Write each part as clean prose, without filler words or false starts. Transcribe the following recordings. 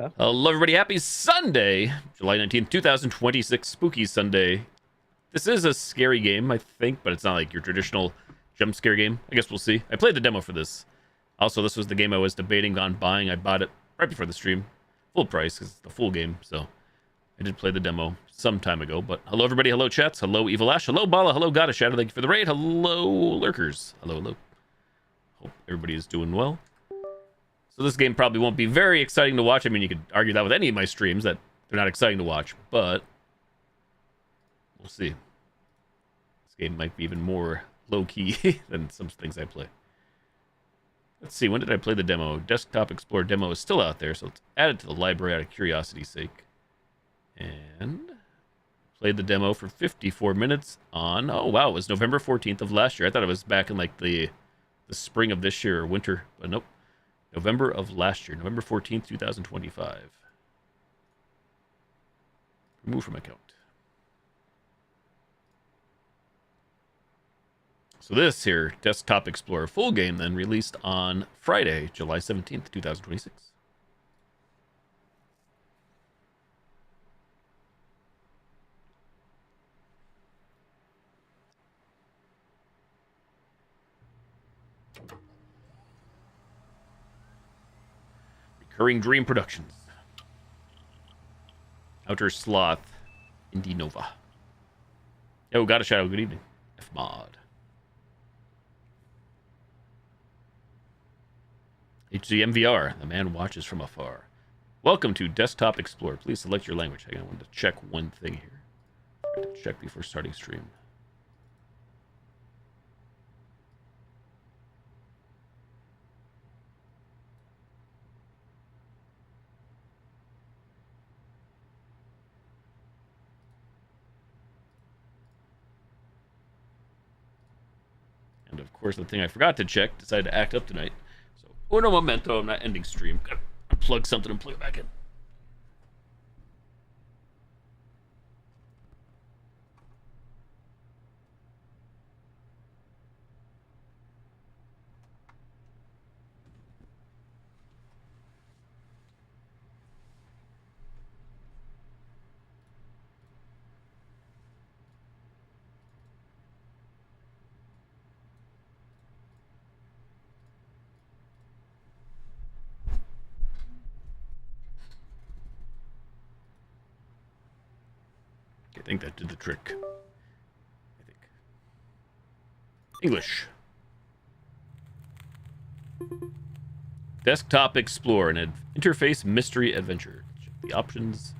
Hello. Hello, everybody. Happy Sunday, July 19th, 2026, Spooky Sunday. This is a scary game, I think, but it's not like your traditional jump scare game. I guess we'll see. I played the demo for this. Also, this was the game I was debating on buying. I bought it right before the stream. Full price, because it's the full game, so I did play the demo some time ago. But hello, everybody. Hello, chats. Hello, Evil Ash. Hello, Bala. Hello, Goddess Shadow. Thank you for the raid. Hello, Lurkers. Hello, hello. Hope everybody is doing well. So this game probably won't be very exciting to watch. I mean, you could argue that with any of my streams, that they're not exciting to watch, but we'll see. This game might be even more low-key than some things I play. Let's see, when did I play the demo? Desktop Explorer demo is still out there, so let's add it to the library out of curiosity's sake. And played the demo for 54 minutes on, oh wow, it was November 14th of last year. I thought it was back in like the spring of this year or winter, but nope. November of last year, November 14th, 2025. Remove from account. So this here, Desktop Explorer full game, then released on Friday, July 17th, 2026. Recurring Dream Productions. Outer Sloth. Indie Nova. Yo, Goddess Shadow, good evening. F-Mod. HD MVR. The man watches from afar. Welcome to Desktop Explorer. Please select your language. Hang on, I wanted to check one thing here. I have to check before starting stream. And of course, the thing I forgot to check decided to act up tonight. So, uno momento, I'm not ending stream. Gotta unplug something and plug it back in. I think that did the trick. I think. English. Desktop Explorer, an interface mystery adventure. Check the options.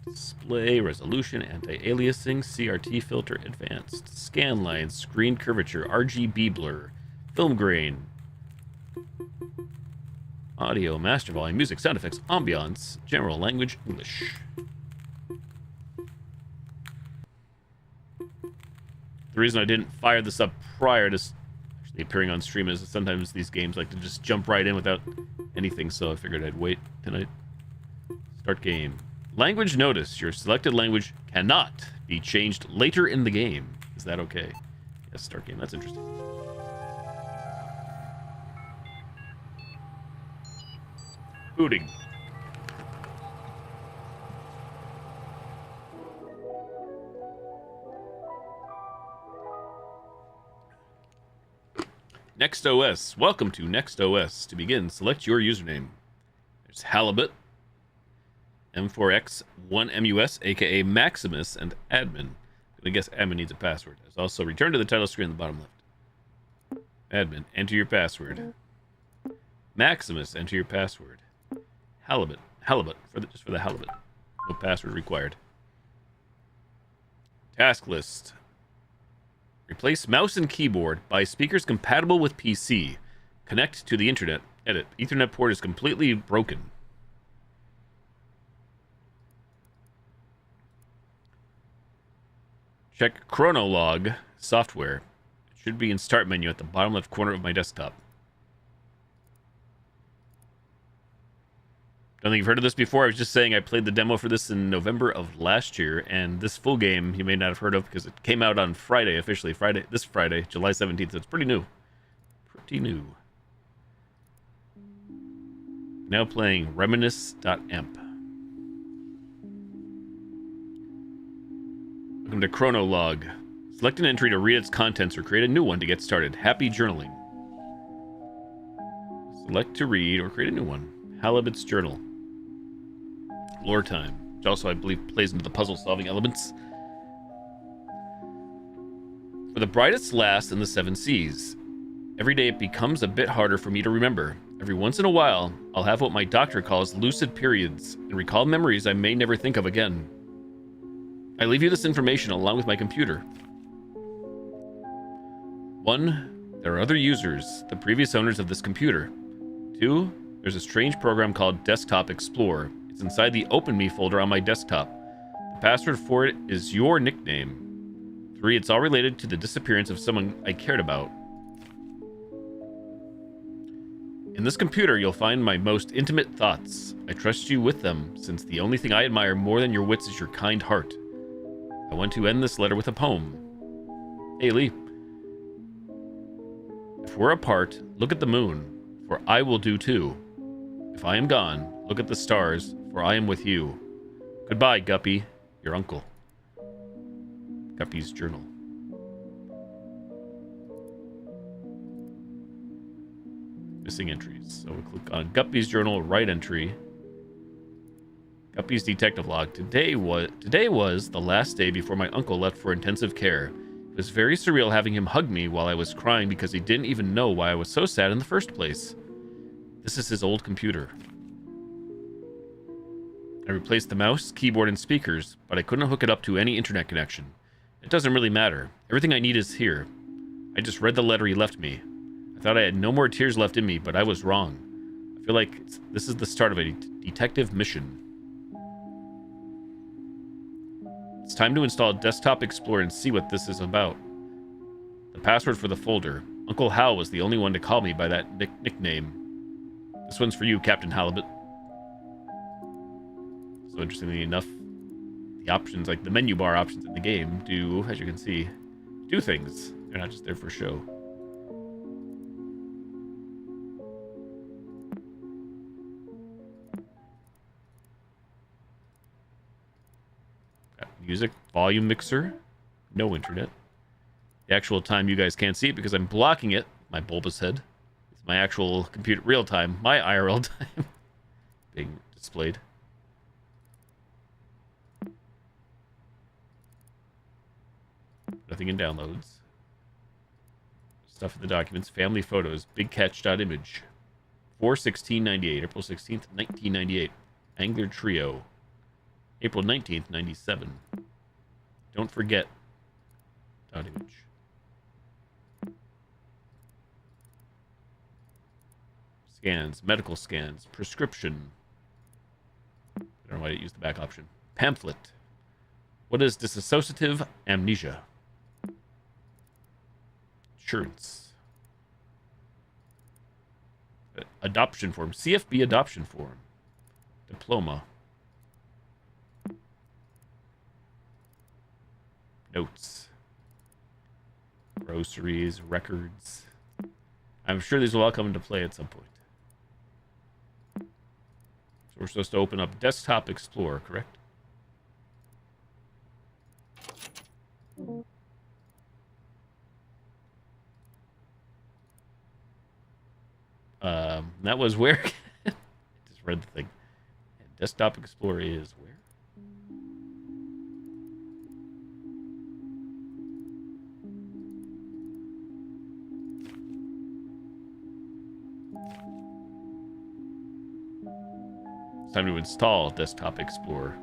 Display, resolution, anti-aliasing, CRT filter, advanced. Scan lines, screen curvature, RGB blur, film grain. Audio, master volume, music, sound effects, ambiance, general language, English. The reason I didn't fire this up prior to actually appearing on stream is that sometimes these games like to just jump right in without anything, so I figured I'd wait tonight. Start game. Language notice. Your selected language cannot be changed later in the game. Is that okay? Yes, start game. That's interesting. Booting. Next OS. Welcome to Next OS. To begin, select your username. There's Halibut, M4X1MUS, aka Maximus, and admin. I guess admin needs a password. There's also return to the title screen in the bottom left. Admin, enter your password. Maximus, enter your password. Halibut, just for the Halibut. No password required. Task list. Replace mouse and keyboard by speakers compatible with PC. Connect to the internet. Edit. Ethernet port is completely broken. Check Chronolog software. It should be in start menu at the bottom left corner of my desktop. Don't think you've heard of this before. I was just saying I played the demo for this in November of last year, and this full game you may not have heard of because it came out on Friday, officially this Friday, July 17th, so it's pretty new. Pretty new. Now playing reminisce.amp. Welcome to Chronolog. Select an entry to read its contents or create a new one to get started. Happy journaling. Select to read or create a new one. Halibut's journal. Lore time, which also I believe plays into the puzzle solving elements. For the brightest last in the 7 seas. Every day it becomes a bit harder for me to remember. Every once in a while, I'll have what my doctor calls lucid periods and recall memories I may never think of again. I leave you this information along with my computer. 1. There are other users, the previous owners of this computer. 2. There's a strange program called Desktop Explorer. It's inside the Open Me folder on my desktop. The password for it is your nickname. 3. It's all related to the disappearance of someone I cared about. In this computer, you'll find my most intimate thoughts. I trust you with them, since the only thing I admire more than your wits is your kind heart. I want to end this letter with a poem. Hey, Lee. If we're apart, look at the moon, for I will do too. If I am gone, look at the stars, for I am with you. Goodbye, Guppy, your uncle. Guppy's journal. Missing entries. So we click on Guppy's journal, right entry. Guppy's detective log. Today was the last day before my uncle left for intensive care. It was very surreal having him hug me while I was crying because he didn't even know why I was so sad in the first place. This is his old computer. I replaced the mouse, keyboard, and speakers, but I couldn't hook it up to any internet connection. It doesn't really matter. Everything I need is here. I just read the letter he left me. I thought I had no more tears left in me, but I was wrong. I feel like this is the start of a detective mission. It's time to install Desktop Explorer and see what this is about. The password for the folder. Uncle Hal was the only one to call me by that nickname. This one's for you, Captain Halibut. So interestingly enough, the options, like the menu bar options in the game, do, as you can see, do things. They're not just there for show. Music, volume mixer, no internet. The actual time you guys can't see it because I'm blocking it. My bulbous head. It's my actual computer, real time, my IRL time being displayed. Nothing in downloads. Stuff in the documents. Family photos. Bigcatch.image. 4/16/98. April 16th, 1998. Angler Trio. April 19th, 97. Don't forget. .image. Scans. Medical scans. Prescription. I don't know why I didn't use the back option. Pamphlet. What is dissociative amnesia? Insurance. Adoption form. CFB adoption form. Diploma. Notes. Groceries. Records. I'm sure these will all come into play at some point. So we're supposed to open up Desktop Explorer, correct? That was where? I just read the thing. And Desktop Explorer is where? It's time to install Desktop Explorer.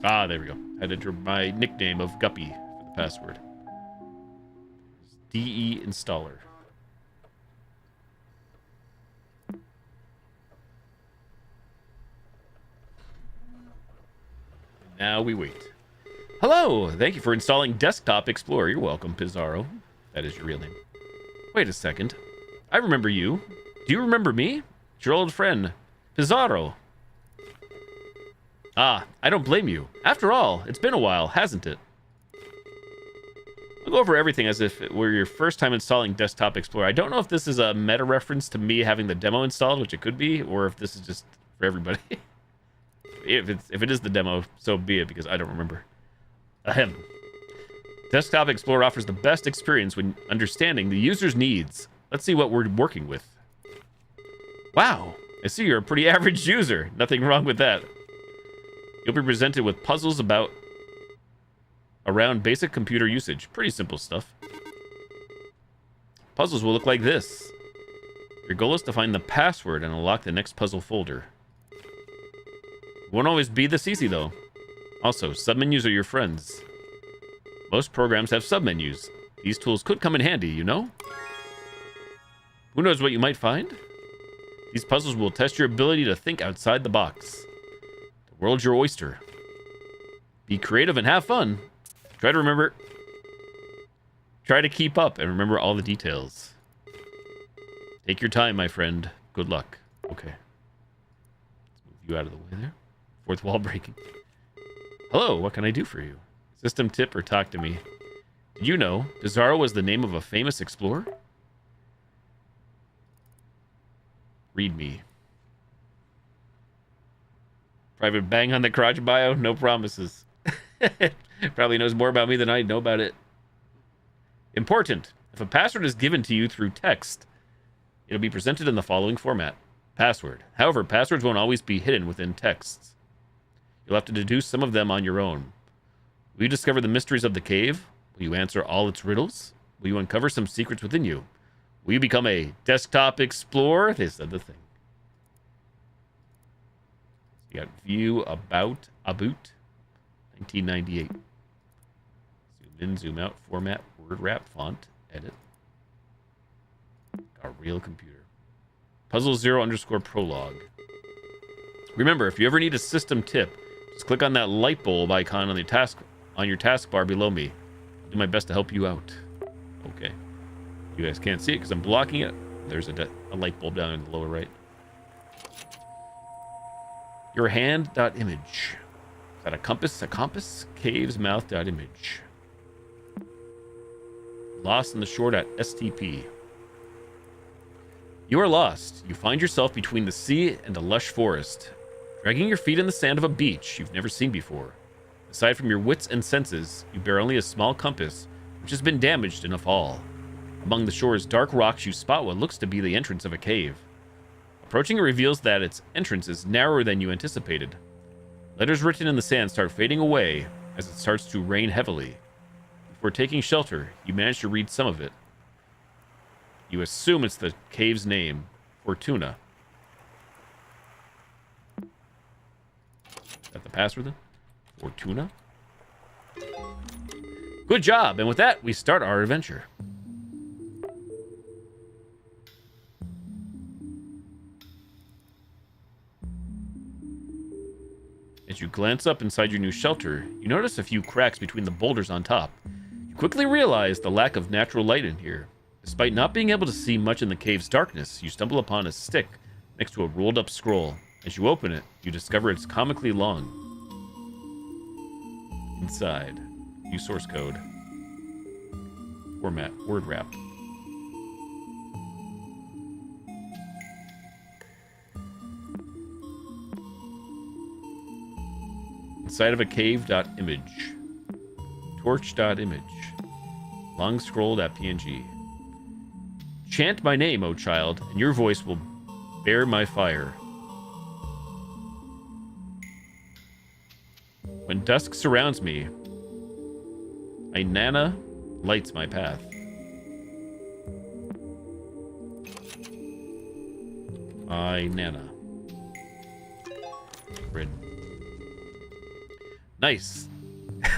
Ah, there we go. I had to enter my nickname of Guppy for the password. DE installer. Now we wait. Hello! Thank you for installing Desktop Explorer. You're welcome, Pizarro. That is your real name. Wait a second. I remember you. Do you remember me? It's your old friend, Pizarro. Ah, I don't blame you. After all, it's been a while, hasn't it? We'll go over everything as if it were your first time installing Desktop Explorer. I don't know if this is a meta reference to me having the demo installed, which it could be, or if this is just for everybody. If it is the demo, so be it, because I don't remember. Ahem. Desktop Explorer offers the best experience when understanding the user's needs. Let's see what we're working with. Wow, I see you're a pretty average user. Nothing wrong with that. You'll be presented with puzzles around basic computer usage. Pretty simple stuff. Puzzles will look like this. Your goal is to find the password and unlock the next puzzle folder. It won't always be this easy, though. Also, submenus are your friends. Most programs have submenus. These tools could come in handy, you know? Who knows what you might find? These puzzles will test your ability to think outside the box. The world's your oyster. Be creative and have fun. Try to keep up and remember all the details. Take your time, my friend. Good luck. Okay. Let's move you out of the way there. Fourth wall breaking. Hello, what can I do for you? System tip or talk to me. Did you know Pizarro was the name of a famous explorer? Read me. Private bang on the crotch bio, no promises. Probably knows more about me than I know about it. Important. If a password is given to you through text, it'll be presented in the following format. Password. However, passwords won't always be hidden within texts. You'll have to deduce some of them on your own. Will you discover the mysteries of the cave? Will you answer all its riddles? Will you uncover some secrets within you? Will you become a desktop explorer? They said the thing. You got view, about, 1998. Zoom in, zoom out, format, word wrap, font, edit. Got a real computer. Puzzle 0_ prologue. Remember, if you ever need a system tip, just click on that light bulb icon on your taskbar below me. I'll do my best to help you out. Okay. You guys can't see it because I'm blocking it. There's a light bulb down in the lower right. Your hand.image. Is that a compass? A compass? Caves mouth.image. Lost in the shore.stp. You are lost. You find yourself between the sea and a lush forest, dragging your feet in the sand of a beach you've never seen before. Aside from your wits and senses, you bear only a small compass, which has been damaged in a fall. Among the shore's dark rocks, you spot what looks to be the entrance of a cave. Approaching it reveals that its entrance is narrower than you anticipated. Letters written in the sand start fading away as it starts to rain heavily. Before taking shelter, you manage to read some of it. You assume it's the cave's name, Fortuna. Is that the password then? Fortuna? Good job, and with that, we start our adventure. As you glance up inside your new shelter, you notice a few cracks between the boulders on top. You quickly realize the lack of natural light in here. Despite not being able to see much in the cave's darkness, you stumble upon a stick next to a rolled-up scroll. As you open it, you discover it's comically long. Inside, use source code. Format, word wrap. Inside of a cave.image. Torch.image. Long scroll.png. Chant my name, O child, and your voice will bear my fire. When dusk surrounds me, Ainana lights my path. Ainana. Red. Nice.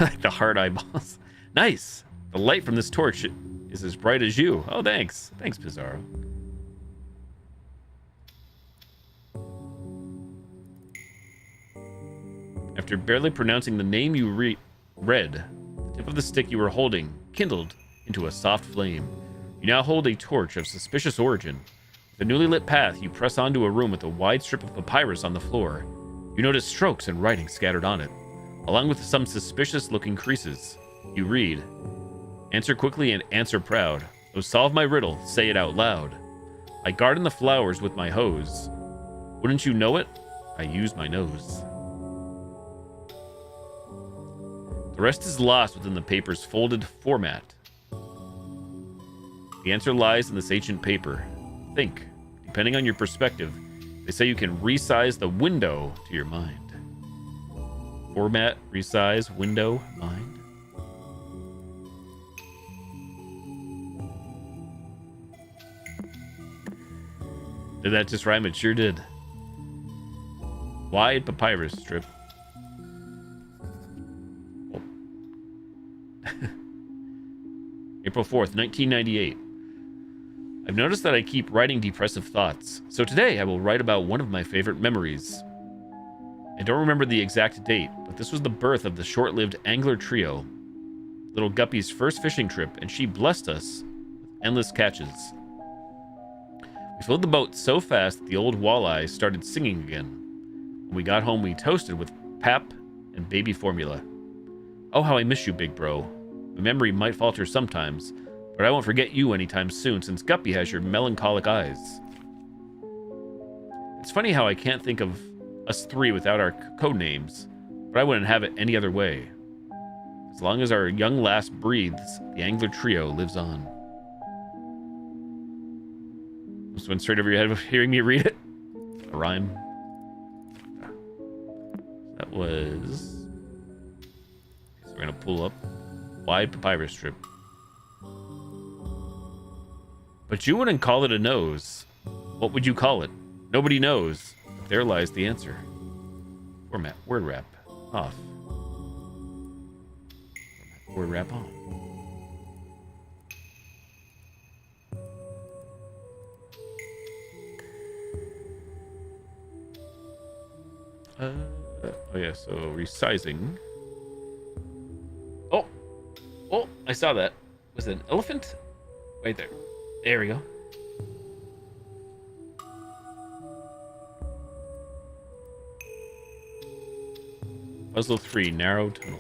Like the hard eyeballs. Nice. The light from this torch is as bright as you. Oh, thanks. Thanks, Pizarro. After barely pronouncing the name you read, the tip of the stick you were holding kindled into a soft flame. You now hold a torch of suspicious origin. With a newly lit path, you press onto a room with a wide strip of papyrus on the floor. You notice strokes and writing scattered on it, along with some suspicious-looking creases. You read, Answer quickly and answer proud. So solve my riddle, say it out loud. I garden the flowers with my hose. Wouldn't you know it? I use my nose. The rest is lost within the paper's folded format. The answer lies in this ancient paper. Think. Depending on your perspective, they say you can resize the window to your mind. Format, resize, window, mind. Did that just rhyme? It sure did. Wide papyrus strip. Oh. April 4th, 1998. I've noticed that I keep writing depressive thoughts, so today I will write about one of my favorite memories. I don't remember the exact date, but this was the birth of the short-lived angler trio. Little Guppy's first fishing trip, and she blessed us with endless catches. We filled the boat so fast that the old walleye started singing again. When we got home, we toasted with pap and baby formula. Oh, how I miss you, big bro. My memory might falter sometimes, but I won't forget you anytime soon, since Guppy has your melancholic eyes. It's funny how I can't think of us three without our code names, but I wouldn't have it any other way. As long as our young lass breathes, the angler trio lives on. Just went straight over your head hearing me read it. A rhyme. That was... So we're gonna pull up wide papyrus strip. But you wouldn't call it a nose. What would you call it? Nobody knows. But there lies the answer. Format, word wrap, off. Format, word wrap on. Oh yeah, so resizing. Oh, I saw that. Was it an elephant? Right there. There we go. Puzzle 3, narrow tunnel.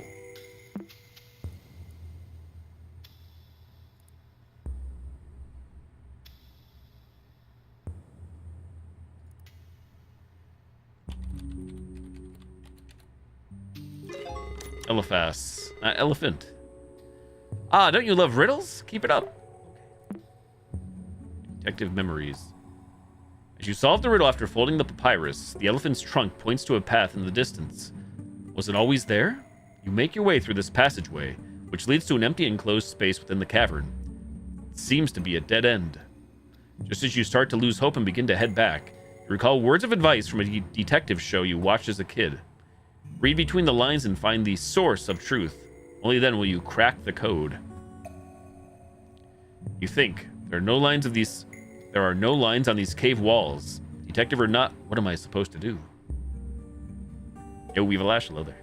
Elephas. Elephant. Ah, don't you love riddles? Keep it up. Detective memories. As you solve the riddle after folding the papyrus, the elephant's trunk points to a path in the distance. Was it always there? You make your way through this passageway, which leads to an empty enclosed space within the cavern. It seems to be a dead end. Just as you start to lose hope and begin to head back, you recall words of advice from a detective show you watched as a kid. Read between the lines and find the source of truth. Only then will you crack the code. You think, there are no lines on these cave walls. Detective or not, what am I supposed to do? Yo, we've a lash leather.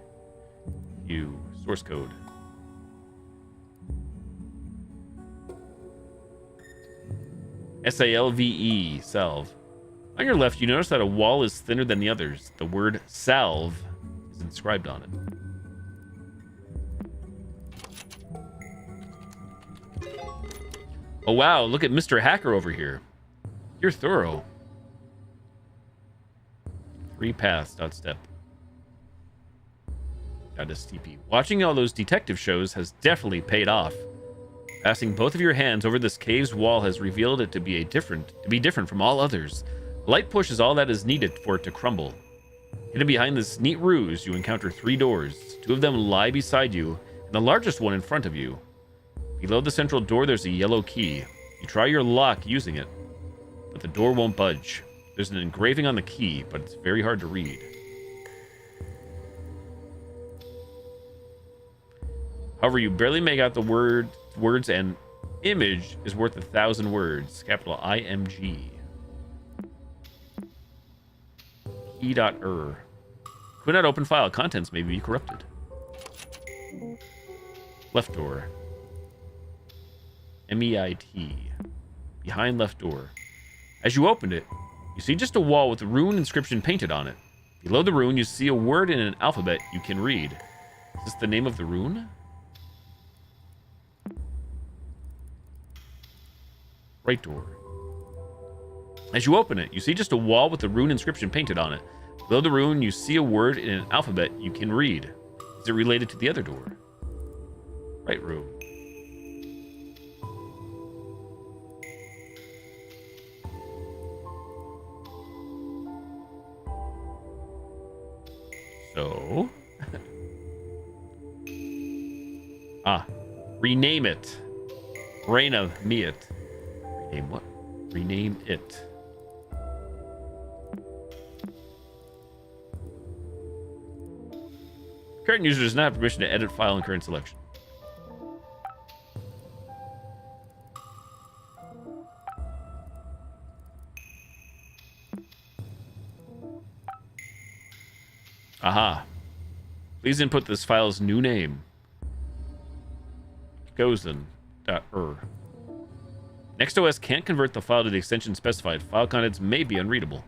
You, source code. S-A-L-V-E, salve. On your left, you notice that a wall is thinner than the others. The word salve is inscribed on it. Oh wow, look at Mr. Hacker over here. You're thorough. 3 paths, .step. .stp. Watching all those detective shows has definitely paid off. Passing both of your hands over this cave's wall has revealed it to be different from all others. Light push is all that is needed for it to crumble. Hidden behind this neat ruse, you encounter 3 doors. 2 of them lie beside you, and the largest one in front of you. Below the central door, there's a yellow key. You try your lock using it, but the door won't budge. There's an engraving on the key, but it's very hard to read. However, you barely make out the words, and image is worth 1,000 words. Capital IMG. Key.er. Could not open file. Contents may be corrupted. Left door. MEIT. Behind left door. As you open it, you see just a wall with a rune inscription painted on it. Below the rune, you see a word in an alphabet you can read. Is this the name of the rune? Right door. As you open it, you see just a wall with a rune inscription painted on it. Below the rune, you see a word in an alphabet you can read. Is it related to the other door? Right room. So... rename it. Reina me it. Rename what? Rename it. Current user does not have permission to edit file in current selection. Aha. Please input this file's new name. Gozen.er. NextOS can't convert the file to the extension specified. File contents may be unreadable.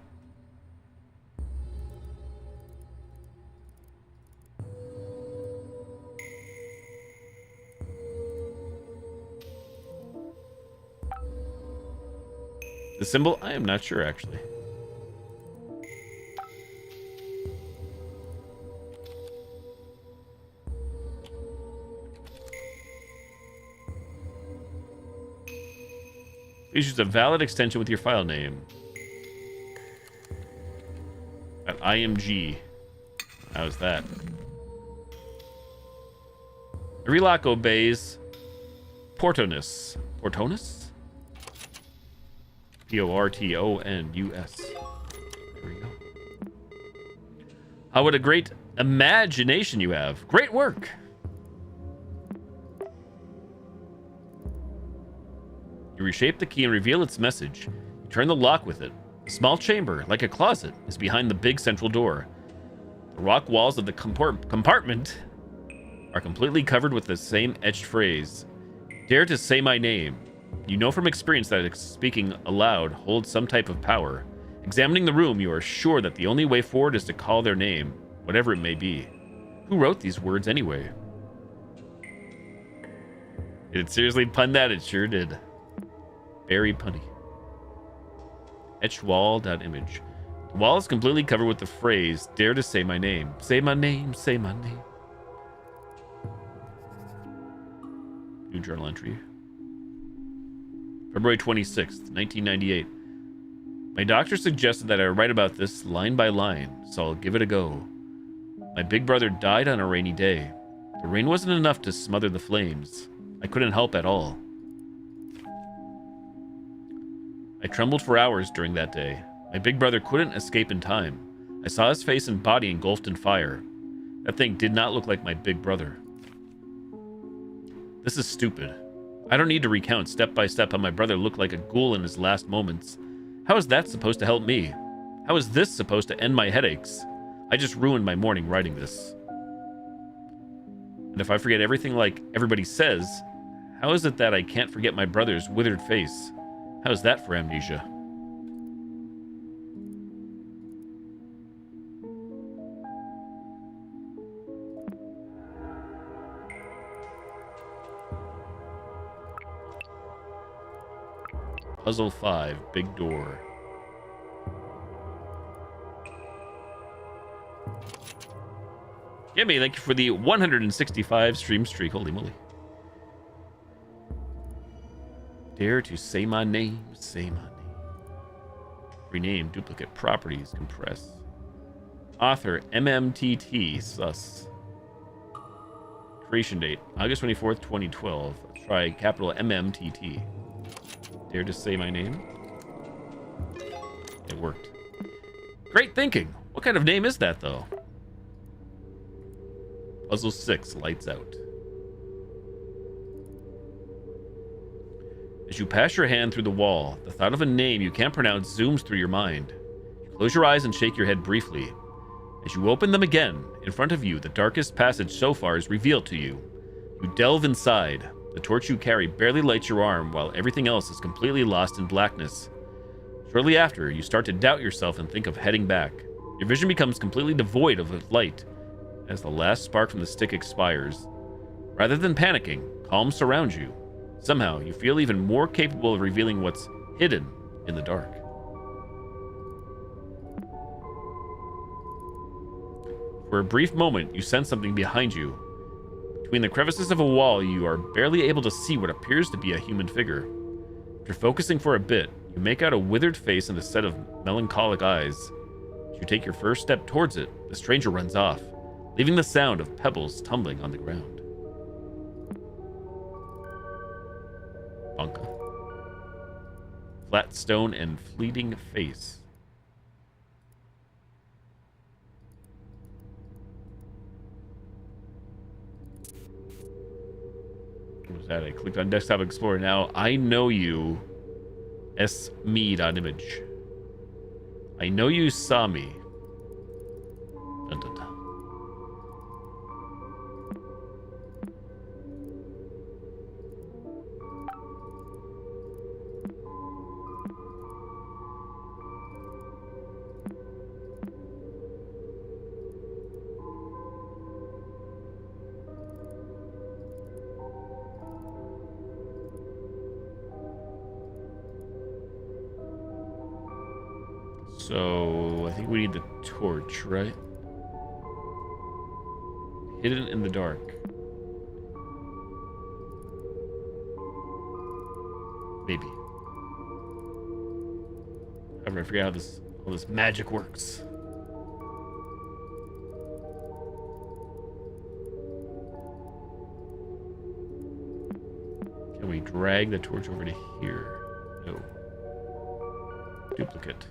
The symbol? I am not sure, actually. Please use a valid extension with your file name. At IMG. How's that? Every lock obeys Portonus. Portonus? Portonus. There we go. How what a great imagination you have. Great work. You reshape the key and reveal its message. You turn the lock with it. A small chamber, like a closet, is behind the big central door. The rock walls of the compartment are completely covered with the same etched phrase. Dare to say my name. You know from experience that speaking aloud holds some type of power. Examining the room, you are sure that the only way forward is to call their name, whatever it may be. Who wrote these words anyway? Did it seriously pun that? It sure did. Very punny. Etched wall.image. The wall is completely covered with the phrase, dare to say my name. Say my name, say my name. New journal entry. February 26th, 1998. My doctor suggested that I write about this line by line, so I'll give it a go. My big brother died on a rainy day. The rain wasn't enough to smother the flames. I couldn't help at all. I trembled for hours during that day. My big brother couldn't escape in time. I saw his face and body engulfed in fire. That thing did not look like my big brother. This is stupid. I don't need to recount step by step how my brother looked like a ghoul in his last moments. How is that supposed to help me? How is this supposed to end my headaches? I just ruined my morning writing this. And if I forget everything like everybody says, how is it that I can't forget my brother's withered face? How's that for amnesia? Puzzle 5, big door. Gimme, thank you for the 165 stream streak. Holy moly. Dare to say my name, say my name. Rename, duplicate, properties, compress. Author, MMTT, sus. Creation date, August 24th, 2012. Let's try capital MMTT. Dare to say my name? It worked. Great thinking. What kind of name is that, though? Puzzle 6, lights out. As you pass your hand through the wall, the thought of a name you can't pronounce zooms through your mind. You close your eyes and shake your head briefly. As you open them again, in front of you, the darkest passage so far is revealed to you. You delve inside. The torch you carry barely lights your arm, while everything else is completely lost in blackness. Shortly after, you start to doubt yourself and think of heading back. Your vision becomes completely devoid of light as the last spark from the stick expires. Rather than panicking, calm surrounds you. Somehow, you feel even more capable of revealing what's hidden in the dark. For a brief moment, you sense something behind you. Between the crevices of a wall, you are barely able to see what appears to be a human figure. After focusing for a bit, you make out a withered face and a set of melancholic eyes. As you take your first step towards it, the stranger runs off, leaving the sound of pebbles tumbling on the ground. Bonka. Flat stone and fleeting face. What was that? I clicked on Desktop Explorer. Now I know you. S.me.image. I know you saw me. Dun, dun, dun. So, I think we need the torch, right? Hidden in the dark. Maybe. I forget how all this magic works. Can we drag the torch over to here? No. Duplicate.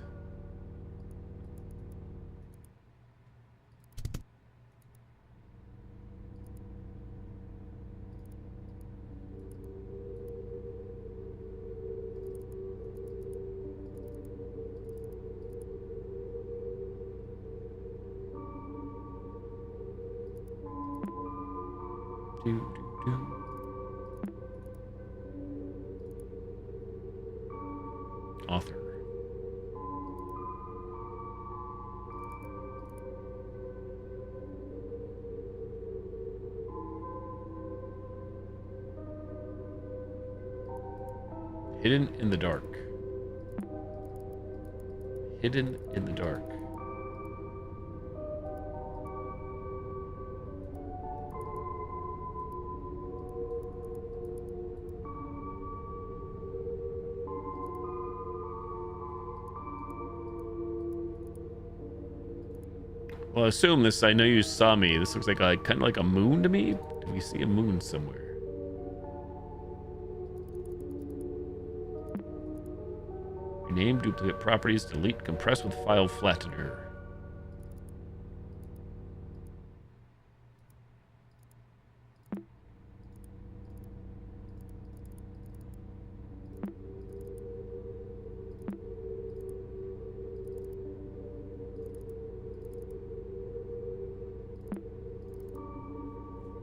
Author. Hidden in the dark. Hidden in the dark. Well, I assume this, I know you saw me. This looks like kind of like a moon to me. Do we see a moon somewhere? Rename duplicate properties, delete, compress with file flattener.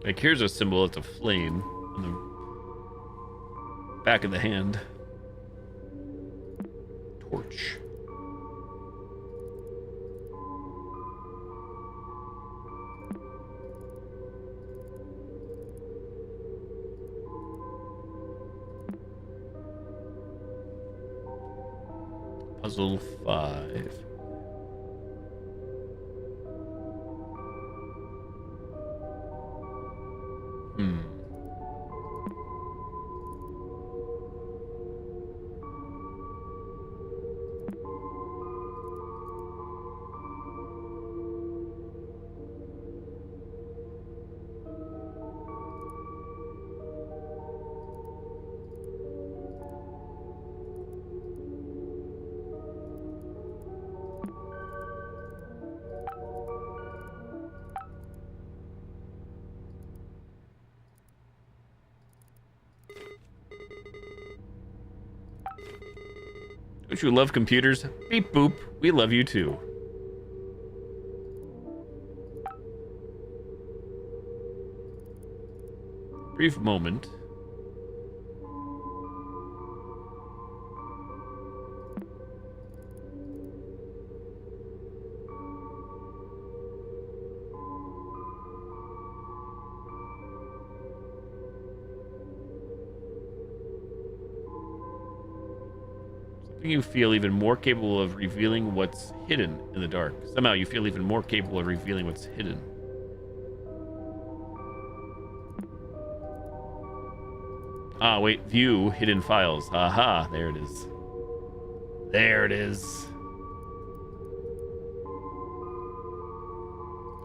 Like, here's a symbol, it's a flame on the back of the hand. Torch. Puzzle 5. Don't you love computers? Beep boop. We love you too. Brief moment. Something you feel even more capable of revealing what's hidden in the dark. Somehow you feel even more capable of revealing what's hidden. Ah, wait. View hidden files. Aha, there it is. There it is.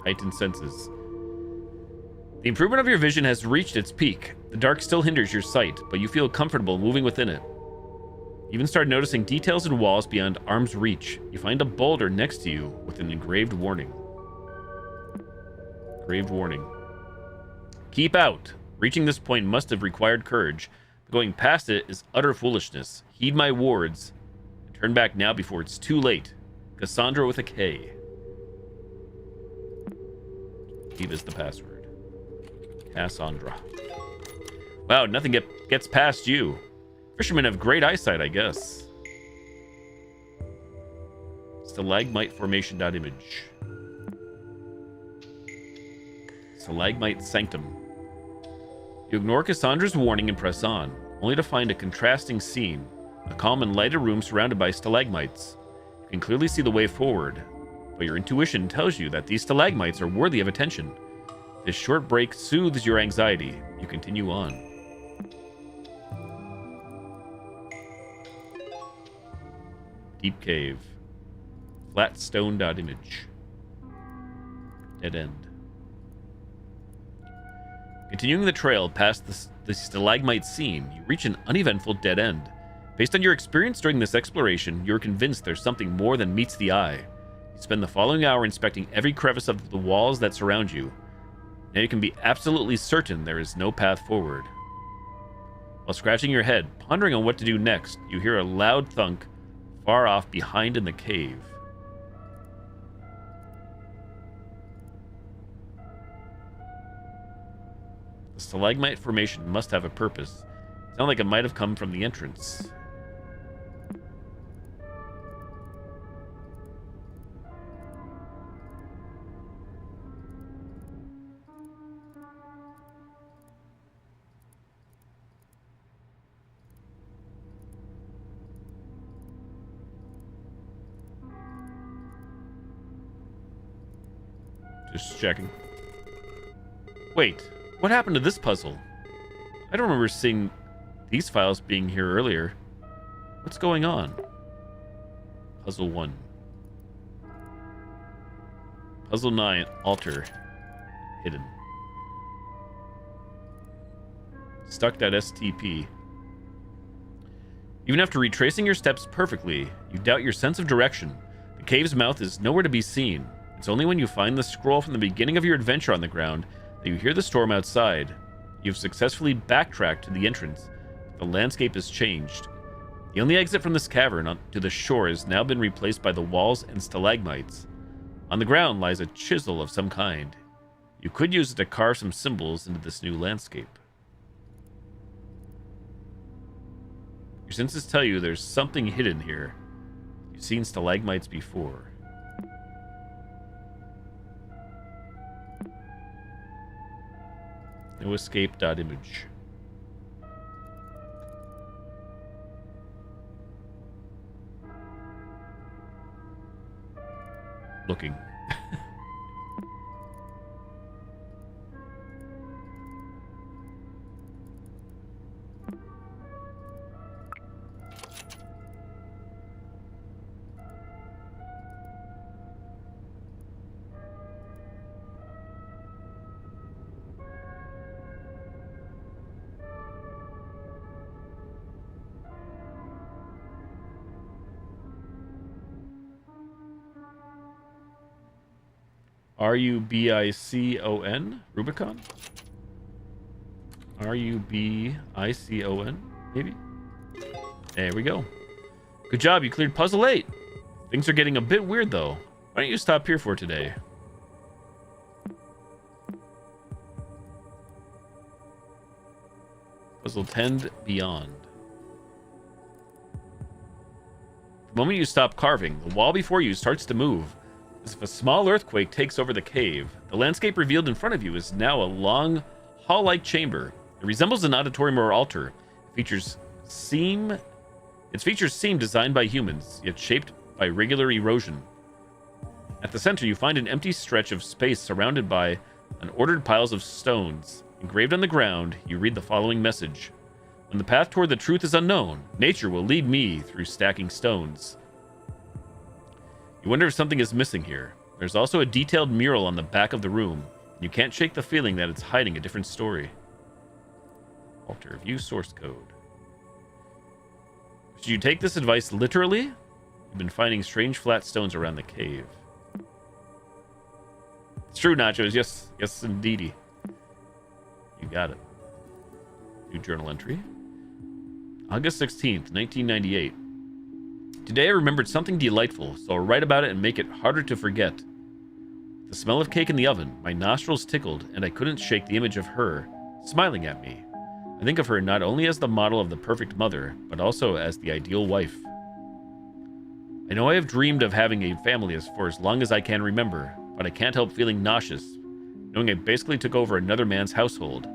Heightened senses. The improvement of your vision has reached its peak. The dark still hinders your sight, but you feel comfortable moving within it. You even start noticing details in walls beyond arm's reach. You find a boulder next to you with an engraved warning. Engraved warning. Keep out. Reaching this point must have required courage, but going past it is utter foolishness. Heed my words. Turn back now before it's too late. Cassandra with a K. Keep is the password. Cassandra. Wow, nothing gets past you. Fishermen have great eyesight, I guess. Stalagmite formation.image. Stalagmite sanctum. You ignore Cassandra's warning and press on, only to find a contrasting scene. A calm and lighted room surrounded by stalagmites. You can clearly see the way forward, but your intuition tells you that these stalagmites are worthy of attention. This short break soothes your anxiety. You continue on. Deep cave. Flatstone.image. Dead end. Continuing the trail past the stalagmite scene, you reach an uneventful dead end. Based on your experience during this exploration, you're convinced there's something more than meets the eye. You spend the following hour inspecting every crevice of the walls that surround you. Now you can be absolutely certain there is no path forward. While scratching your head, pondering on what to do next, you hear a loud thunk far off behind in the cave. The stalagmite formation must have a purpose. It sounds like it might have come from the entrance. Just checking. Wait, what happened to this puzzle? I don't remember seeing these files being here earlier. What's going on? Puzzle 1. Puzzle 9, altar. Hidden. Stuck.stp. Even after retracing your steps perfectly, you doubt your sense of direction. The cave's mouth is nowhere to be seen. It's only when you find the scroll from the beginning of your adventure on the ground that you hear the storm outside. You've successfully backtracked to the entrance. The landscape has changed. The only exit from this cavern to the shore has now been replaced by the walls and stalagmites. On the ground lies a chisel of some kind. You could use it to carve some symbols into this new landscape. Your senses tell you there's something hidden here. You've seen stalagmites before. No escape.image. Looking. Rubicon? Rubicon? Rubicon, maybe? There we go. Good job, you cleared puzzle 8. Things are getting a bit weird, though. Why don't you stop here for today? Puzzle 10 beyond. The moment you stop carving, the wall before you starts to move. As if a small earthquake takes over the cave, the landscape revealed in front of you is now a long, hall-like chamber. It resembles an auditorium or altar. It features Its features seem designed by humans, yet shaped by regular erosion. At the center, you find an empty stretch of space surrounded by unordered piles of stones. Engraved on the ground, you read the following message. When the path toward the truth is unknown, nature will lead me through stacking stones. You wonder if something is missing here. There's also a detailed mural on the back of the room, and you can't shake the feeling that it's hiding a different story. Alter, view source code. Should you take this advice literally? You've been finding strange flat stones around the cave. It's true, Nachos. Yes, indeedy. You got it. New journal entry. August 16th, 1998. Today I remembered something delightful, so I'll write about it and make it harder to forget. The smell of cake in the oven, my nostrils tickled, and I couldn't shake the image of her, smiling at me. I think of her not only as the model of the perfect mother, but also as the ideal wife. I know I have dreamed of having a family for as long as I can remember, but I can't help feeling nauseous, knowing I basically took over another man's household.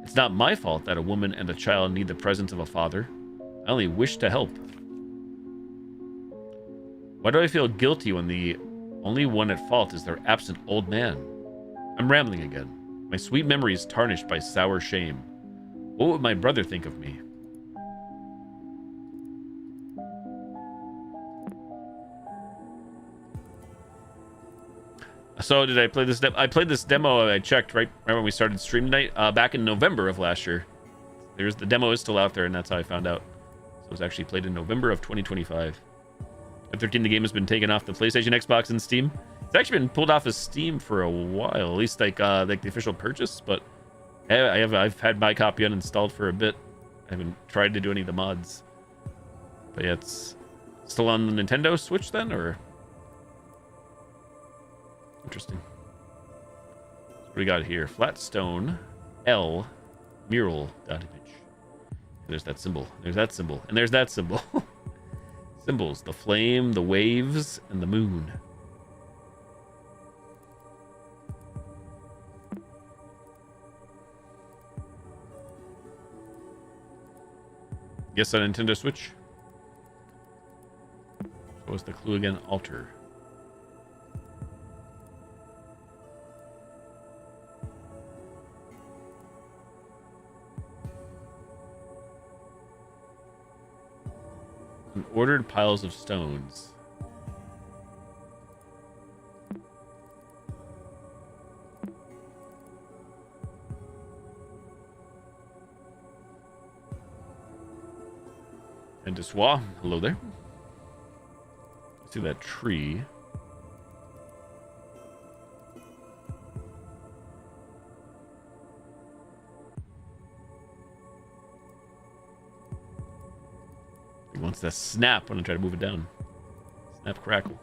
It's not my fault that a woman and a child need the presence of a father. I only wish to help. Why do I feel guilty when the only one at fault is their absent old man? I'm rambling again. My sweet memory is tarnished by sour shame. What would my brother think of me? So did I play this? I played this demo. I checked right when we started stream tonight, back in November of last year. The demo is still out there, and that's how I found out. So it was actually played in November of 2025. At 13, the game has been taken off the PlayStation, Xbox, and Steam. It's actually been pulled off of Steam for a while, at least like the official purchase. But I've had my copy uninstalled for a bit. I haven't tried to do any of the mods. But yeah, it's still on the Nintendo Switch then, or? Interesting. So what do we got here? Flat stone, L, mural, dot image. There's that symbol. There's that symbol. And there's that symbol. Symbols. The flame, the waves, and the moon. Yes, on Nintendo Switch. What was the clue again? Alter. Ordered piles of stones. And Deswa, hello there. See that tree. He wants to snap when I try to move it down. Snap, crackle.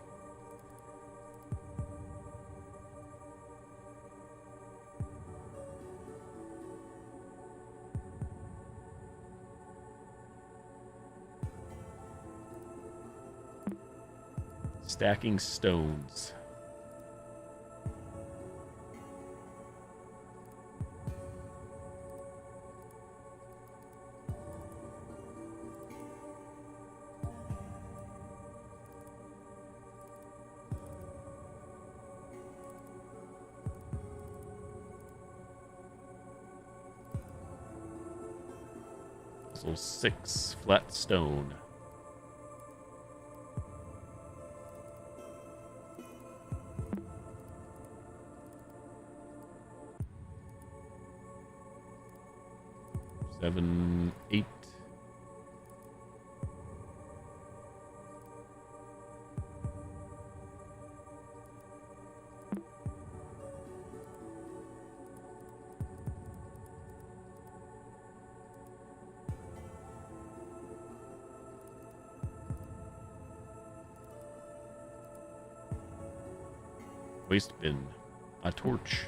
Stacking stones. So 6 flat stone. Seven, 8. Waste bin. A torch.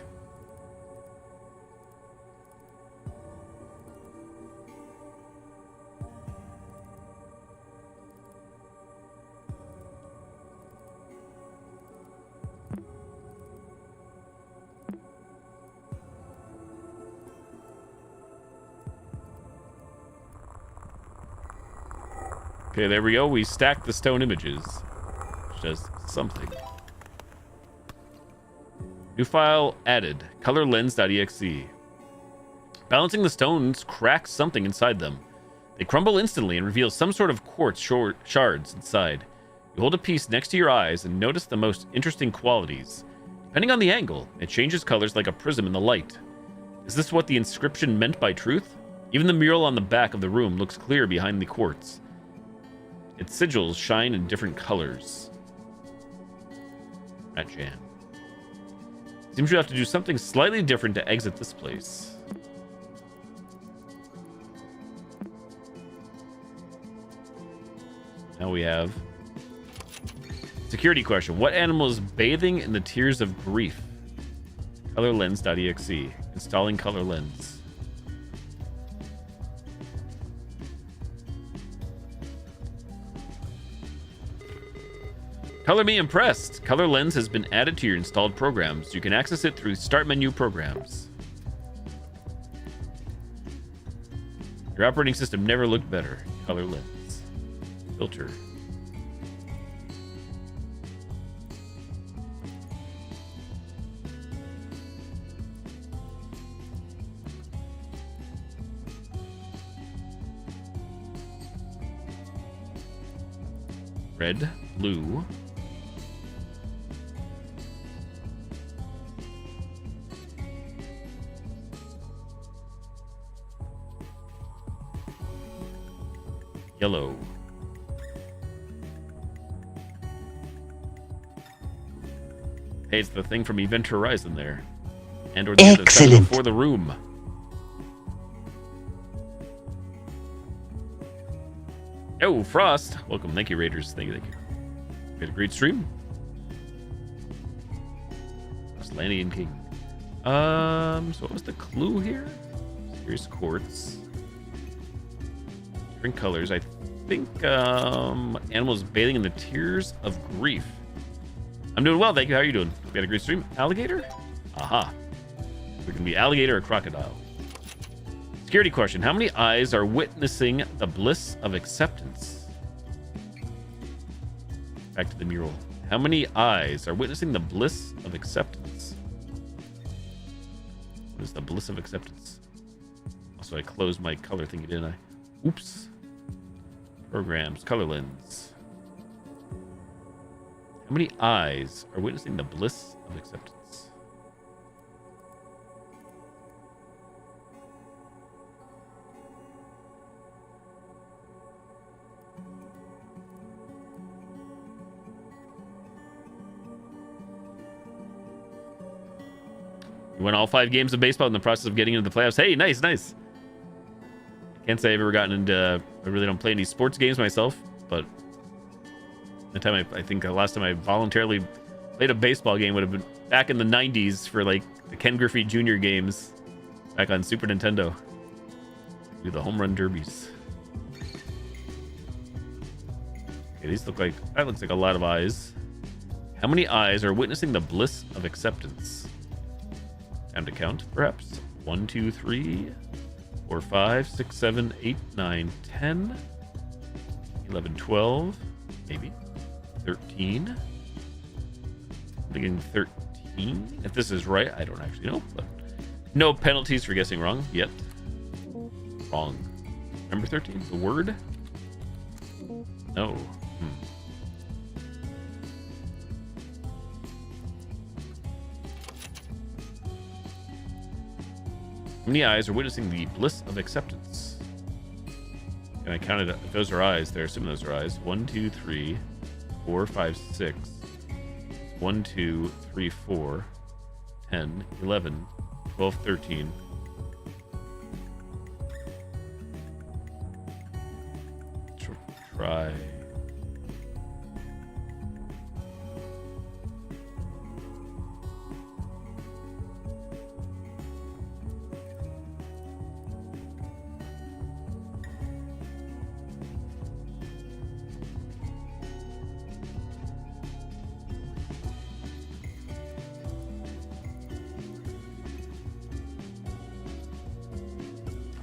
Okay, there we go. We stacked the stone images, which does something. New file added. Colorlens.exe. Balancing the stones cracks something inside them. They crumble instantly and reveal some sort of quartz shards inside. You hold a piece next to your eyes and notice the most interesting qualities. Depending on the angle, it changes colors like a prism in the light. Is this what the inscription meant by truth? Even the mural on the back of the room looks clear behind the quartz. Its sigils shine in different colors. Rat jam. Seems you have to do something slightly different to exit this place. Now we have security question. What animal is bathing in the tears of grief? Colorlens.exe. Installing color lens. Color me impressed. Color Lens has been added to your installed programs. You can access it through Start Menu Programs. Your operating system never looked better. Color Lens. Filter. Red, blue. Yellow. Hey, it's the thing from Event Horizon there. And or the other side before the room. Oh, Frost. Welcome. Thank you, Raiders. Thank you. We had a great stream. Lanny and King. So what was the clue here? Here's quartz. Different colors. I think animals bathing in the tears of grief. I'm doing well, thank you. How are you doing? We had a great stream. Alligator? Aha. We can be alligator or crocodile. Security question. How many eyes are witnessing the bliss of acceptance? Back to the mural. How many eyes are witnessing the bliss of acceptance? What is the bliss of acceptance? Also, I closed my color thingy, didn't I? Oops. Programs. Color lens. How many eyes are witnessing the bliss of acceptance? You won all 5 games of baseball in the process of getting into the playoffs. Hey, nice, nice. Can't say I've ever gotten into... I really don't play any sports games myself, but the time I think the last time I voluntarily played a baseball game would have been back in the 90s for like the Ken Griffey Jr. games back on Super Nintendo. Do the home run derbies. Okay, these look like... That looks like a lot of eyes. How many eyes are witnessing the bliss of acceptance? Time to count, perhaps. 1, 2, 3... 4, 5, 6, 7, 8, 9, 10, 11, 12, maybe 13. I'm thinking 13. If this is right, I don't actually know, but no penalties for guessing wrong yet. Wrong. Number 13, the word? No. How many eyes are witnessing the bliss of acceptance? And I counted, if those are eyes, there, assuming those are eyes. 1, 2, 3, 4, 5, 6. 1, 2, 3, 4, 10, 11, 12, 13. Try.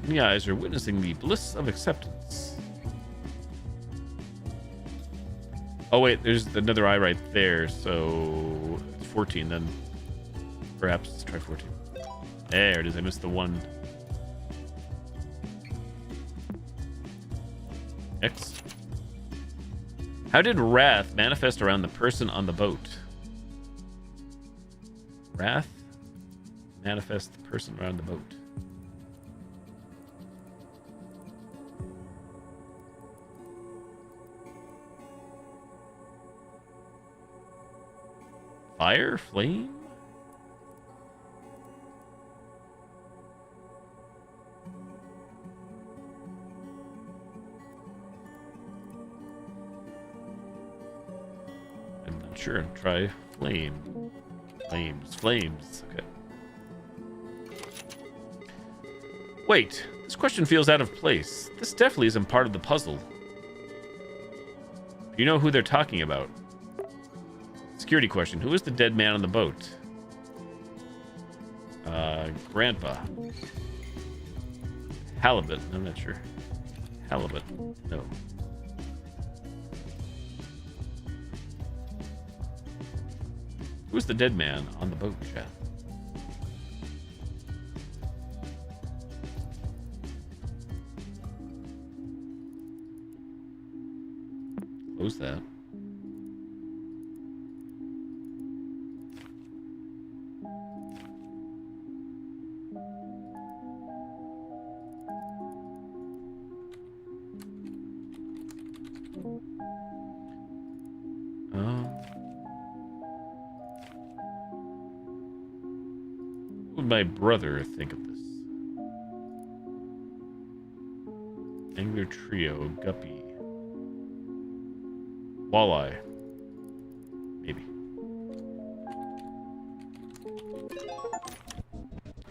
The eyes are witnessing the bliss of acceptance. Oh, wait, there's another eye right there, so it's 14 then. Perhaps let's try 14. There it is. I missed the one. Next. How did wrath manifest around the person on the boat? Wrath manifest the person around the boat. Fire? Flame? I'm not sure. Try flame. Flames. Okay. Wait, this question feels out of place. This definitely isn't part of the puzzle. Do you know who they're talking about? Security question. Who is the dead man on the boat? Grandpa. Halibut. I'm not sure. Halibut. No. Who's the dead man on the boat, chat? Close that. What would my brother think of this? Angler trio, guppy, walleye, maybe.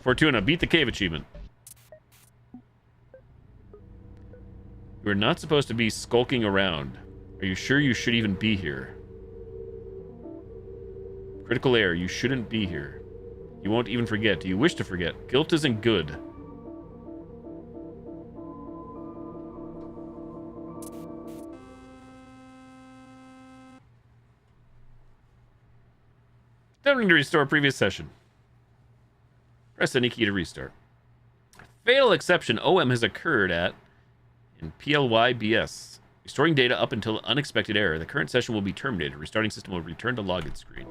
Fortuna, beat the cave achievement. You are not supposed to be skulking around. Are you sure you should even be here? Critical error, you shouldn't be here. You won't even forget. Do you wish to forget? Guilt isn't good. Don't need to restore previous session. Press any key to restart. Fatal exception OM has occurred at in PLYBS. Restoring data up until unexpected error. The current session will be terminated. Restarting system will return to login screen.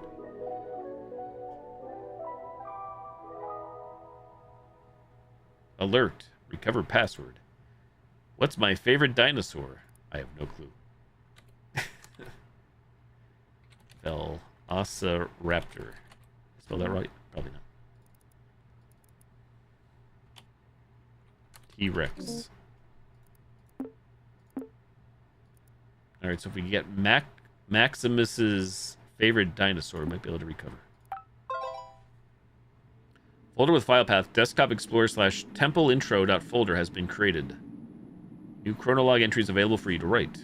Alert. Recover password. What's my favorite dinosaur? I have no clue. Velociraptor. Spell that right? Probably not. T-Rex. Alright, so if we get Maximus's favorite dinosaur, we might be able to recover. Folder with file path, desktop explorer / temple intro.folder has been created. New chronolog entries available for you to write.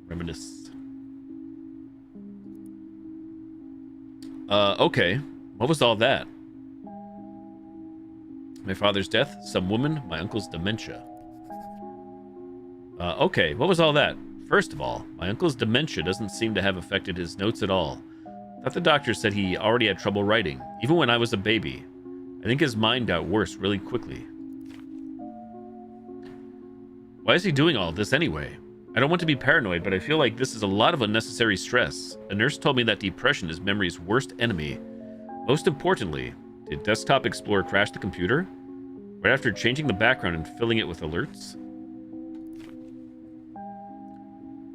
Reminisce. Okay. What was all that? My father's death, some woman, my uncle's dementia. Okay, what was all that? First of all, my uncle's dementia doesn't seem to have affected his notes at all. I thought the doctor said he already had trouble writing, even when I was a baby. I think his mind got worse really quickly. Why is he doing all this anyway? I don't want to be paranoid, but I feel like this is a lot of unnecessary stress. A nurse told me that depression is memory's worst enemy. Most importantly, did Desktop Explorer crash the computer? Right after changing the background and filling it with alerts?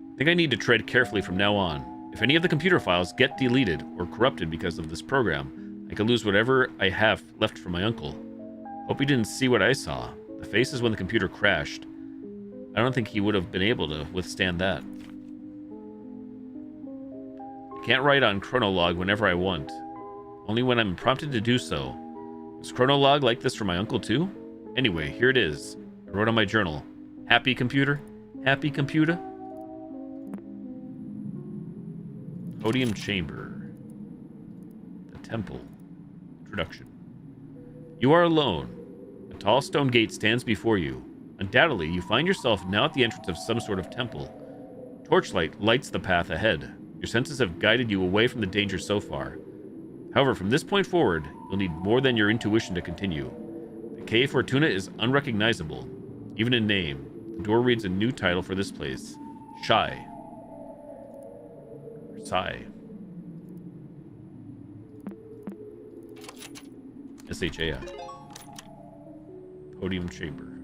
I think I need to tread carefully from now on. If any of the computer files get deleted or corrupted because of this program, I could lose whatever I have left from my uncle. Hope he didn't see what I saw. The faces when the computer crashed. I don't think he would have been able to withstand that. I can't write on chronolog whenever I want. Only when I'm prompted to do so. Was chronolog like this for my uncle too? Anyway, here it is. I wrote on my journal. Happy computer? Happy computer? Podium chamber. The temple. Introduction. You are alone. A tall stone gate stands before you. Undoubtedly, you find yourself now at the entrance of some sort of temple. Torchlight lights the path ahead. Your senses have guided you away from the danger so far. However, from this point forward, you'll need more than your intuition to continue. The Cave Fortuna is unrecognizable, even in name. The door reads a new title for this place. Shy. Or Sigh. S-H-A-I. Podium Chamber.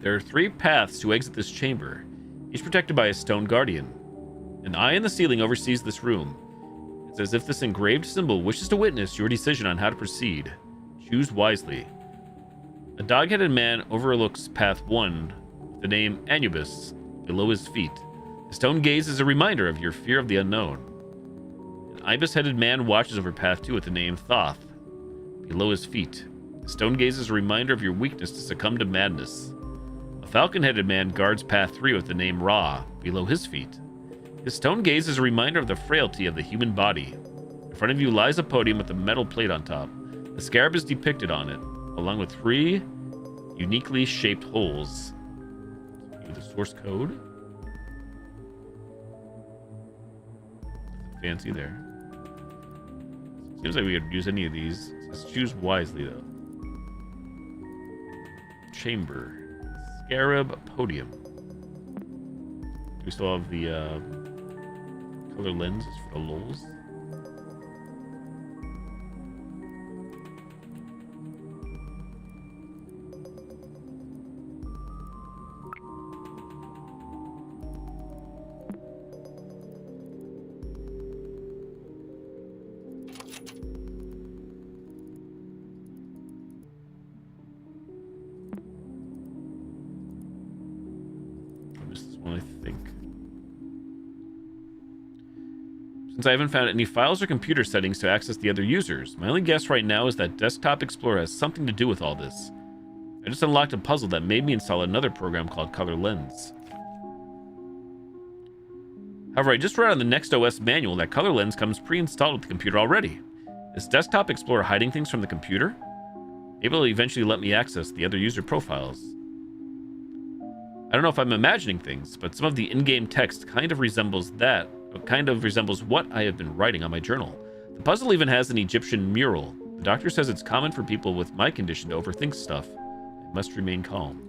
There are 3 paths to exit this chamber, each protected by a stone guardian. An eye in the ceiling oversees this room. It's as if this engraved symbol wishes to witness your decision on how to proceed. Choose wisely. A dog-headed man overlooks path 1 with the name Anubis below his feet. The stone gaze is a reminder of your fear of the unknown. An ibis-headed man watches over path 2 with the name Thoth below his feet. The stone gaze is a reminder of your weakness to succumb to madness. A falcon-headed man guards path 3 with the name Ra below his feet. His stone gaze is a reminder of the frailty of the human body. In front of you lies a podium with a metal plate on top. A scarab is depicted on it, along with 3 uniquely shaped holes. The source code. Fancy there. Seems like we could use any of these. Let's choose wisely, though. Chamber. Scarab podium. Do we still have the color lenses for the lulz? Since I haven't found any files or computer settings to access the other users, my only guess right now is that Desktop Explorer has something to do with all this. I just unlocked a puzzle that made me install another program called Color Lens. However, I just read on the Next OS manual that Color Lens comes pre-installed with the computer already. Is Desktop Explorer hiding things from the computer? Maybe it'll eventually let me access the other user profiles. I don't know if I'm imagining things, but some of the in-game text kind of resembles what I have been writing on my journal. The puzzle even has an Egyptian mural. The doctor says it's common for people with my condition to overthink stuff. I must remain calm.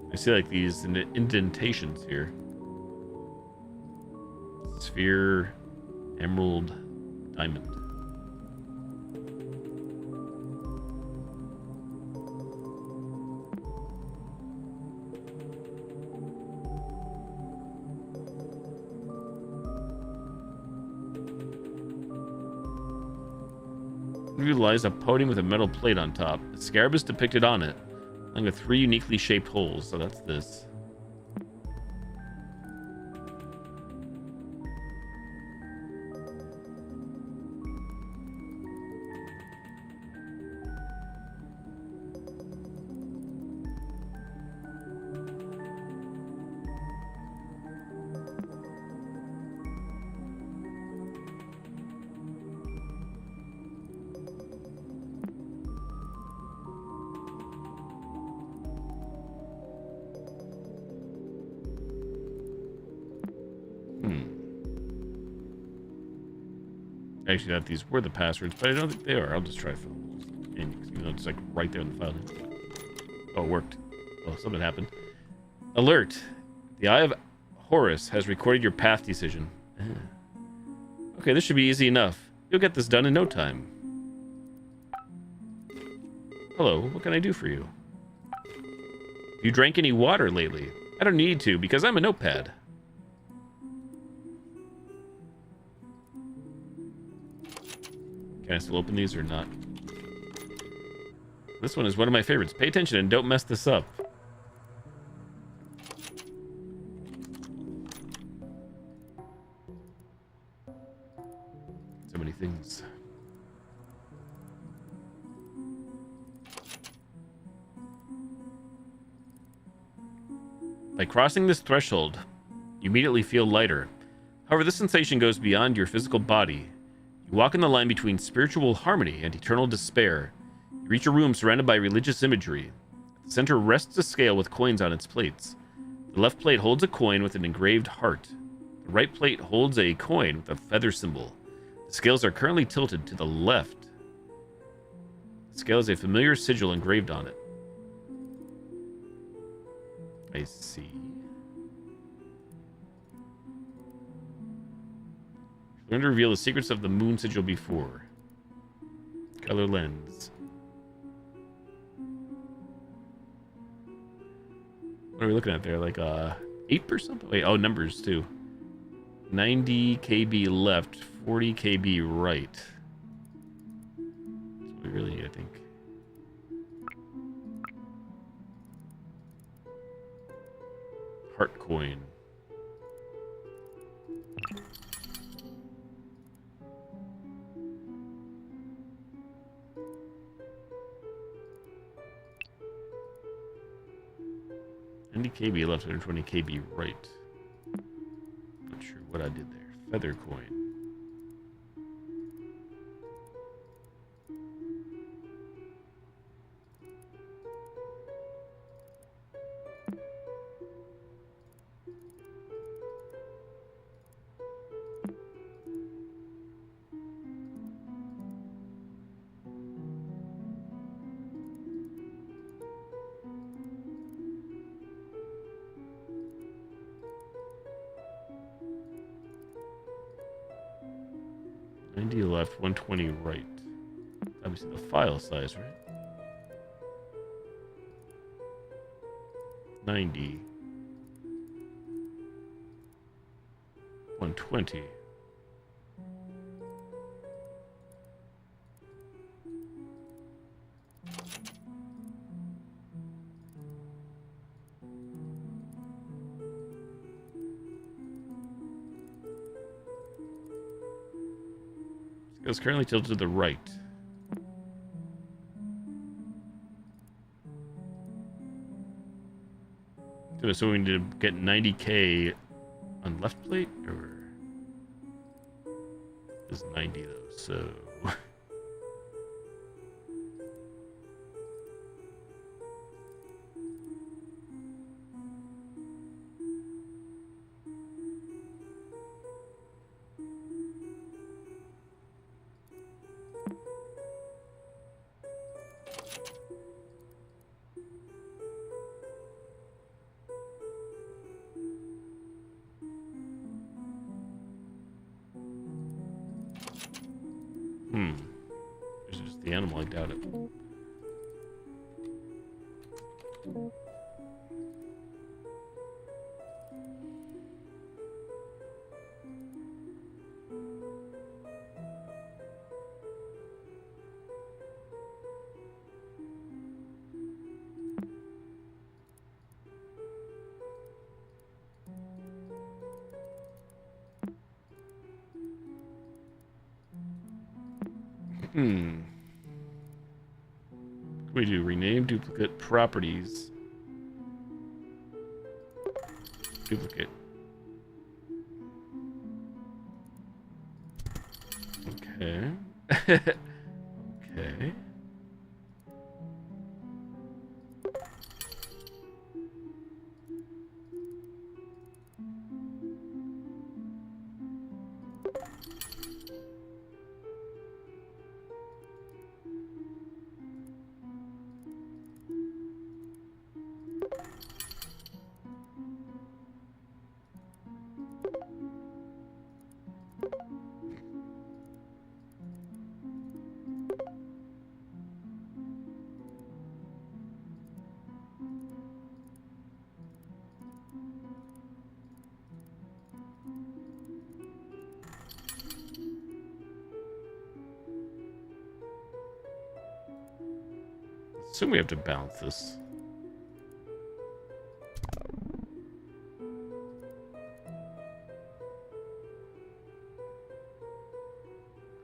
I see like these indentations here. Sphere, emerald, diamond. Here lies a podium with a metal plate on top. The scarab is depicted on it, along with 3 uniquely shaped holes, so that's this. I actually thought these were the passwords, but I don't think they are. I'll just try to it's like right there in the file. Oh, it worked. Oh, something happened. Alert. The Eye of Horus has recorded your path decision. Okay, this should be easy enough. You'll get this done in no time. Hello, what can I do for you? Have you drank any water lately? I don't need to, because I'm a notepad. Can I still open these or not? This one is one of my favorites. Pay attention and don't mess this up. By crossing this threshold, you immediately feel lighter. However, this sensation goes beyond your physical body. You walk in the line between spiritual harmony and eternal despair. You reach a room surrounded by religious imagery. At the center rests a scale with coins on its plates. The left plate holds a coin with an engraved heart. The right plate holds a coin with a feather symbol. The scales are currently tilted to the left. The scale has a familiar sigil engraved on it. I see. Learn to reveal the secrets of the moon sigil before. Color lens. What are we looking at there? Like 8 or something? Wait, oh, numbers too. 90 kb left, 40 kb right. That's what we really need, I think. Heart coin. KB left, 120 KB right. Not sure what I did there. Feather coin. Left, 120 right. Obviously the file size, right? 90. 120. It's currently tilted to the right. So we need to get 90k on left plate, or is 90 though? So there's just the animal, I doubt it. What do we do? Rename duplicate properties. Duplicate. Okay. Okay. Assume we have to balance this.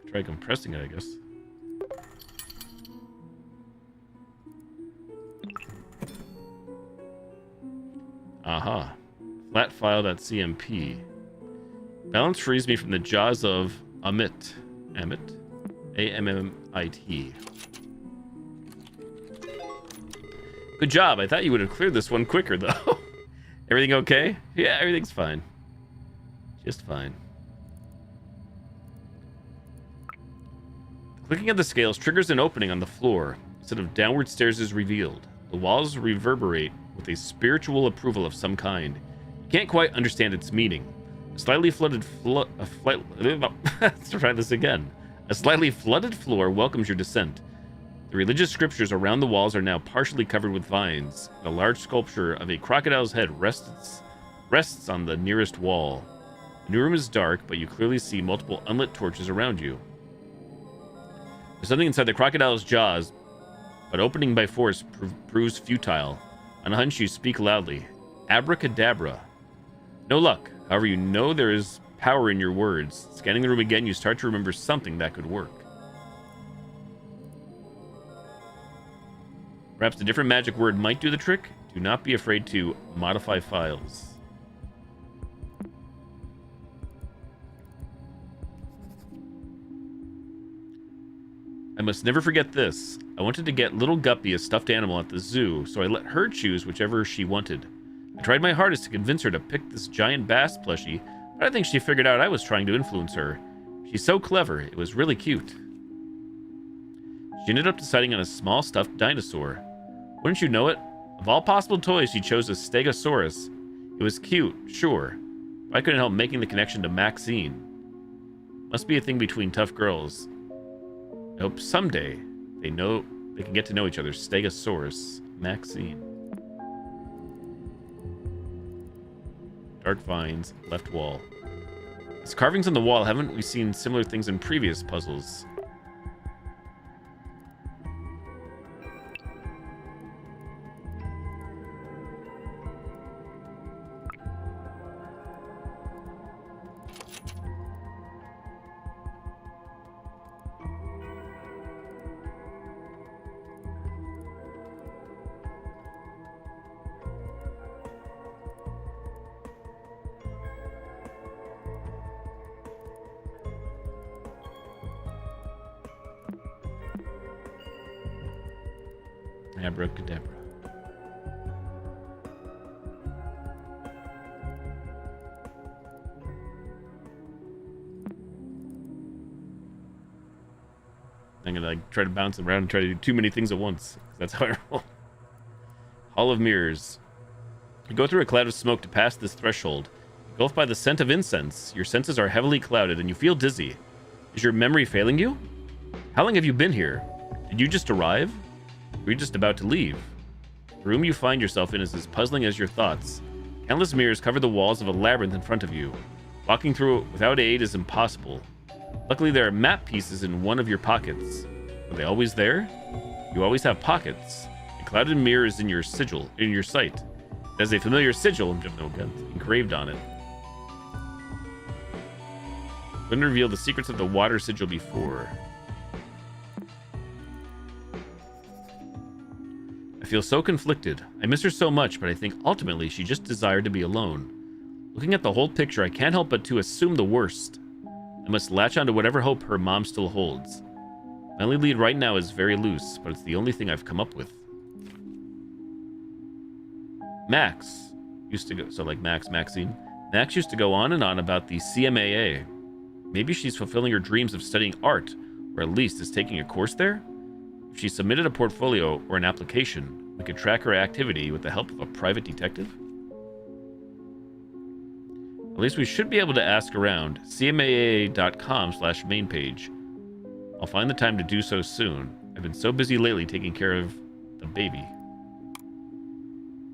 Try compressing it, I guess. Aha. Flatfile.cmp. Balance frees me from the jaws of Amit. Amit? A-M-M-I-T. Good job. I thought you would have cleared this one quicker, though. Everything okay? Yeah, everything's fine. Just fine. Clicking at the scales triggers an opening on the floor. A set of downward stairs is revealed. The walls reverberate with a spiritual approval of some kind. You can't quite understand its meaning. A slightly flooded let's try this again. A slightly flooded floor welcomes your descent. The religious scriptures around the walls are now partially covered with vines. A large sculpture of a crocodile's head rests on the nearest wall. The new room is dark, but you clearly see multiple unlit torches around you. There's something inside the crocodile's jaws, but opening by force proves futile. On a hunch, you speak loudly. Abracadabra. No luck. However, you know there is power in your words. Scanning the room again, you start to remember something that could work. Perhaps a different magic word might do the trick. Do not be afraid to modify files. I must never forget this. I wanted to get little Guppy a stuffed animal at the zoo, so I let her choose whichever she wanted. I tried my hardest to convince her to pick this giant bass plushie, but I think she figured out I was trying to influence her. She's so clever, it was really cute. She ended up deciding on a small stuffed dinosaur. Wouldn't you know it? Of all possible toys, she chose a Stegosaurus. It was cute, sure, but I couldn't help making the connection to Maxine. Must be a thing between tough girls. I hope someday they can get to know each other. Stegosaurus, Maxine. Dark vines, left wall. These carvings on the wall, haven't we seen similar things in previous puzzles? Abracadabra. I'm gonna try to bounce around and try to do too many things at once. That's how I roll. Hall of Mirrors. You go through a cloud of smoke to pass this threshold. Engulfed by the scent of incense, your senses are heavily clouded and you feel dizzy. Is your memory failing you? How long have you been here? Did you just arrive? Or are you just about to leave? The room you find yourself in is as puzzling as your thoughts. Countless mirrors cover the walls of a labyrinth in front of you. Walking through it without aid is impossible. Luckily, there are map pieces in one of your pockets. Are they always there? You always have pockets. A clouded mirror is in your sight. It has a familiar sigil engraved on it. Couldn't reveal the secrets of the water sigil before. I feel so conflicted. I miss her so much, but I think ultimately she just desired to be alone. Looking at the whole picture, I can't help but to assume the worst. I must latch onto whatever hope her mom still holds. My only lead right now is very loose, but it's the only thing I've come up with. Max used to go, so like Maxine. Max used to go on and on about the CMAA. Maybe she's fulfilling her dreams of studying art, or at least is taking a course there? If she submitted a portfolio or an application, we could track her activity with the help of a private detective? At least we should be able to ask around. CMAA.com/main page. I'll find the time to do so soon. I've been so busy lately taking care of the baby.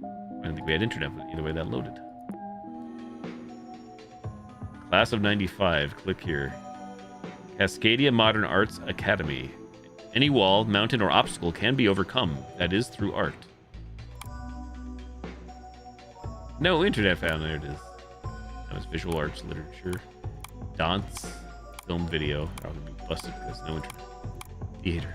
I don't think we had internet, but either way that loaded. Class of 95. Click here. Cascadia Modern Arts Academy. Any wall, mountain, or obstacle can be overcome. That is through art. No internet found. There it is. That was visual arts, literature, dance, film, video. That would be busted because no internet. Theater.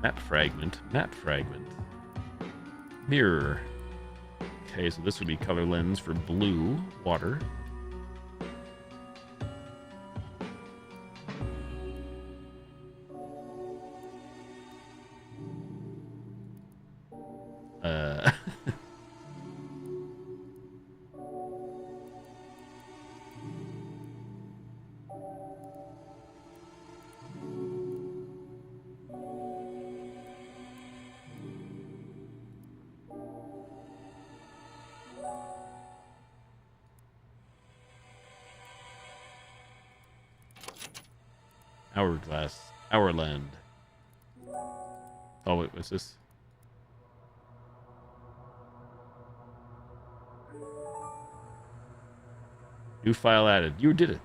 Map fragment. Map fragment. Mirror. Okay, so this would be color lens for blue water. Hourglass. Hourland. Oh, wait, what's this? New file added. You did it.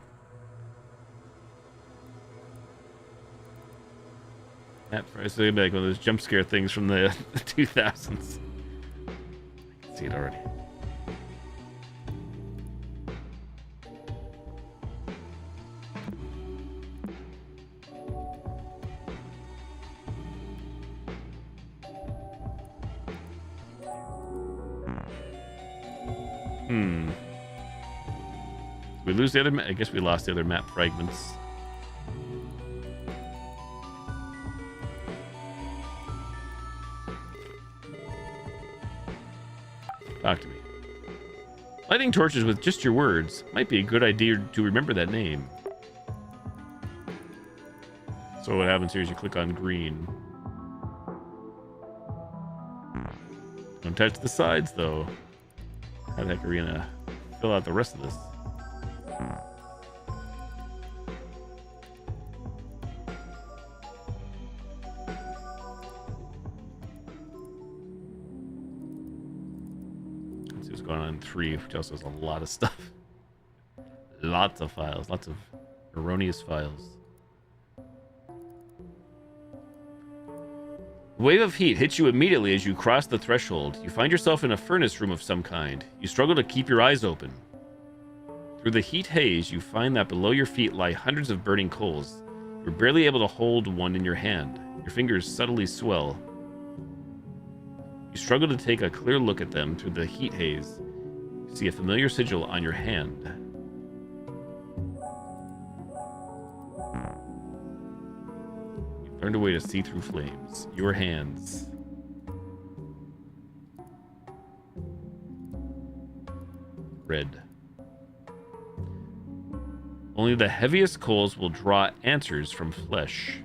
Map for so it'd be like one of those jump scare things from the 2000s. I can see it already. We lose the other. I guess we lost the other map fragments. Talk to me. Lighting torches with just your words might be a good idea to remember that name. So what happens here is you click on green. Don't touch the sides though. How the heck are we gonna fill out the rest of this? Let's see what's going on in 3, which also has a lot of stuff. Lots of files, lots of erroneous files. A wave of heat hits you immediately as you cross the threshold. You find yourself in a furnace room of some kind. You struggle to keep your eyes open. Through the heat haze, you find that below your feet lie hundreds of burning coals. You're barely able to hold one in your hand. Your fingers subtly swell. You struggle to take a clear look at them through the heat haze. You see a familiar sigil on your hand. Learned a way to see through flames. Your hands. Red. Only the heaviest coals will draw answers from flesh.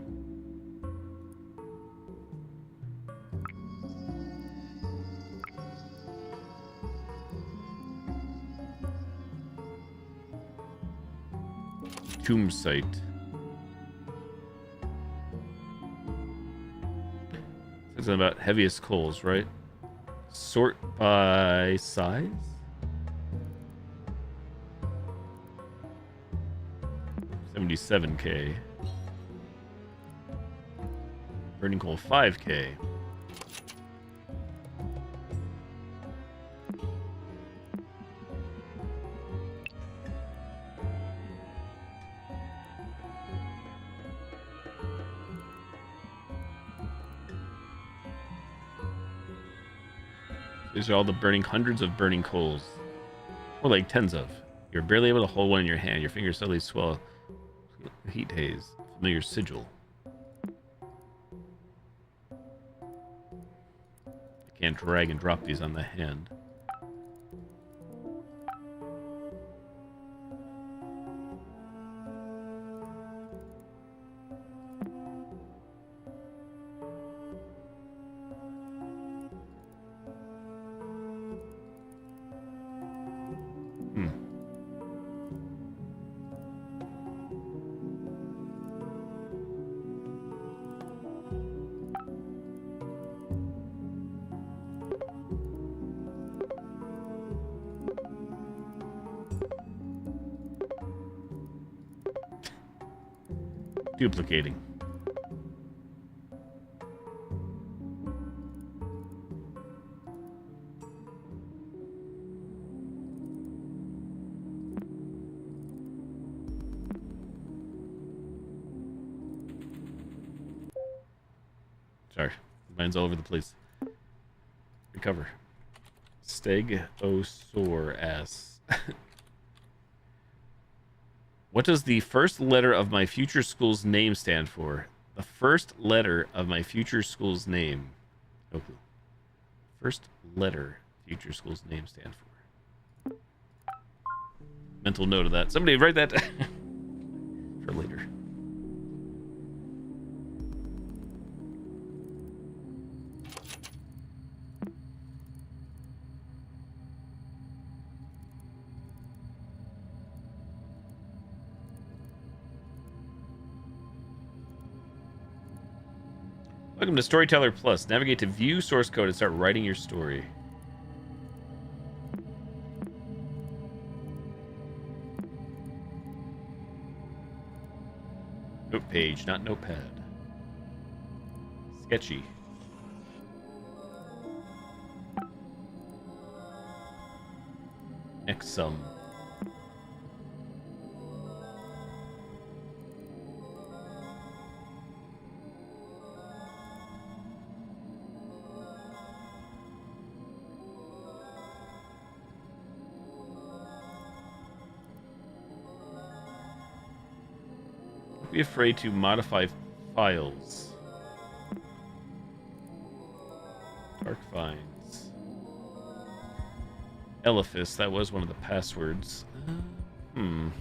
Tomb site. Something about heaviest coals, right? Sort by size? $77K. Burning coal 5K. These are all the hundreds of burning coals. Or like tens of. You're barely able to hold one in your hand. Your fingers suddenly swell. Heat haze. Familiar sigil. I can't drag and drop these on the hand. Duplicating. Sorry. Mine's all over the place. Recover. Stegosaurus. What does the first letter of my future school's name stand for? The first letter of my future school's name. No clue. First letter future school's name stand for. Mental note of that. Somebody write that for later. Welcome to Storyteller Plus. Navigate to view source code and start writing your story. Note page, not notepad. Sketchy. Exum. Be afraid to modify files. Dark finds. Elephas, that was one of the passwords. I'm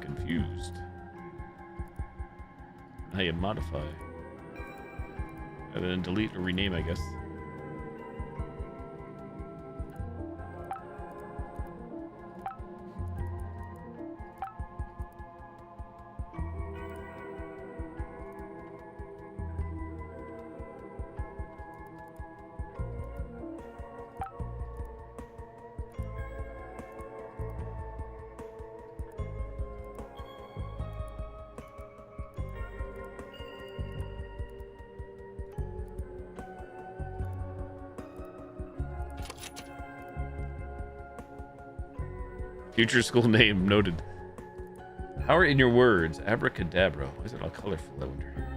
confused. How you modify? Other than delete or rename, I guess. Future school name noted. Power in your words. Abracadabra. Why is it all colorful? I wonder.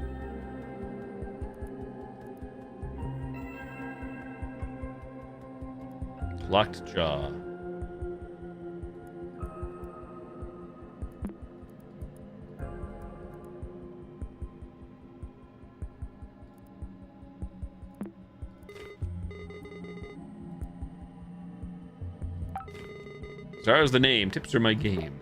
Locked jaw. Zara's the name. Tips are my game.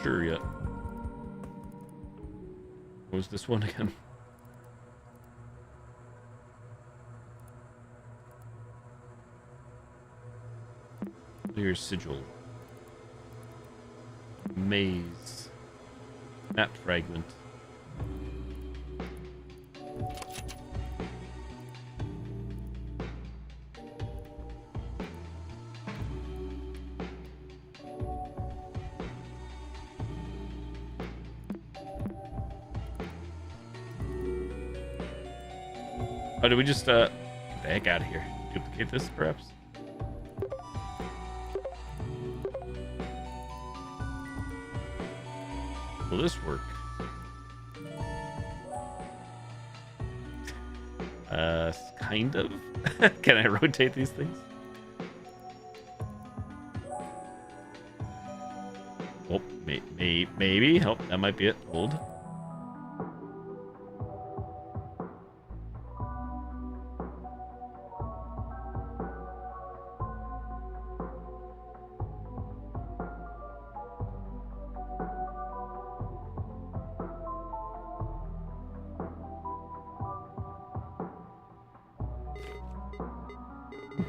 Sure yet. What was this one again? Clear sigil. Maze. Map fragment. Oh, did we just, get the heck out of here? Duplicate this, perhaps? Will this work? Kind of. Can I rotate these things? Oh, maybe. Oh, that might be it. Hold.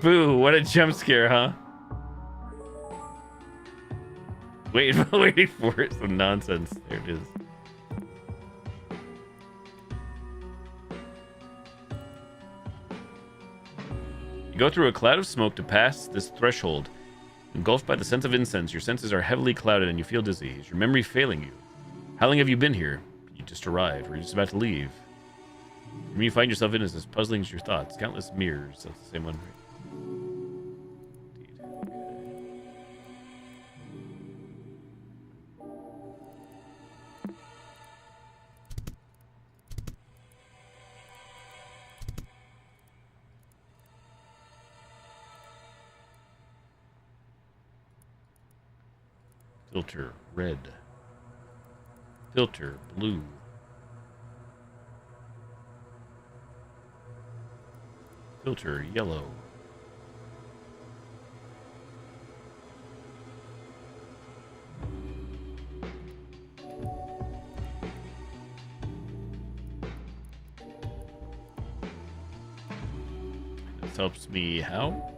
Boo, what a jump scare, huh? Waiting for it. Some nonsense. There it is. You go through a cloud of smoke to pass this threshold. Engulfed by the scent of incense, your senses are heavily clouded and you feel dizzy. Is your memory failing you? How long have you been here? You just arrived, or you're just about to leave. The room you find yourself in is as puzzling as your thoughts. Countless mirrors. That's the same one, right? Filter red. Filter blue. Filter yellow. This helps me how?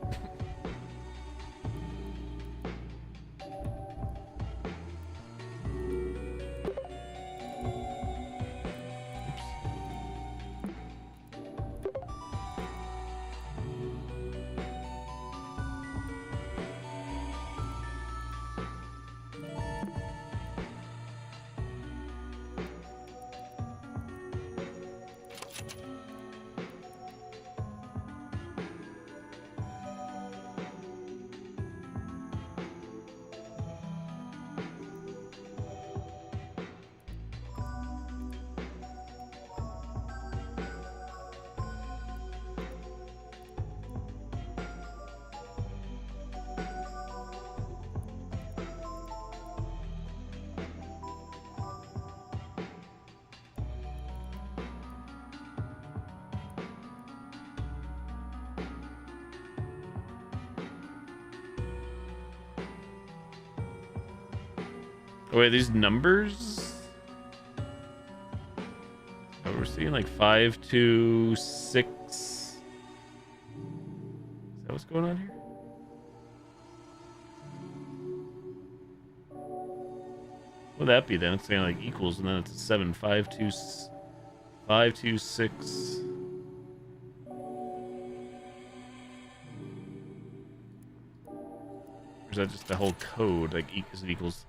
Oh, wait, these numbers? Oh, we're seeing like 5 to 6. Is that what's going on here? What would that be then? It's saying like equals, and then it's a 7. 5 to 6. Or is that just the whole code? Like, is it equals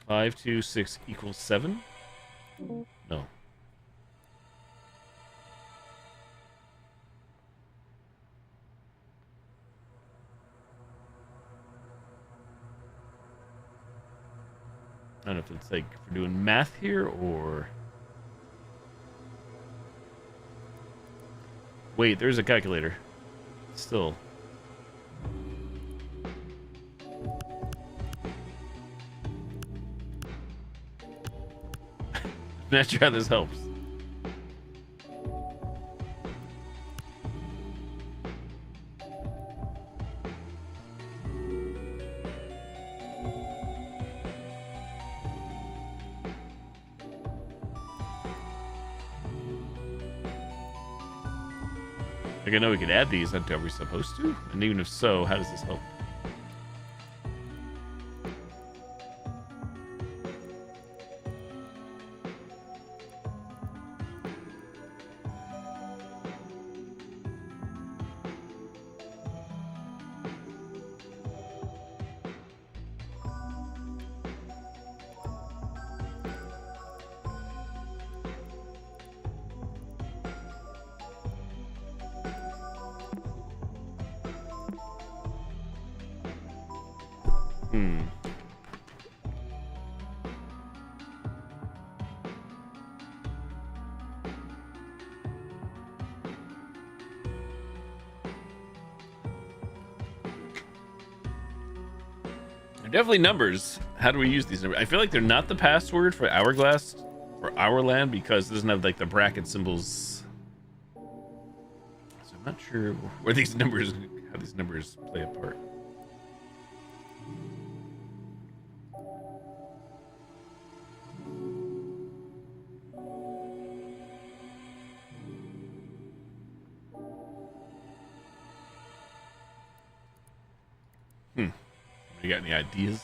5 to 6 equals 7? No. I don't know if it's like if we're doing math here or... Wait, there's a calculator. Still. I'm not sure how this helps. Like, I know we could add these. Are we supposed to? And even if so, how does this help? Definitely numbers. How do we use these numbers? I feel like they're not the password for Hourglass or Hourland because it doesn't have like the bracket symbols. So I'm not sure where these numbers, how these numbers play a part. You got any ideas?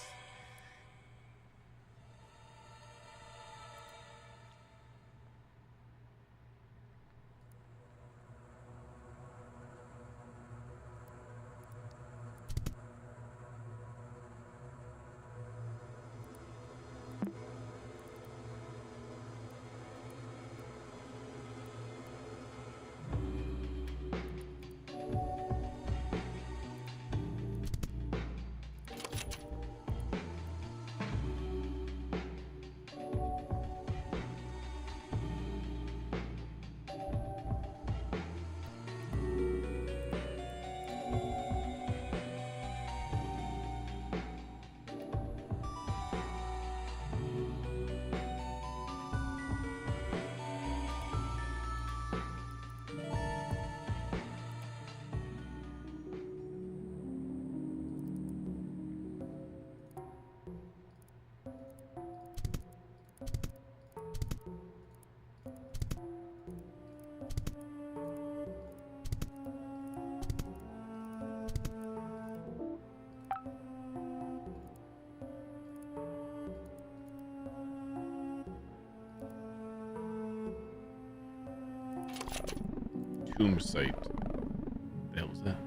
Tomb site. What the hell was that?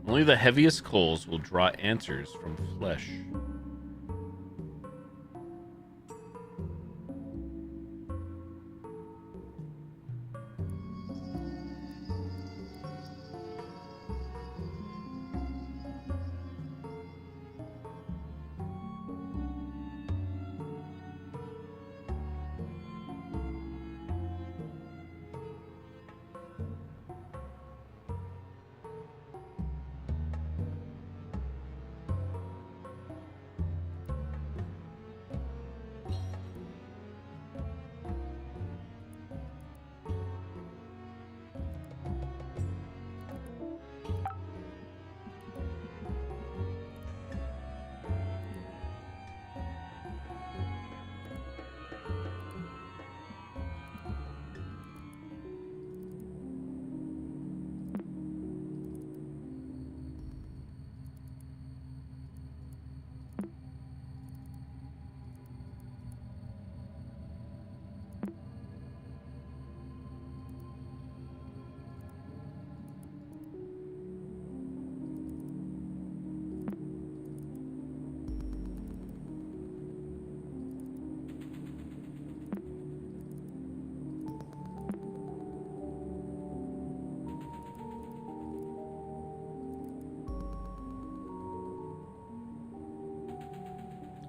Only the heaviest coals will draw answers from flesh.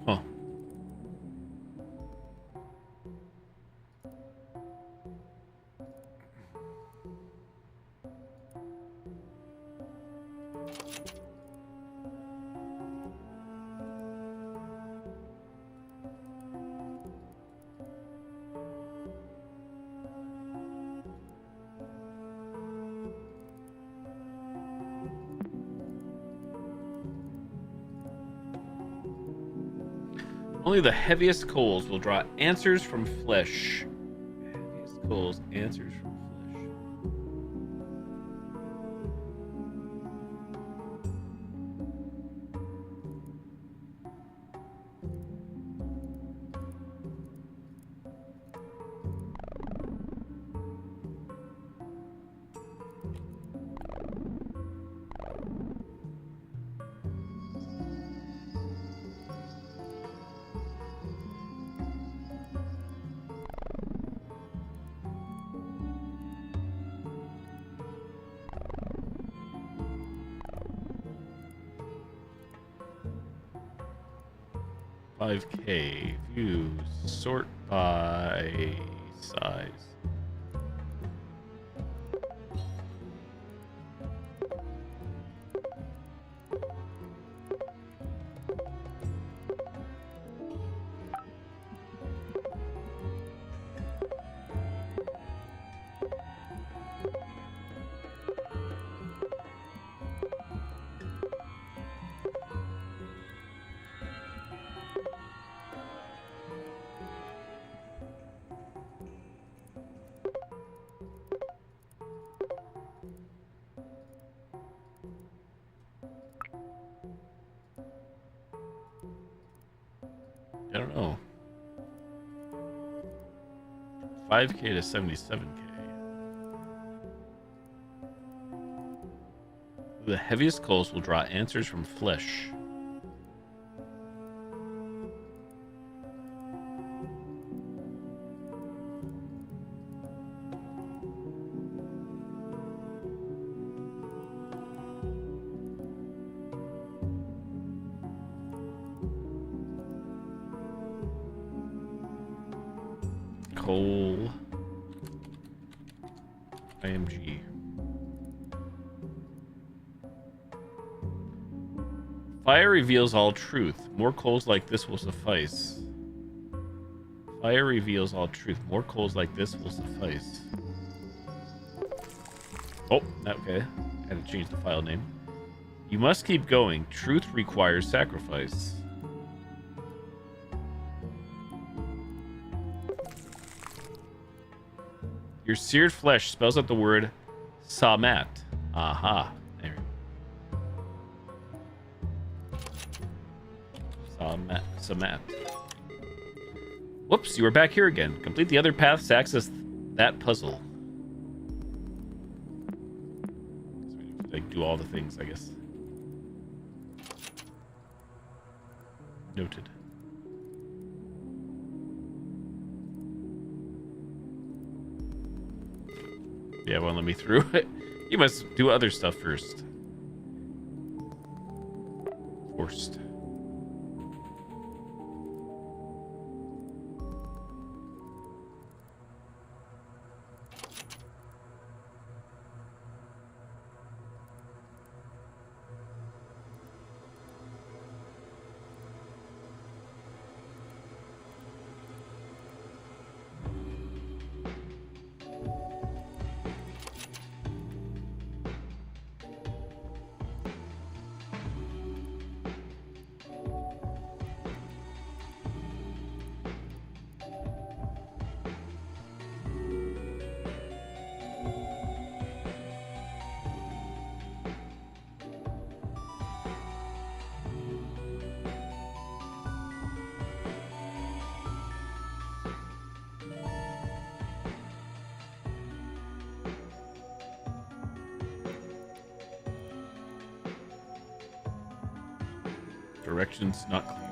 Huh. Only the heaviest coals will draw answers from flesh. Heaviest coals, answers from flesh. $5K. View. Sort by size. don't know. 5K to 77K. The heaviest coals will draw answers from flesh. Coal. IMG. Fire reveals all truth. More coals like this will suffice. Fire reveals all truth. More coals like this will suffice. Oh, okay. I had to change the file name. You must keep going. Truth requires sacrifice. Your seared flesh spells out the word Samat. Aha. There. Samat. Whoops, you are back here again. Complete the other paths to access that puzzle. So we like do all the things, I guess. Noted. Yeah, won't let me through it. You must do other stuff first. Forced. Directions not clear.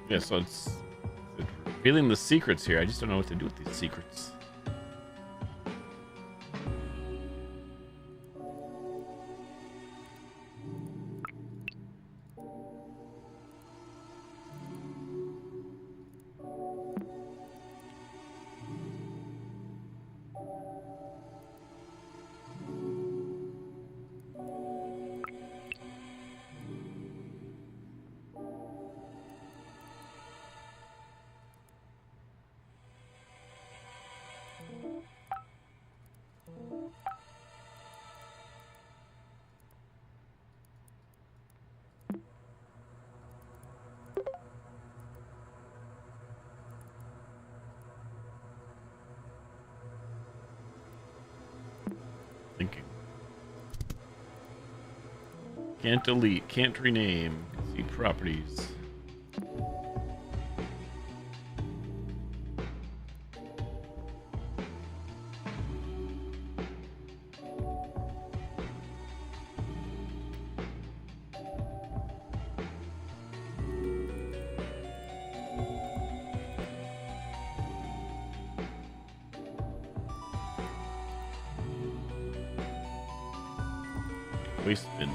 Yeah, so it's revealing the secrets here. I just don't know what to do with these secrets. Thinking. Can't delete, can't rename. See properties. Waste bin.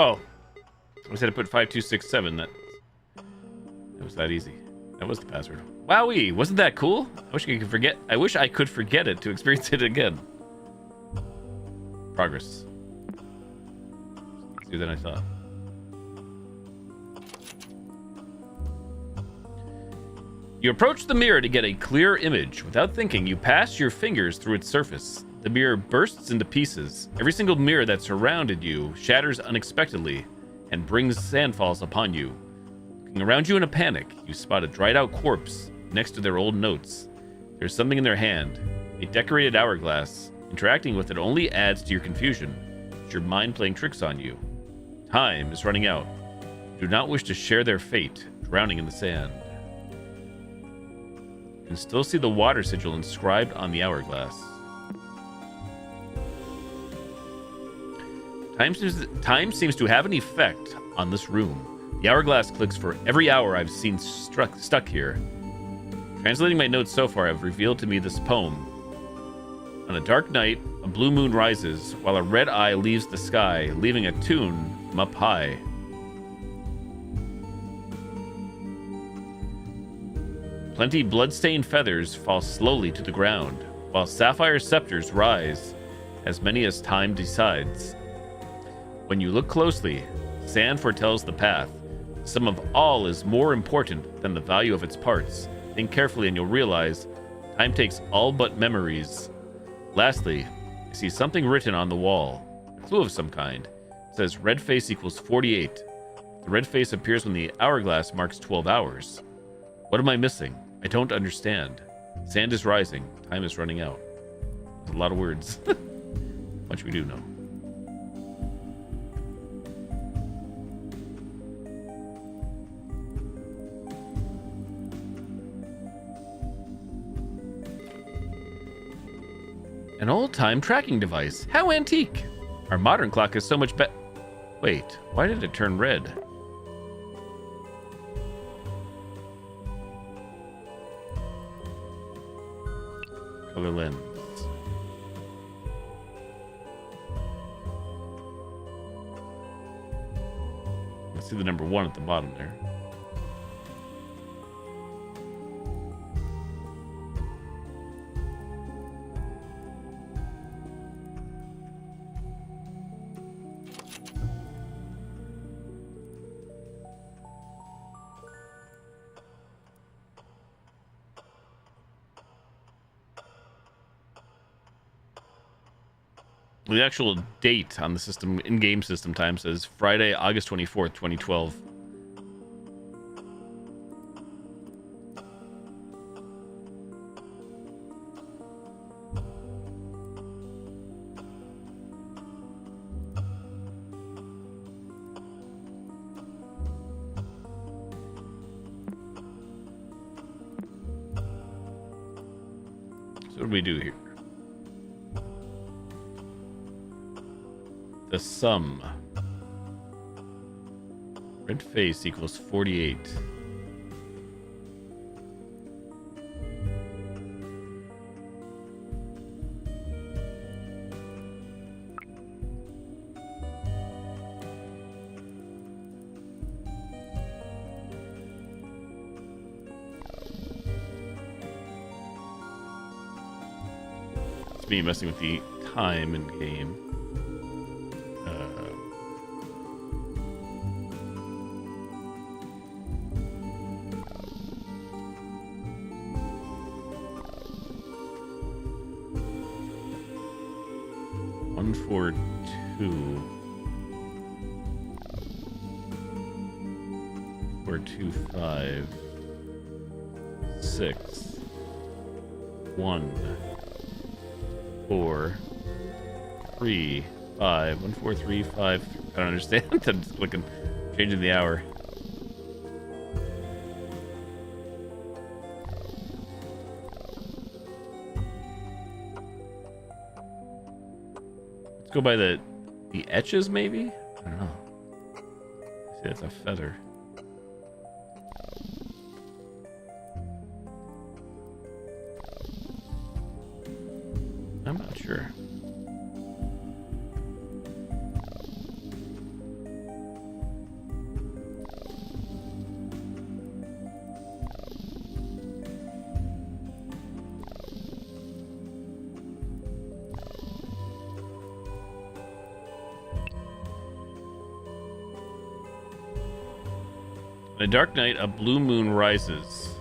Oh. I said to put 5267. That was that easy. That was the password. Wowee! Wasn't that cool? I wish I could forget it to experience it again. Progress. Easier than I thought. You approach the mirror to get a clear image. Without thinking, you pass your fingers through its surface. The mirror bursts into pieces. Every single mirror that surrounded you shatters unexpectedly and brings sandfalls upon you. Looking around you in a panic, you spot a dried-out corpse next to their old notes. There's something in their hand, a decorated hourglass. Interacting with it only adds to your confusion. It's your mind playing tricks on you. Time is running out. You do not wish to share their fate, drowning in the sand. You can still see the water sigil inscribed on the hourglass. Time seems to have an effect on this room. The hourglass clicks for every hour I've seen stuck here. Translating my notes so far have revealed to me this poem. On a dark night, a blue moon rises, while a red eye leaves the sky, leaving a tune from up high. Plenty blood-stained feathers fall slowly to the ground, while sapphire scepters rise, as many as time decides. When you look closely, sand foretells the path. The sum of all is more important than the value of its parts. Think carefully and you'll realize time takes all but memories. Lastly, I see something written on the wall. A clue of some kind. It says red face equals 48. The red face appears when the hourglass marks 12 hours. What am I missing? I don't understand. Sand is rising. Time is running out. That's a lot of words. Much we do know. An old-time tracking device. How antique! Our modern clock is so much better. Wait, why did it turn red? Color lens. Let's see the number 1 at the bottom there. The actual date on the system, in-game system time, says Friday, August 24th, 2012. So what do we do here? The sum. Red face equals 48. It's me messing with the time in game. 142 425 6 1 4 3 5 1 4 3 5. I don't understand. I'm just clicking, changing the hour. Let's go by the etches, maybe? I don't know. See, that's a feather. I'm not sure. On a dark night, a blue moon rises.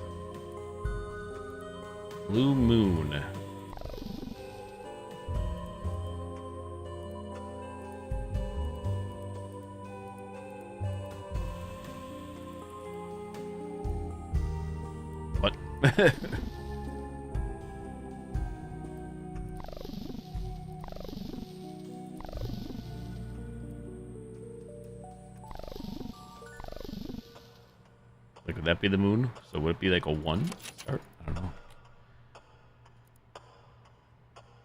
Blue moon. What? Like, would that be the moon? So would it be like a 1 start? I don't know.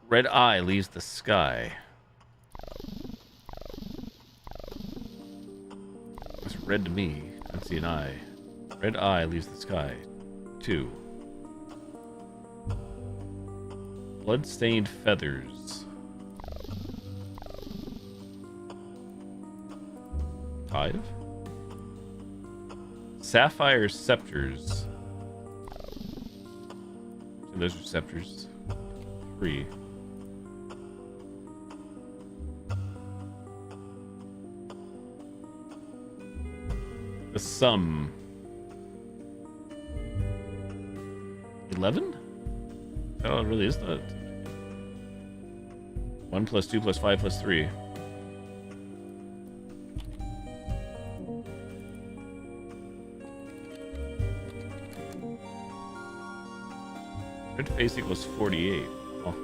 Red eye leaves the sky. It's red to me. I don't see an eye. Red eye leaves the sky. 2. Blood-stained feathers. 5. Sapphire scepters. So those are scepters. 3. The sum. 11? Oh, it really is that. 1 plus 2 plus 5 plus 3. Red face equals 48. Oh.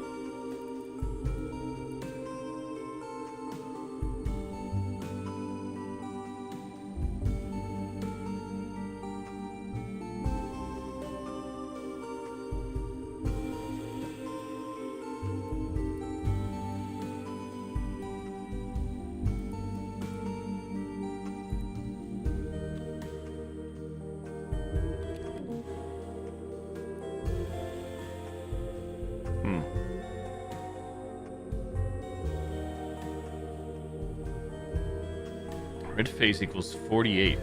Red face equals 48.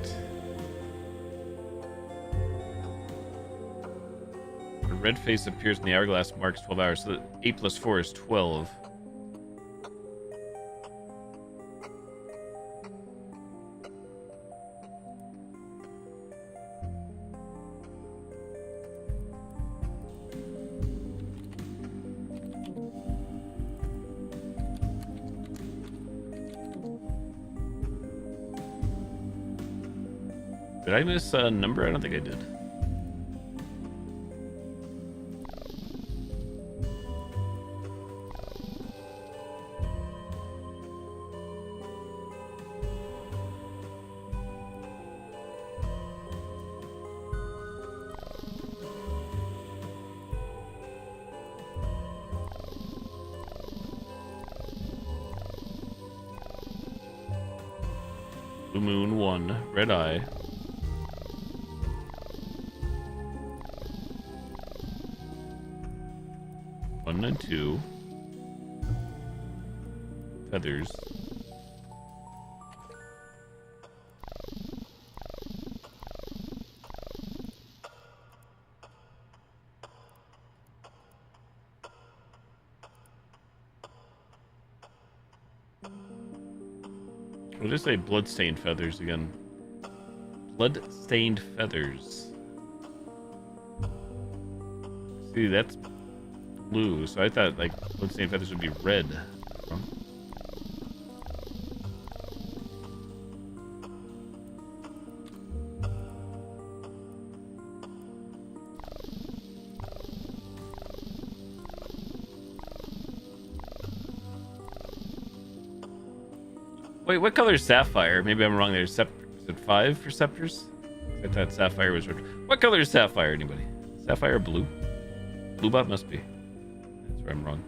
The red face appears in the hourglass marks 12 hours, so 8 plus 4 is 12. Did I miss a number? I don't think I did. Blue moon 1, red eye. One and 2. Feathers. We'll just say blood-stained feathers again. Blood-stained feathers. See, that's blue, so I thought like blood-stained feathers would be red. Wait, what color is sapphire? Maybe I'm wrong there. Is it 5 for scepters? I thought sapphire was red. What color is sapphire, anybody? Sapphire blue? Blue bot must be. That's where I'm wrong.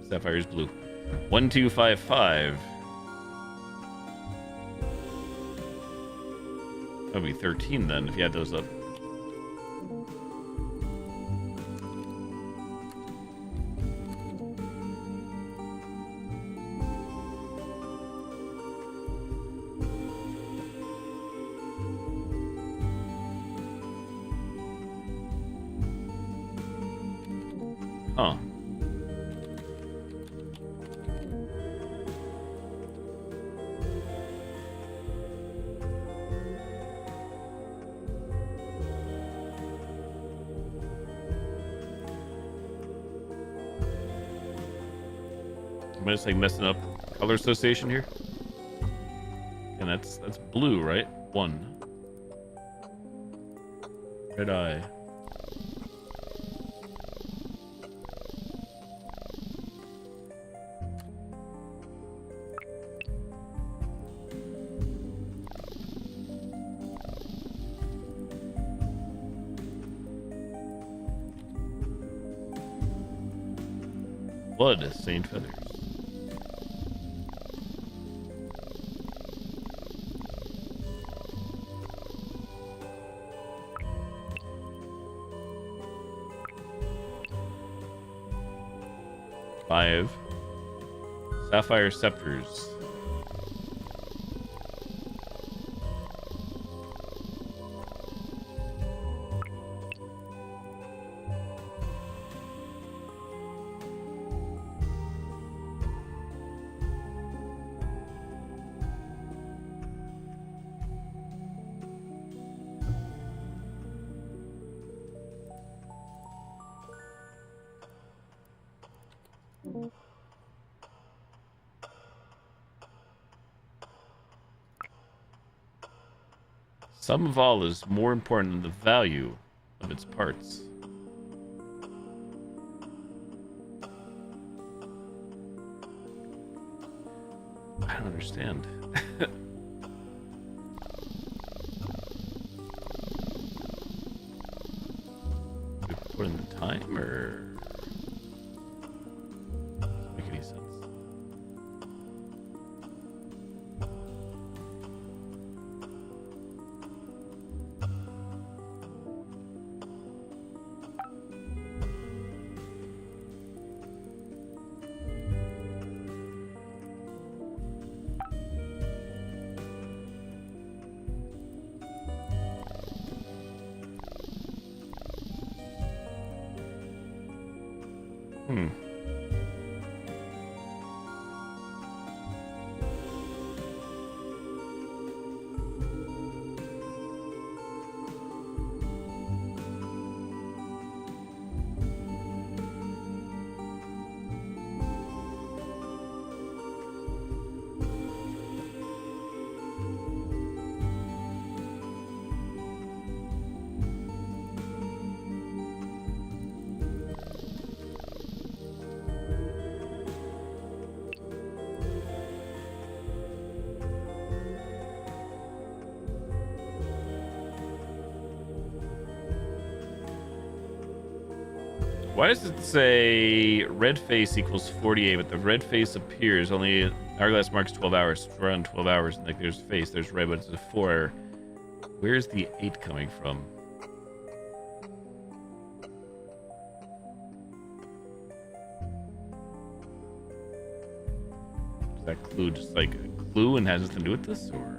Sapphire is blue. 1255. That would be 13 then if you had those up. Am I just like messing up color association here? And that's blue, right? 1. Red eye. Blood stained feathers. Five. Sapphire scepters. Sum of all is more important than the value of its parts. I don't understand. We put in the time, or doesn't make any sense. Why does it say red face equals 48, but the red face appears only hourglass marks 12 hours, around 12 hours, and like there's face, there's red, but it's a 4. Where's the 8 coming from? Is that clue just like a clue and has nothing to do with this, or?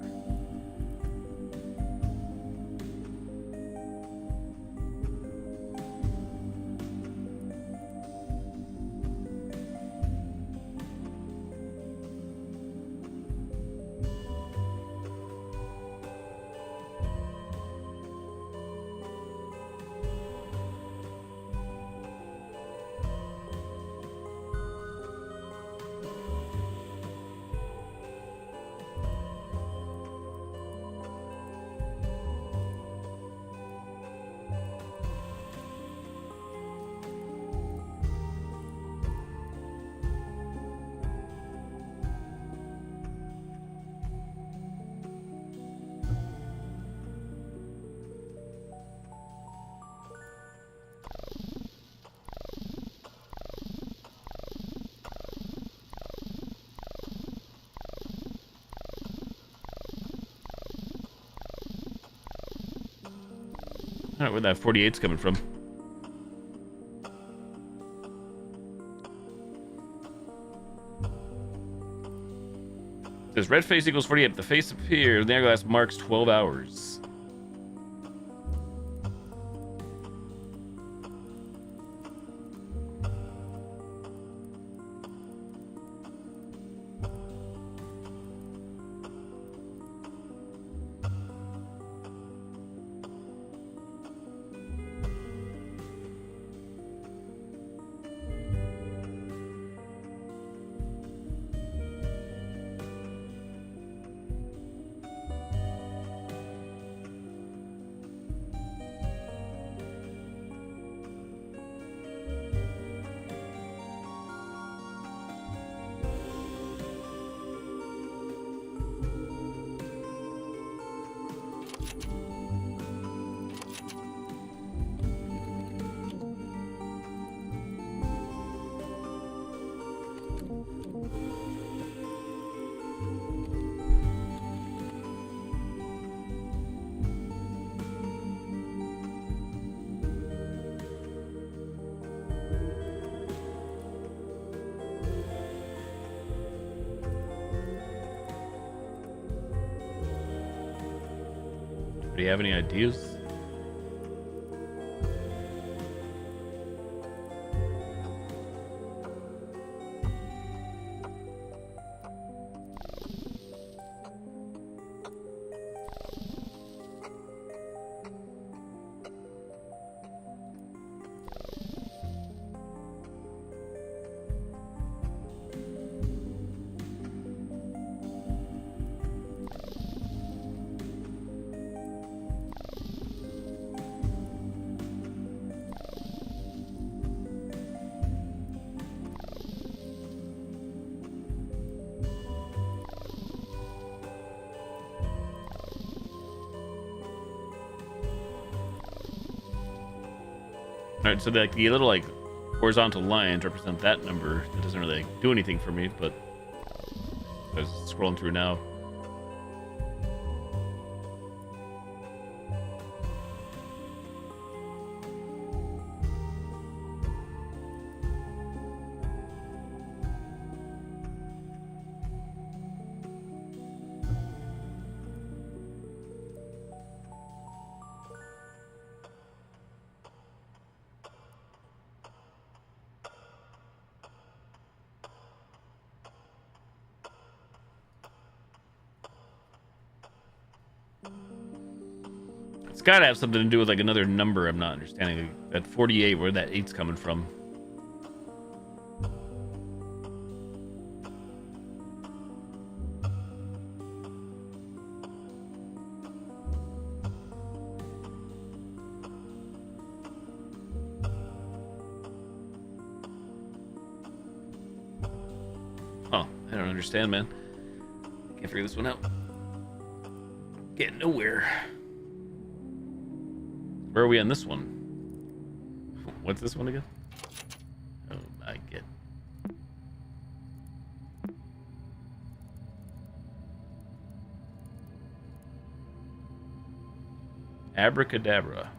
I don't know where that 48's coming from. It says red face equals 48. The face appears. The hourglass marks 12 hours. Do you have any ideas? Alright, so the little like horizontal lines represent that number. That doesn't really do anything for me, but I was scrolling through now. It's got to have something to do with like another number I'm not understanding. Like, that 48, where that 8's coming from. Huh, I don't understand, man. Can't figure this one out. Getting nowhere. Where are we on this one? What's this one again? Oh, I get. Abracadabra.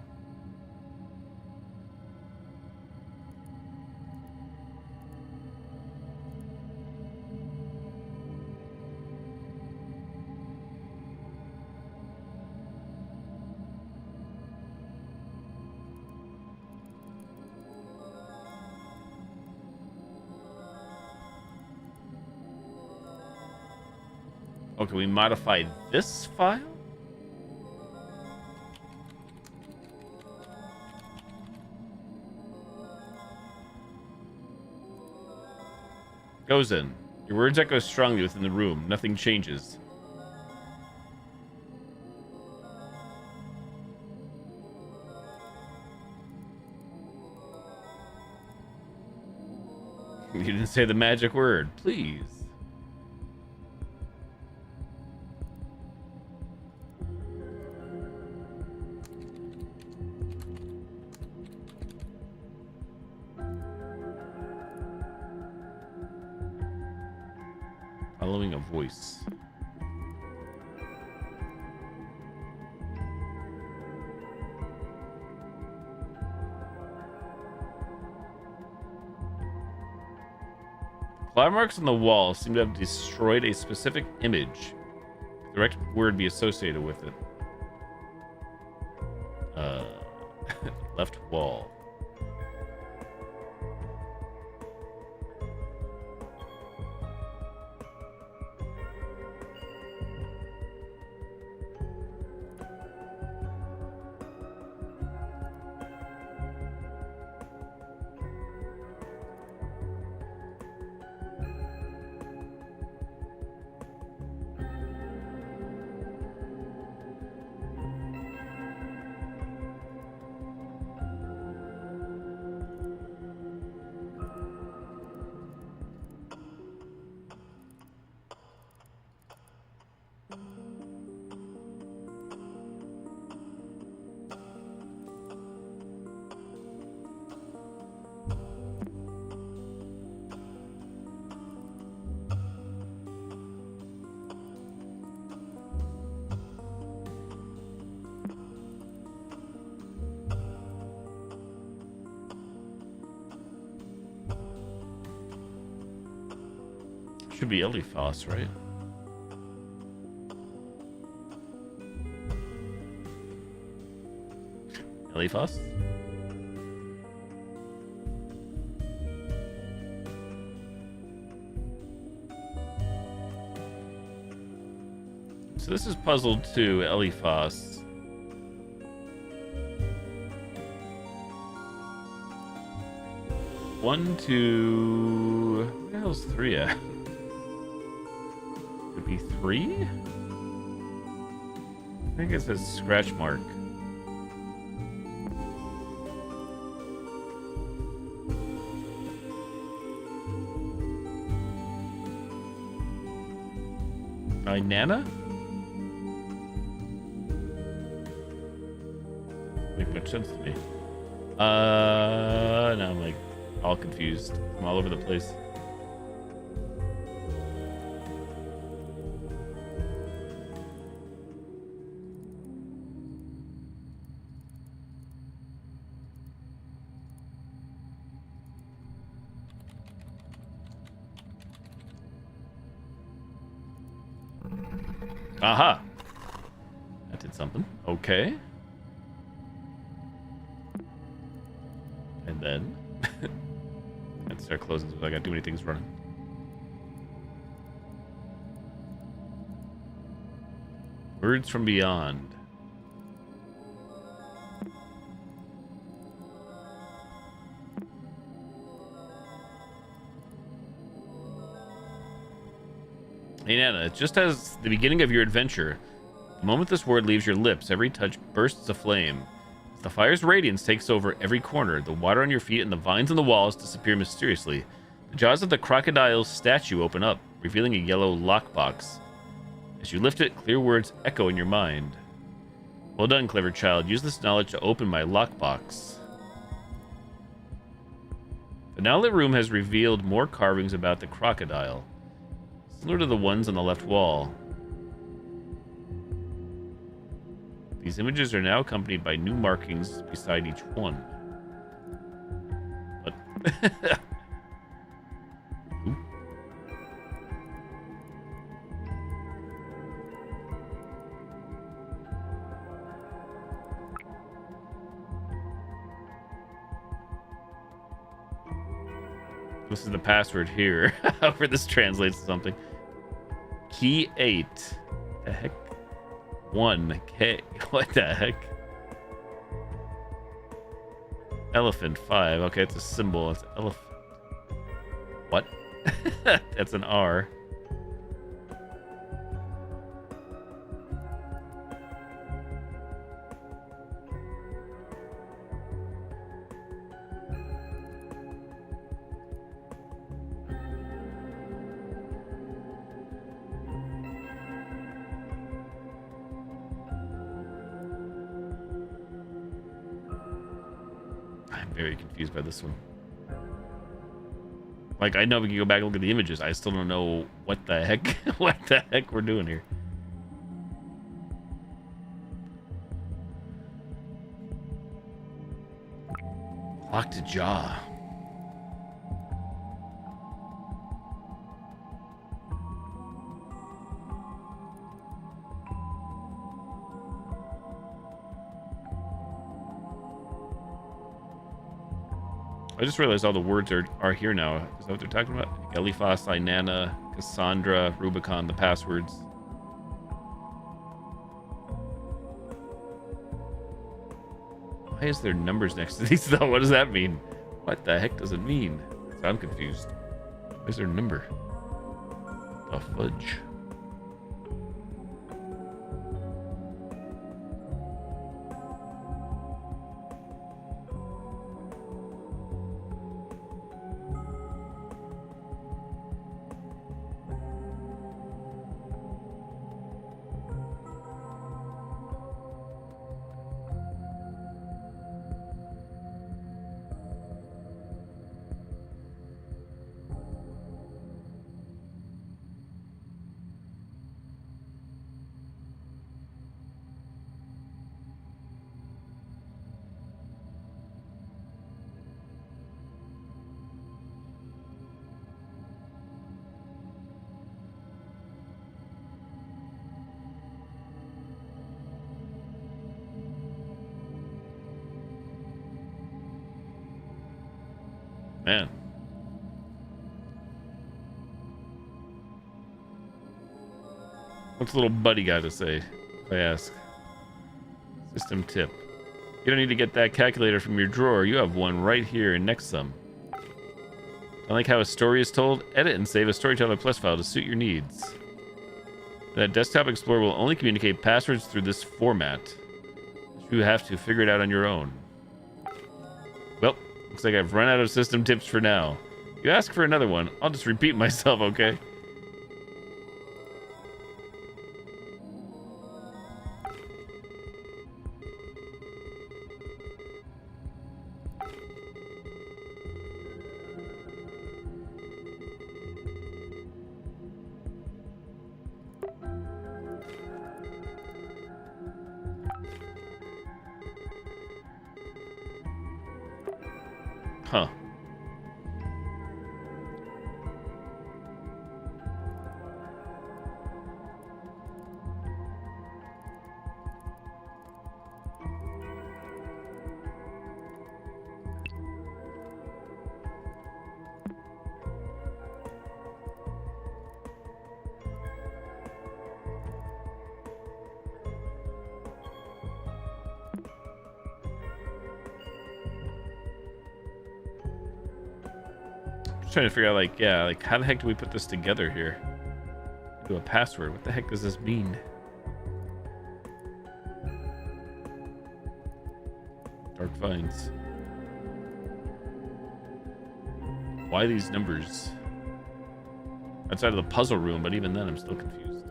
Oh, can we modify this file? Goes in. Your words echo strongly within the room. Nothing changes. You didn't say the magic word. Please. Following a voice. Claw marks on the wall seem to have destroyed a specific image. The correct word be associated with it. Left wall. Should be Eliphas, right? Eliphas. So this is puzzle 2, Eliphas. One, two. Where the hell's 3 at? Could be 3? I think it says scratch mark. Nana? Make much sense to me. Now I'm like all confused. I'm all over the place. Aha! That did something. Okay. And then... Let's start closing. I got too many things running. Words from beyond. Hey Nana, it's just as the beginning of your adventure. The moment this word leaves your lips, every touch bursts aflame. As the fire's radiance takes over every corner, the water on your feet and the vines on the walls disappear mysteriously. The jaws of the crocodile's statue open up, revealing a yellow lockbox. As you lift it, clear words echo in your mind. Well done, clever child. Use this knowledge to open my lockbox. The now lit room has revealed more carvings about the crocodile, similar to the ones on the left wall. These images are now accompanied by new markings beside each one. What? This is the password here. However, this translates to something. Key 8. The heck? 1K. What the heck? Elephant 5. Okay, it's a symbol. It's elephant. What? That's an R. Very confused by this one. Like, I know we can go back and look at the images. I still don't know what the heck we're doing here. Locked jaw. I just realized all the words are here now. Is that what they're talking about? Eliphas, Inanna, Cassandra, Rubicon, the passwords. Why is there numbers next to these though? What does that mean? What the heck does it mean? So I'm confused. Why is there a number? The fudge. Man. What's the little buddy got to say, if I ask? System tip. You don't need to get that calculator from your drawer. You have one right here in Nexum. I like how a story is told. Edit and save a Storyteller Plus file to suit your needs. That Desktop Explorer will only communicate passwords through this format. You have to figure it out on your own. Well, looks like I've run out of system tips for now. You ask for another one, I'll just repeat myself, okay? Huh. Trying to figure out, like, yeah, like, how the heck do we put this together here? Do a password. What the heck does this mean? Dark finds. Why these numbers? Outside of the puzzle room, but even then I'm still confused.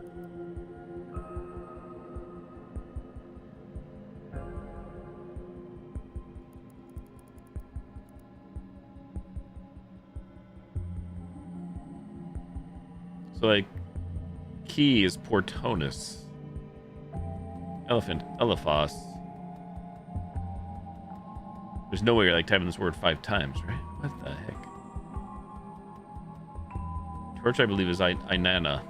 So, like, key is Portonus. Elephant, Elephos. There's no way you're, like, typing this word 5 times, right? What the heck? Torch, I believe, is Inanna.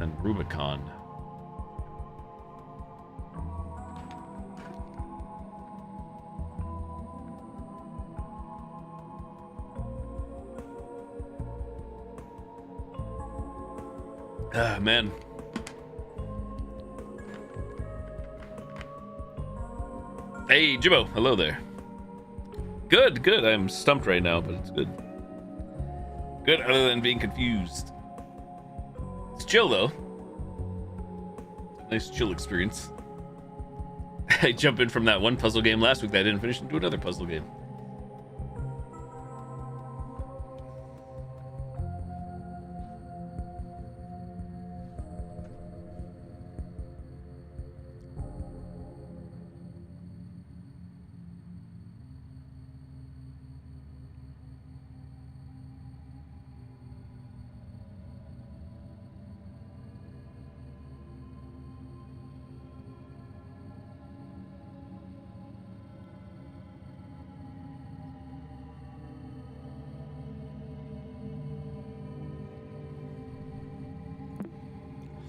Then Rubicon. Ah, man. Hey, Jimbo. Hello there. Good, good. I'm stumped right now, but it's good. Good, other than being confused. It's chill, though. Nice chill experience. I jump in from that one puzzle game last week that I didn't finish into another puzzle game.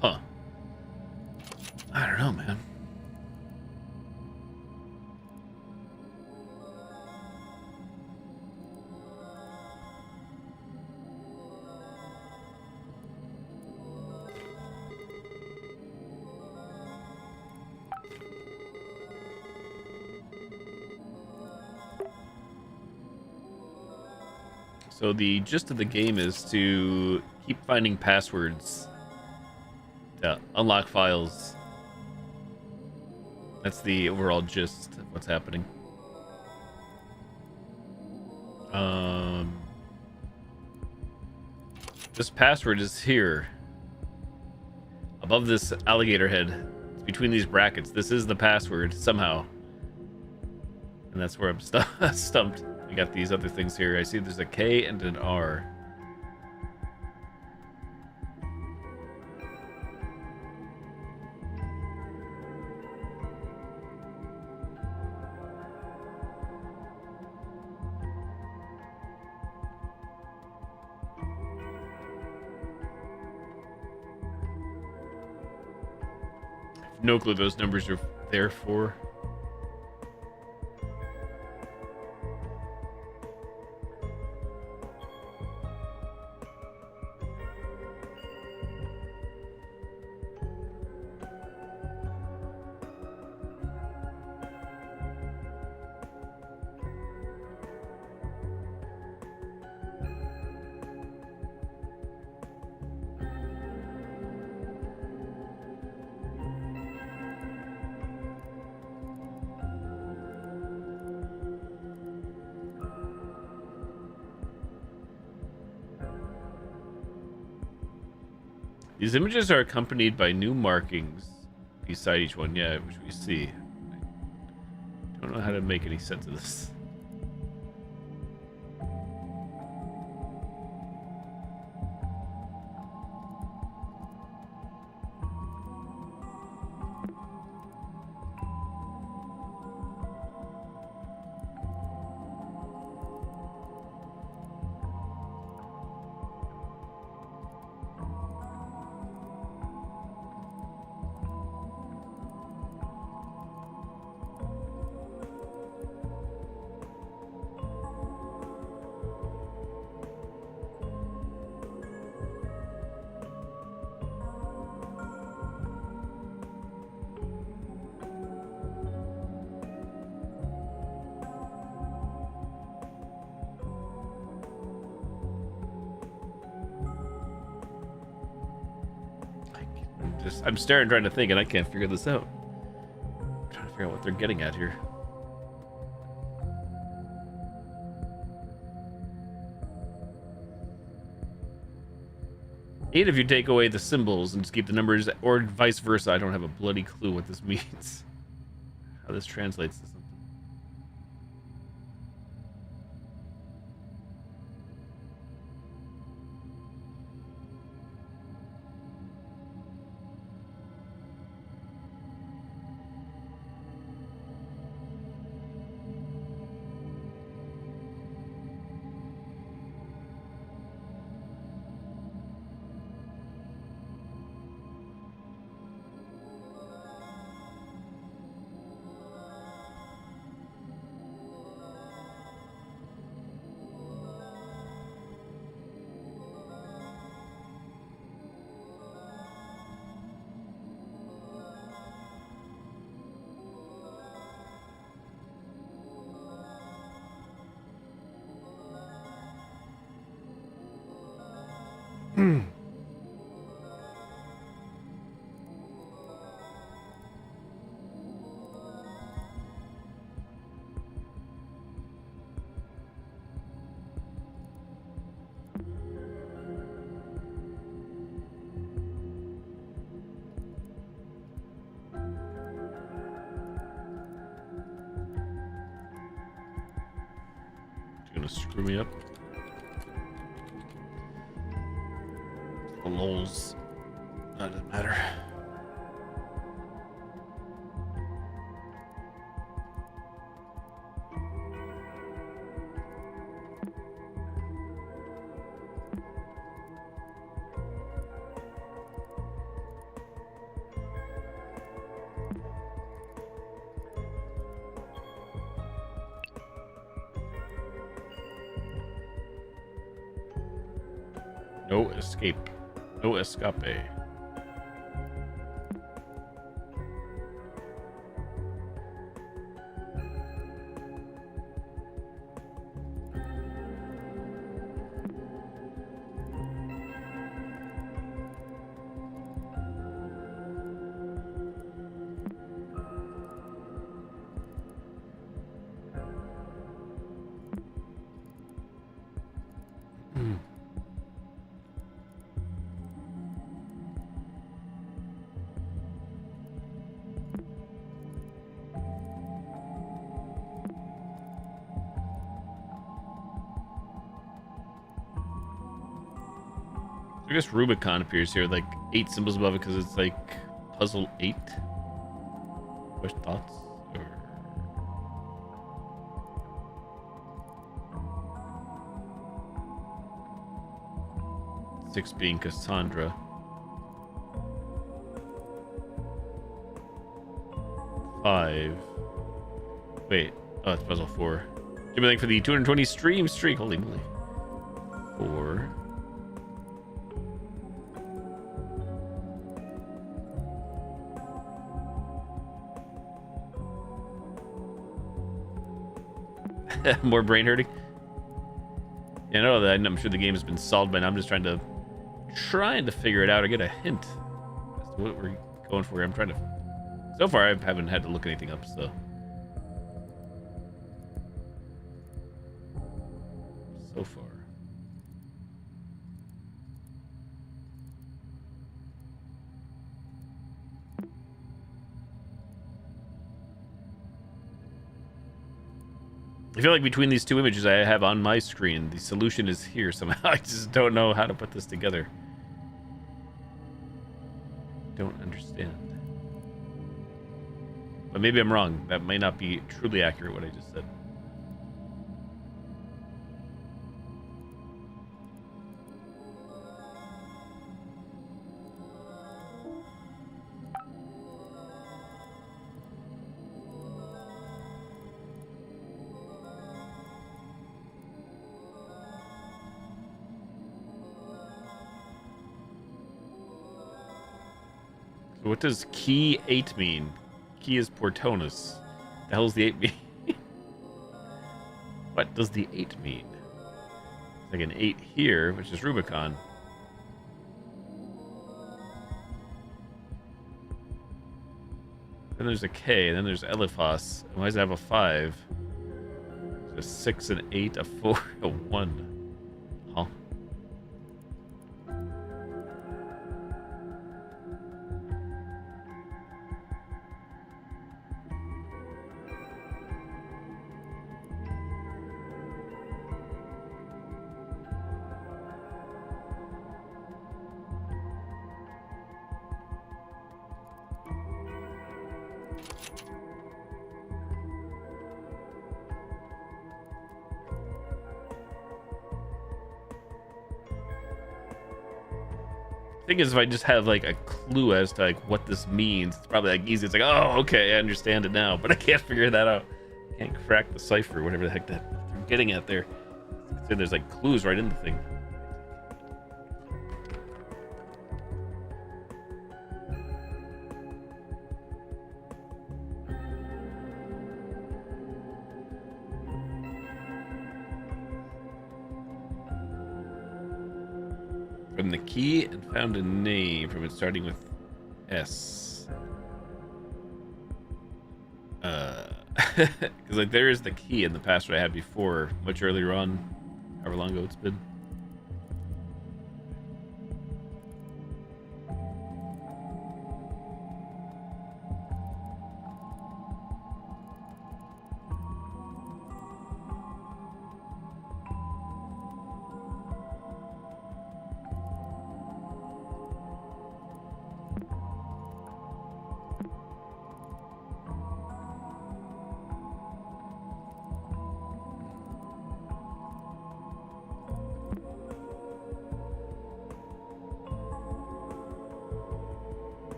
Huh. I don't know, man. So the gist of the game is to keep finding passwords to unlock files. That's the overall gist of what's happening. This password is here. Above this alligator head. It's between these brackets. This is the password, somehow. And that's where I'm stumped. We got these other things here. I see there's a K and an R. No clue those numbers are there for. These images are accompanied by new markings beside each one. Yeah, which we see. I don't know how to make any sense of this. I'm staring, trying to think, and I can't figure this out. I'm trying to figure out what they're getting at here. Eight if you take away the symbols and just keep the numbers, or vice versa. I don't have a bloody clue what this means. How this translates to something. Gonna screw me up. The lols. That doesn't matter. No escape. No escape. I guess Rubicon appears here, like 8 symbols above it, because it's like puzzle 8. What thoughts? Or... 6 being Cassandra. 5. Wait. Oh, it's puzzle 4. Everything for the 220 stream streak. Holy moly. 4. More brain hurting. Yeah, I know that. I'm sure the game has been solved by now. I'm just trying to figure it out or get a hint as to what we're going for here. I'm trying to. So far, I haven't had to look anything up. So far. I feel like between these two images I have on my screen, the solution is here somehow. I just don't know how to put this together. Don't understand. But maybe I'm wrong. That might not be truly accurate what I just said. So what does key 8 mean? Key is Portonus. The hell does the 8 mean? What does the 8 mean? It's like an 8 here, which is Rubicon. Then there's a K, and then there's Eliphas. Why does it have a 5? So a 6, an 8, a 4, a 1. Huh. Thing is, if I just have like a clue as to like what this means, it's probably like easy. It's like, oh, okay, I understand it now, but I can't figure that out. I can't crack the cipher, whatever the heck that I'm getting at there. So there's like clues right in the thing. From the key and found a name from it starting with S. Because like there is the key in the password I had before, much earlier on, however long ago it's been.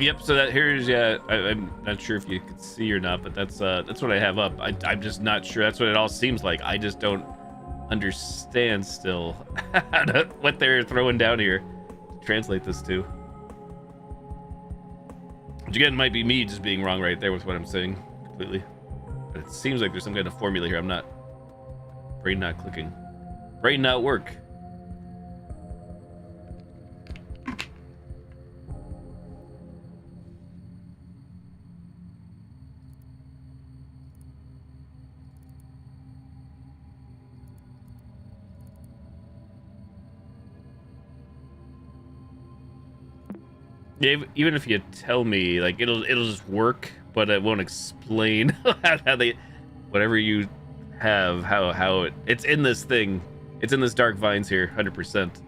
Yep. So that here's I'm not sure if you could see or not, but that's what I have up. I'm just not sure. That's what it all seems like. I just don't understand still what they're throwing down here to translate this to. Which again might be me just being wrong right there with what I'm saying completely. But it seems like there's some kind of formula here. I'm not brain not clicking. Brain not work. Yeah, even if you tell me, like it'll just work, but it won't explain how they, whatever you have, how it's in this thing, it's in this Dark Vines here, 100%.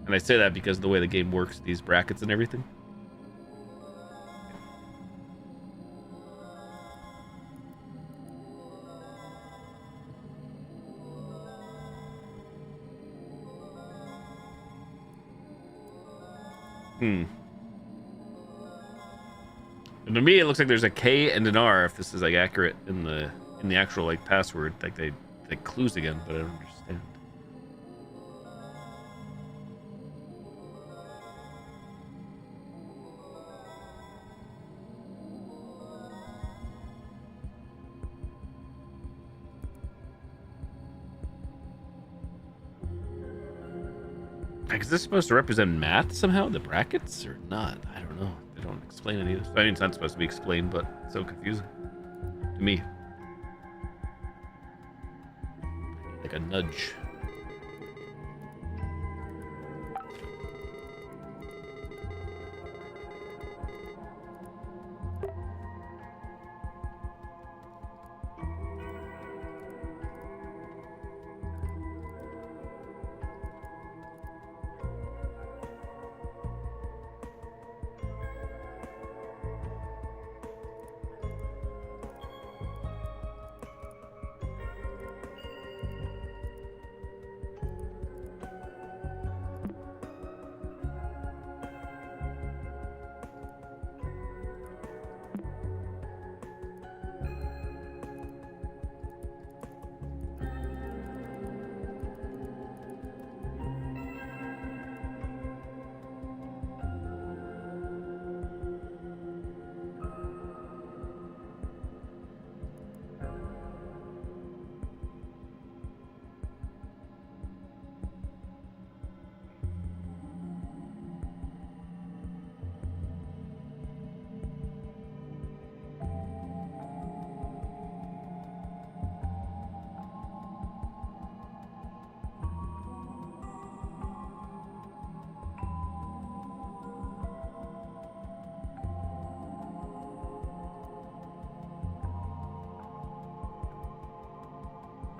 And I say that because of the way the game works, these brackets and everything. And to me, it looks like there's a K and an R. If this is like accurate in the actual like password, like they clues again, but I don't understand. Is this supposed to represent math somehow, the brackets, or not? I don't know. They don't explain any of this. I mean, it's not supposed to be explained, but it's so confusing to me. Like a nudge.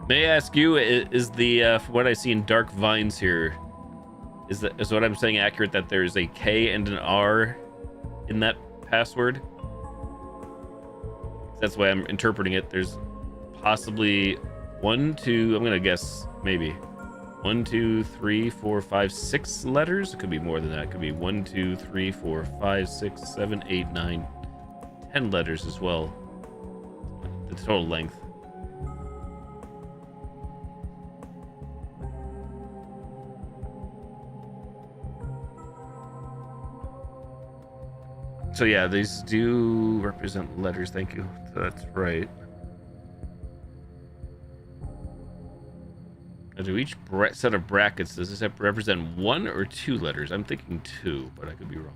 May I ask you, is the from what I see in Dark Vines here, is what I'm saying accurate that there's a K and an R in that password? That's the way I'm interpreting it. There's possibly 1, 2, I'm gonna guess maybe 1, 2, 3, 4, 5, 6 letters. It could be more than that. It could be 1, 2, 3, 4, 5, 6, 7, 8, 9, 10 letters as well. The total length. So yeah, these do represent letters. Thank you. So that's right. Now, do each set of brackets, does this represent 1 or 2 letters? I'm thinking 2, but I could be wrong.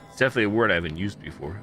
It's definitely a word I haven't used before.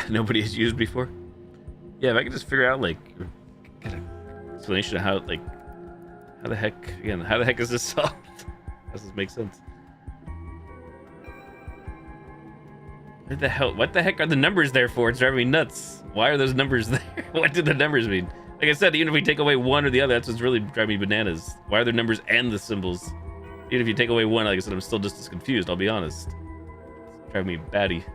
Nobody has used before. Yeah, if I could just figure out, like, get an explanation of how, like, how the heck is this solved? Does this make sense? What the heck are the numbers there for? It's driving me nuts. Why are those numbers there? What do the numbers mean? Like I said, even if we take away one or the other, that's what's really driving me bananas. Why are there numbers and the symbols? Even if you take away one, like I said, I'm still just as confused, I'll be honest. It's driving me batty.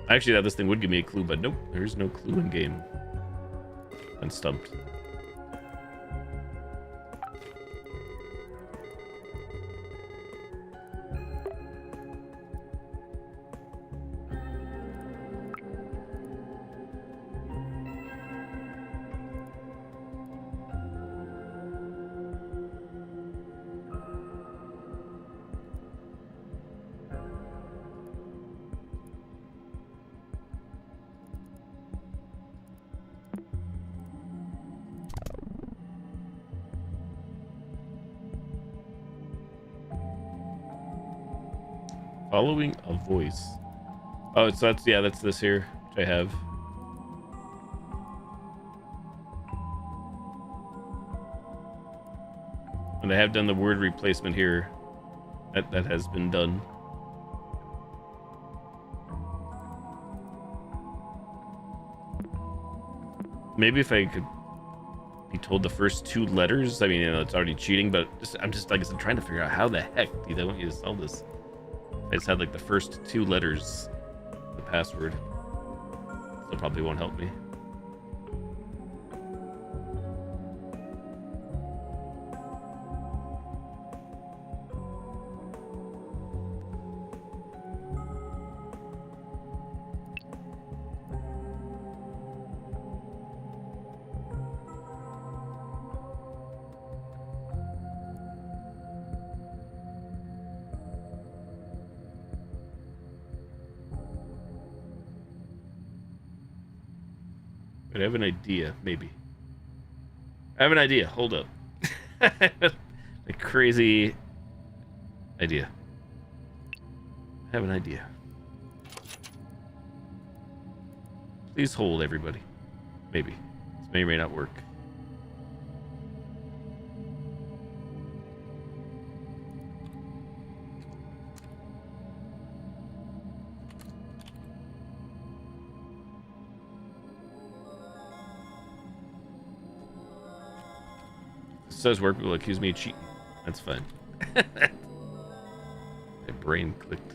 Actually, this thing would give me a clue, but nope, there's no clue in game. I'm stumped. Following a voice. Oh, so that's this here, which I have. And I have done the word replacement here. That has been done. Maybe if I could be told the first 2 letters. I mean, you know, it's already cheating, but I'm just like I'm trying to figure out how the heck do they want you to solve this. I just had like the first 2 letters, the password. Still probably won't help me. But I have an idea, maybe. I have an idea. Hold up. A crazy idea. I have an idea. Please hold, everybody. Maybe. This may or may not work. says work will accuse me of cheating. That's fine. My brain clicked.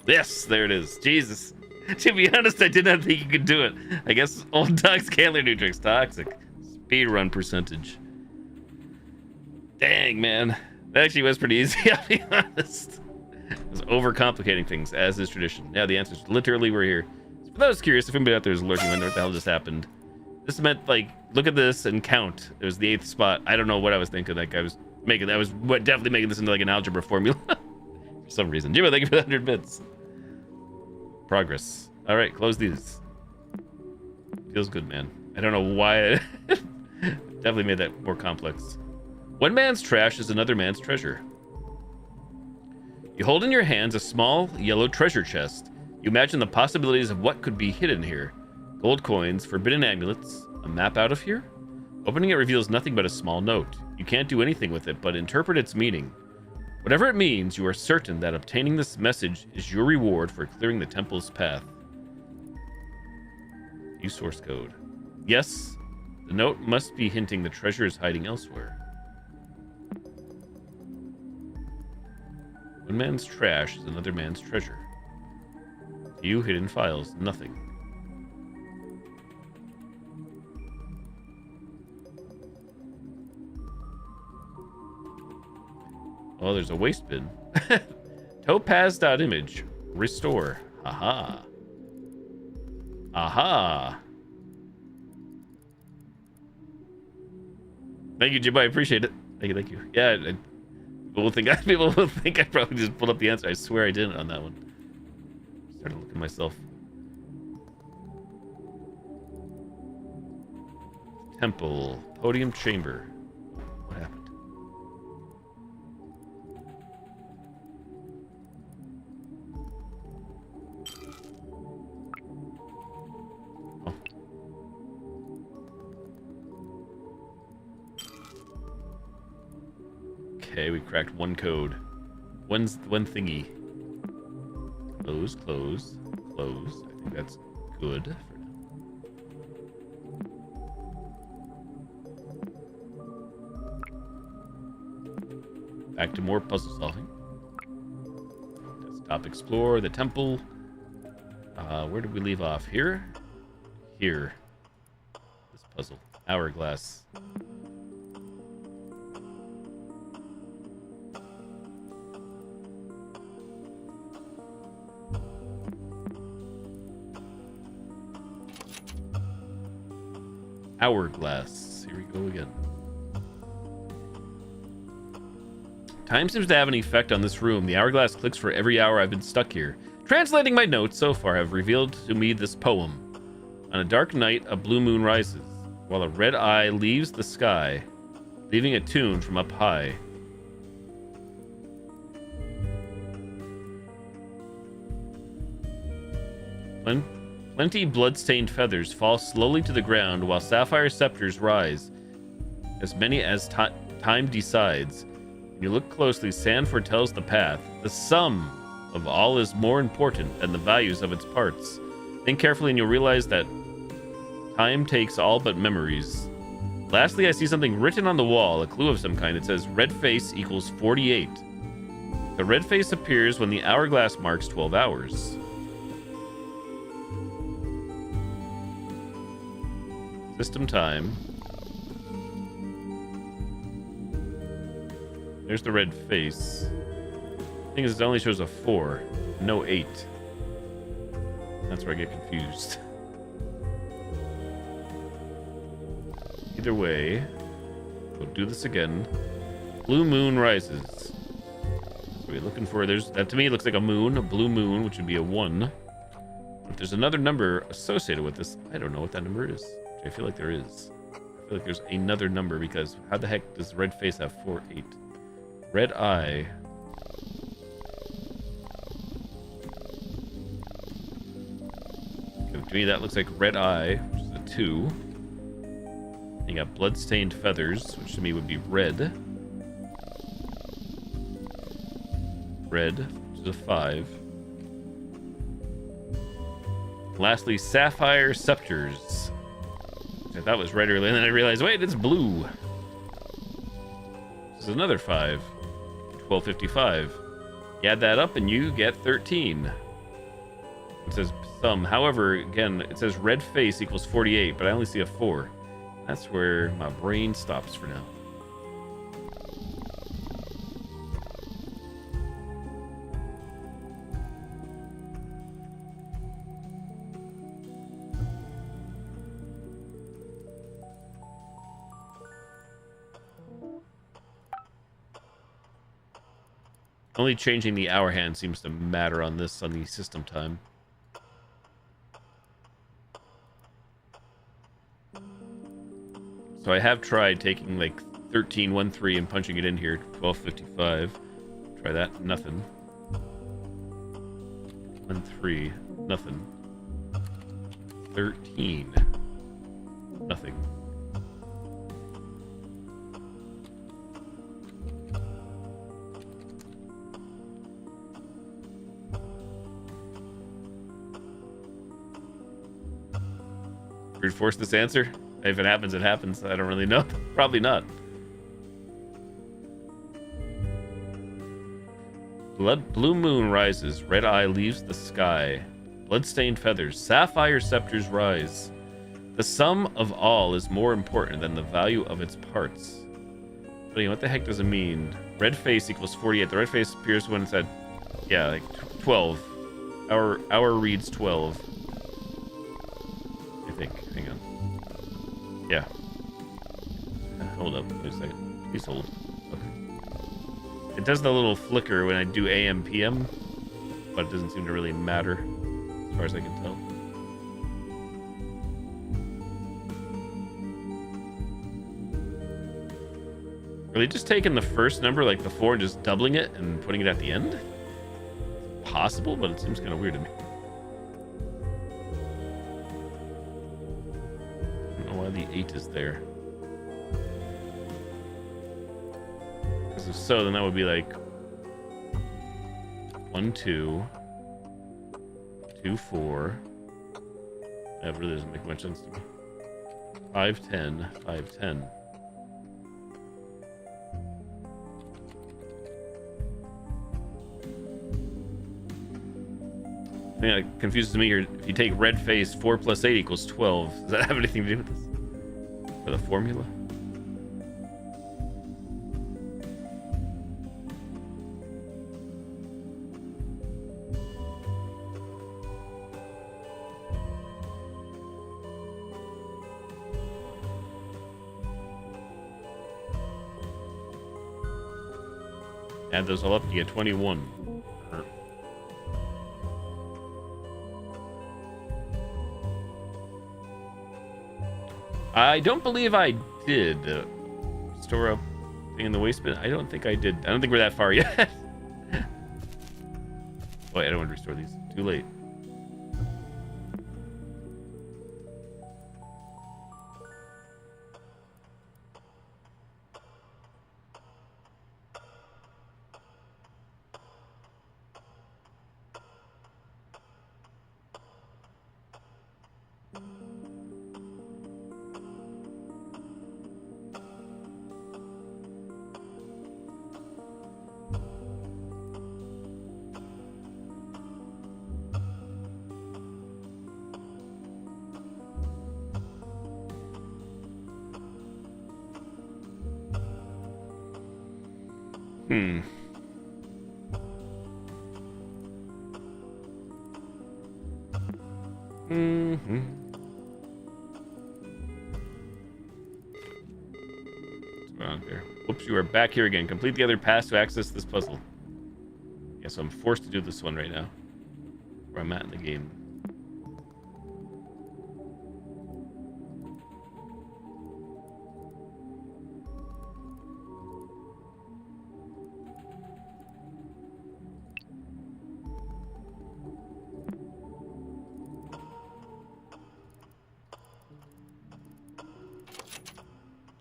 Yes, there it is. Jesus. To be honest, I did not think you could do it. I guess old dogs can't learn new tricks. Toxic. Speedrun percentage. Dang, man. That actually was pretty easy, I'll be honest. It was overcomplicating things, as is tradition. Yeah, the answer is literally we're here. For those curious, if anybody out there is lurking, wondering what the hell just happened. This meant, like, look at this and count. It was the 8th spot. I don't know what I was thinking. Like, I was definitely making this into, like, an algebra formula. For some reason. Jimbo, thank you for the 100 bits. Progress. All right, close these. Feels good, man. I don't know why I definitely made that more complex. One man's trash is another man's treasure. You hold in your hands a small yellow treasure chest. You imagine the possibilities of what could be hidden here. Gold coins, forbidden amulets, a map out of here? Opening it reveals nothing but a small note. You can't do anything with it, but interpret its meaning. Whatever it means, you are certain that obtaining this message is your reward for clearing the temple's path. Use source code. Yes, the note must be hinting the treasure is hiding elsewhere. One man's trash is another man's treasure. View hidden files. Nothing. Oh, there's a waste bin. Topaz.image. Restore. Aha. Aha. Thank you, Jim. I appreciate it. Thank you. Yeah, people will think I probably just pulled up the answer. I swear I didn't on that one. Started looking myself. Temple. Podium chamber. What happened? Okay, we cracked one code. One thingy. Close, close, close. I think that's good for now. Back to more puzzle solving. Desktop explore, the temple. Where did we leave off? Here? Here. This puzzle. Hourglass. Hourglass. Here we go again. Time seems to have an effect on this room. The hourglass clicks for every hour I've been stuck here. Translating my notes so far have revealed to me this poem. On a dark night, a blue moon rises, while a red eye leaves the sky, leaving a tune from up high. Plenty blood-stained feathers fall slowly to the ground while sapphire scepters rise, as many as time decides. When you look closely, sand foretells the path. The sum of all is more important than the values of its parts. Think carefully and you'll realize that time takes all but memories. Lastly, I see something written on the wall, a clue of some kind. It says red face equals 48. The red face appears when the hourglass marks 12 hours. System time. There's the red face. The thing is, it only shows a 4, no 8. That's where I get confused. Either way, we'll do this again. Blue moon rises. What are we looking for? That to me looks like a moon, a blue moon, which would be a 1. If there's another number associated with this, I don't know what that number is. I feel like there is. I feel like there's another number because how the heck does red face have 4, 8? Red eye. Okay, to me that looks like red eye, which is a 2. You got bloodstained feathers, which to me would be red. Red, which is a 5. Lastly, sapphire scepters. I thought was red earlier, and then I realized, wait, it's blue. This is another 5. 1255. You add that up and you get 13. It says some. However, again, it says red face equals 48, but I only see a 4. That's where my brain stops for now. Only changing the hour hand seems to matter on this, on the system time. So I have tried taking like 1313 and punching it in here, 1255. Try that, nothing. 13, nothing. 13, nothing. Brute force this answer? If it happens, it happens. I don't really know. Probably not. Blue moon rises. Red eye leaves the sky. Bloodstained feathers. Sapphire scepters rise. The sum of all is more important than the value of its parts. But what the heck does it mean? Red face equals 48. The red face appears when it's at, yeah, like 12. Our reads 12. I think. Hang on. Yeah. Hold up. Wait a second. Please hold. Okay. It does the little flicker when I do AM, PM, but it doesn't seem to really matter as far as I can tell. Really just taking the first number, like the 4, and just doubling it and putting it at the end? It's possible, but it seems kind of weird to me. The 8 is there. Because if so, then that would be like 1, 2, 2, 4. That really doesn't make much sense to me. 5, 10, 5, 10. I think that confuses me here. If you take red face, 4 plus 8 equals 12. Does that have anything to do with this? For the formula? Add those all up, you get 21. I don't believe I did store up thing in the waste bin. I don't think I did. I don't think we're that far yet. Wait, I don't want to restore these. Too late. What's going on there? Whoops, you are back here again. Complete the other pass to access this puzzle. Yeah, so I'm forced to do this one right now. Where I'm at in the game.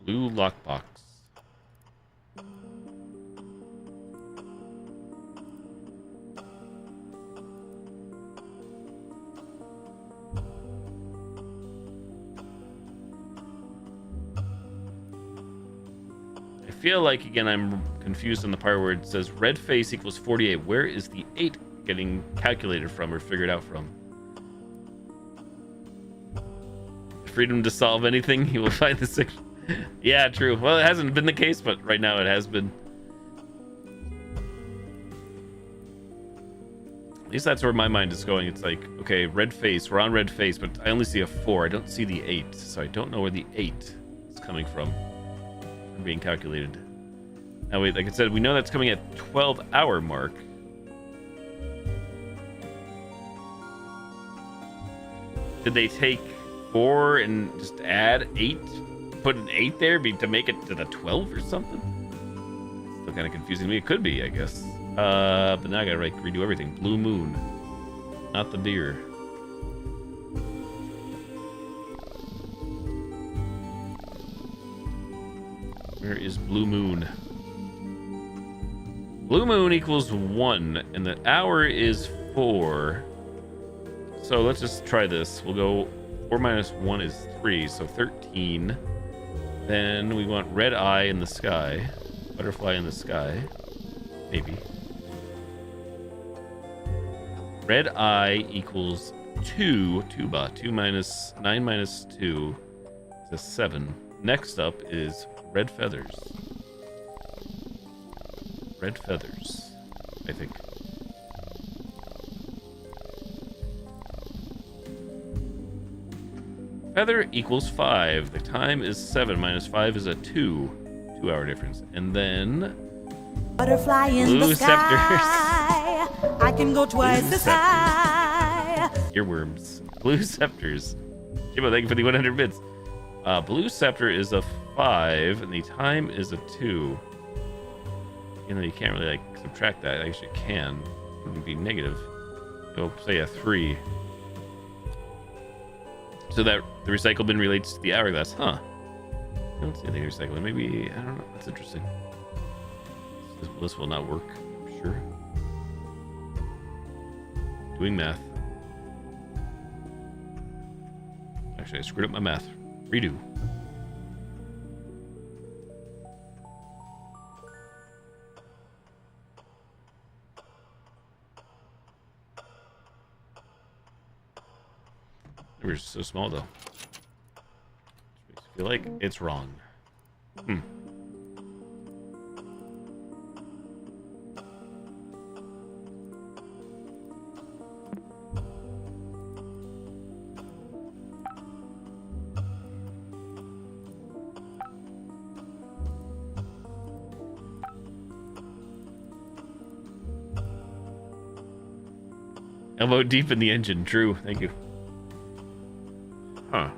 Blue lockbox. I feel like, again, I'm confused on the part where it says red face equals 48. Where is the 8 getting calculated from or figured out from? Freedom to solve anything, he will find the 6. Yeah, true. Well, it hasn't been the case, but right now it has been. At least that's where my mind is going. It's like, okay, red face. We're on red face, but I only see a 4. I don't see the 8, so I don't know where the 8 is coming from. Being calculated. Now wait, like I said, we know that's coming at 12-hour mark. Did they take 4 and just add 8? Put an 8 there to make it to the 12 or something? Still kind of confusing to me. It could be, I guess. But now I gotta redo everything. Blue moon, not the beer. Where is blue moon? Blue moon equals 1, and the hour is 4. So let's just try this. We'll go 4 minus 1 is 3, so 13. Then we want red eye in the sky. Butterfly in the sky. Maybe. Red eye equals 2. 2 minus 9 minus 2 is a 7. Next up is red feathers. Red feathers, I think. Feather equals 5. The time is 7 minus 5 is a 2. 2-hour difference. And then butterfly in blue the sky. I can go twice as high. Earworms. Blue scepters. Jimbo, thank you for the 100 bits. Blue scepter is a 5, and the time is a 2. You know, you can't really, like, subtract that. I actually can. It would be negative. So, say a 3. So that the recycle bin relates to the hourglass. Huh. I don't see anything recycling. Maybe, I don't know. That's interesting. This will not work, I'm sure. Doing math. Actually, I screwed up my math. Redo. We're so small, though. Makes me feel like it's wrong. Elbow deep in the engine. True. Thank you. Huh.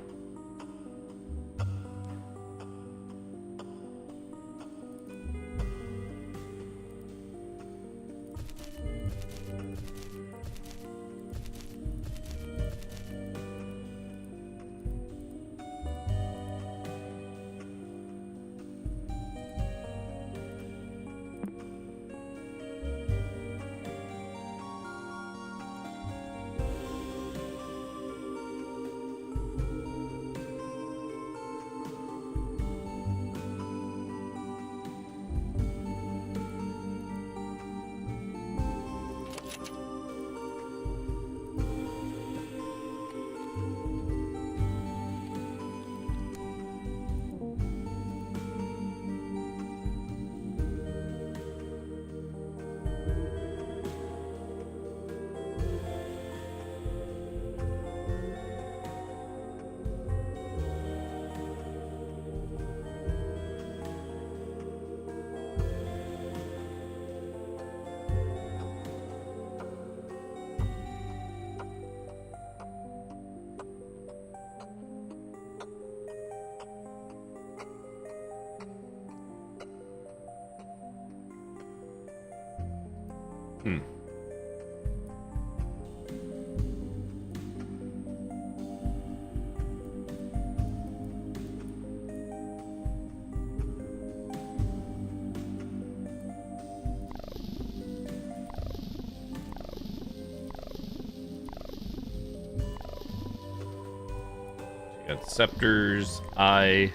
Got scepters, eye,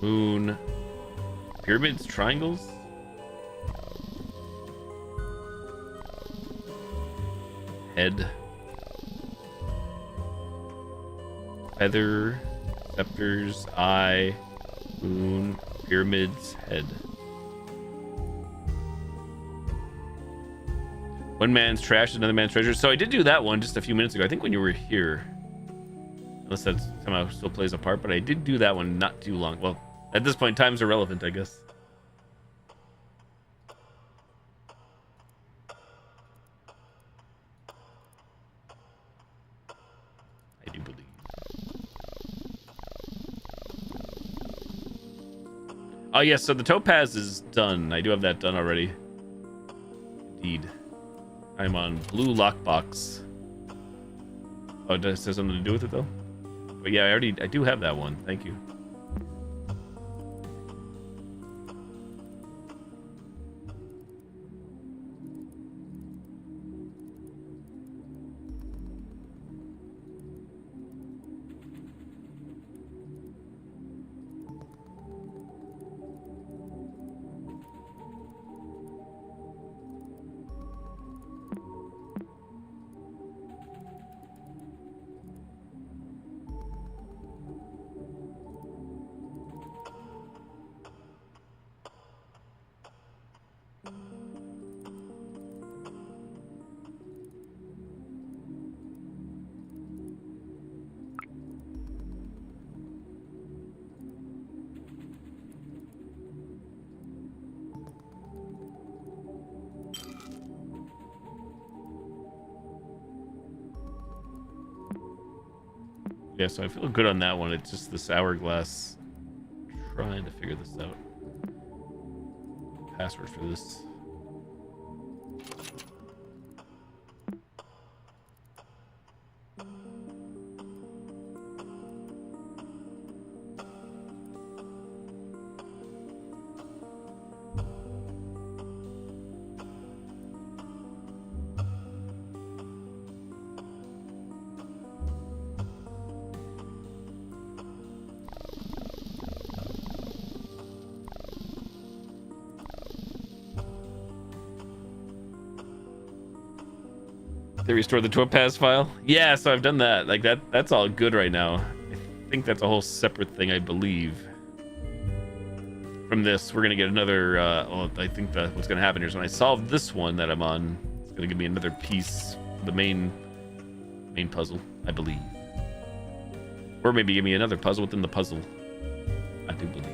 moon, pyramids, triangles. Head. Feather, scepters, eye, moon, pyramids, head. One man's trash, another man's treasure. So I did do that one just a few minutes ago. I think when you were here. Unless that somehow still plays a part, but I did do that one not too long. Well, at this point, time's irrelevant, I guess. I do believe. Oh, yes, so the topaz is done. I do have that done already. Indeed. I'm on blue lockbox. Oh, does it have something to do with it, though? But yeah, I do have that one. Thank you. Yeah, so I feel good on that one. It's just this hourglass. Trying to figure this out. Password for this. They restored the topaz file? Yeah, so I've done that. Like that's all good right now. I think that's a whole separate thing, I believe. From this, we're gonna get another well, I think that what's gonna happen here is when I solve this one that I'm on, it's gonna give me another piece of the main puzzle, I believe. Or maybe give me another puzzle within the puzzle. I do believe.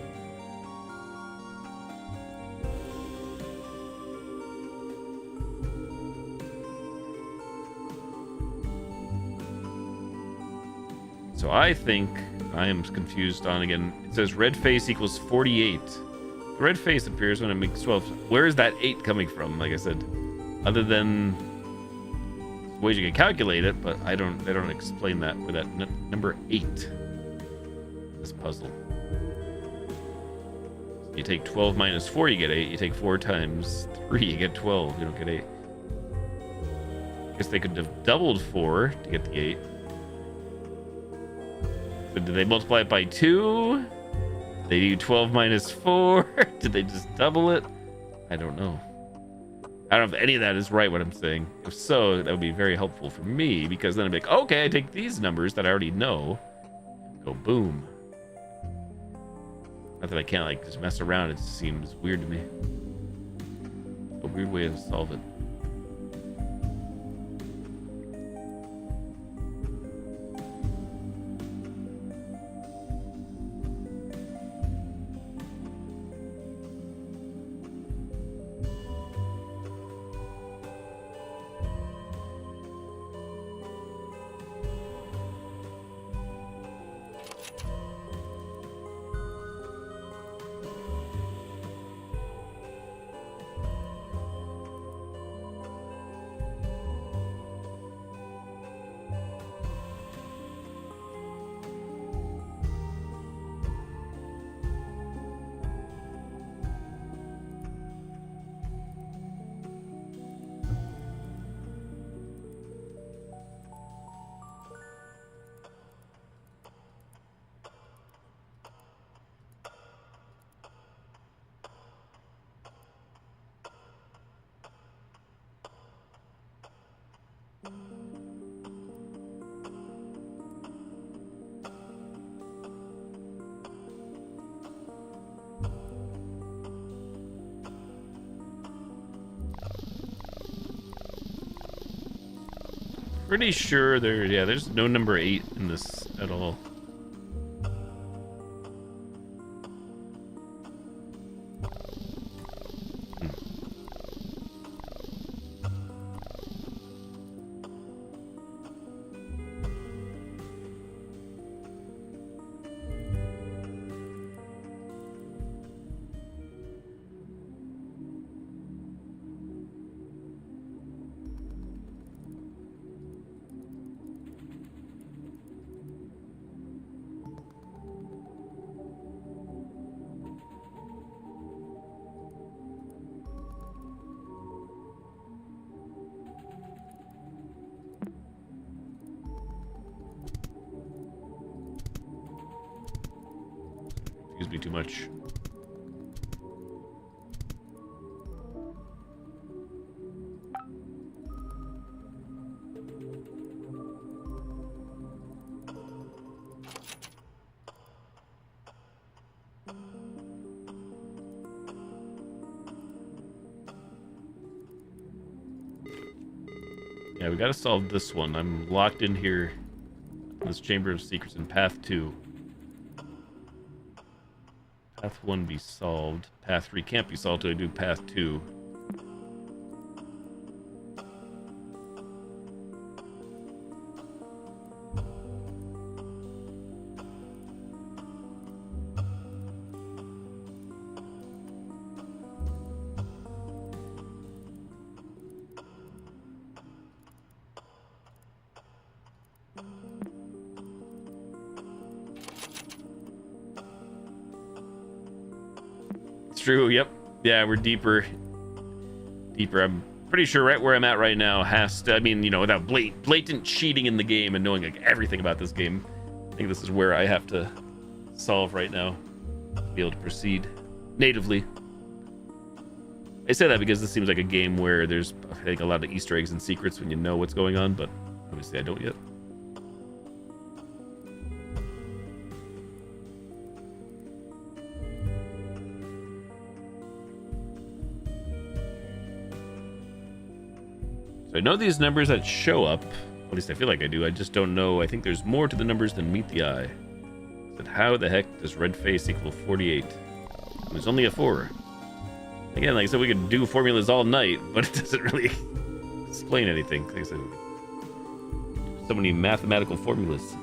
So I think I am confused on again. It says red face equals 48. The red face appears when it makes 12. Where is that 8 coming from? Like I said, other than ways you can calculate it, but they don't explain that for that number 8. This puzzle. You take 12 minus 4, you get 8. You take 4 times 3, you get 12. You don't get 8. I guess they could have doubled 4 to get the 8. So did they multiply it by 2? They do 12 minus 4? Did they just double it? I don't know. I don't know if any of that is right, what I'm saying. If so, that would be very helpful for me, because then I'd be like, okay, I take these numbers that I already know. Go boom. Not that I can't like just mess around, it just seems weird to me. A weird way to solve it. Pretty sure there's no number 8 in this at all. Me too much. Yeah, we gotta solve this one. I'm locked in here in this Chamber of Secrets in Path 2. Path 1 be solved. Path 3 can't be solved till I do Path 2. True, yep. Yeah, we're deeper. I'm pretty sure right where I'm at right now has to, I mean, you know, without blatant cheating in the game and knowing like everything about this game, I think this is where I have to solve right now to be able to proceed natively. I say that because this seems like a game where there's, I think, a lot of Easter eggs and secrets when you know what's going on, but obviously I don't yet. So I know these numbers that show up, at least I feel like I do, I just don't know. I think there's more to the numbers than meet the eye. But how the heck does red face equal 48? There's only a 4. Again, like I said, we could do formulas all night, but it doesn't really explain anything. Like I said, so many mathematical formulas.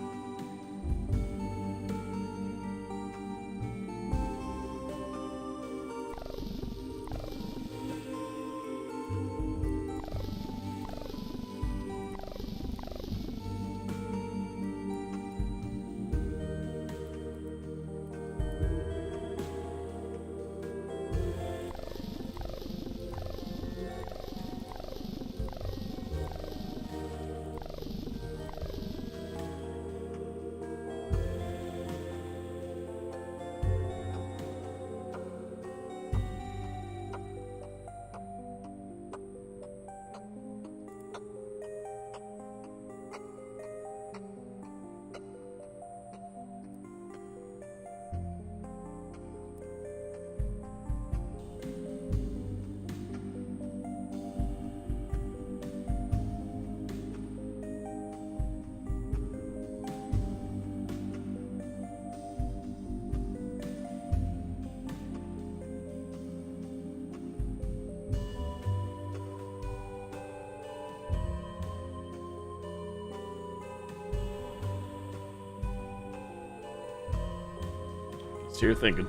So you're thinking.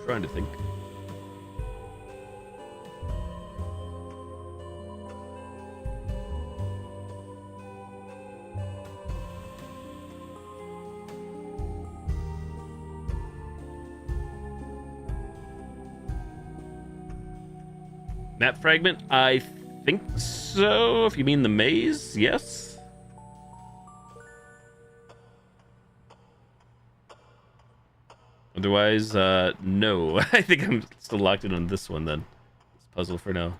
Trying to think. Map fragment? I think so. If you mean the maze, yes. Otherwise, no. I think I'm still locked in on this one then. This puzzle for now.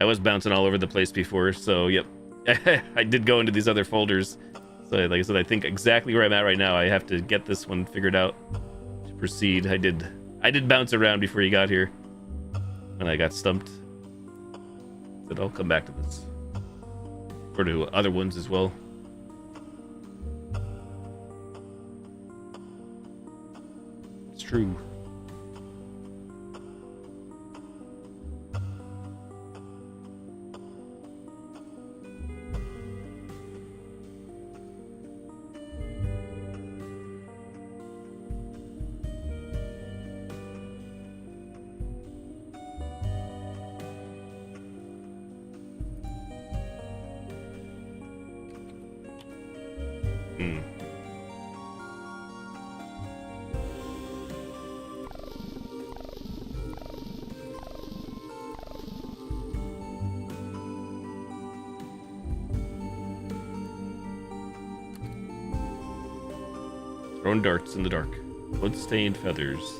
I was bouncing all over the place before, so yep. I did go into these other folders. So like I said, I think exactly where I'm at right now. I have to get this one figured out to proceed. I did bounce around before you got here. And I got stumped. But I'll come back to this. Or to other ones as well. It's true. Throwing darts in the dark. Blood-stained feathers.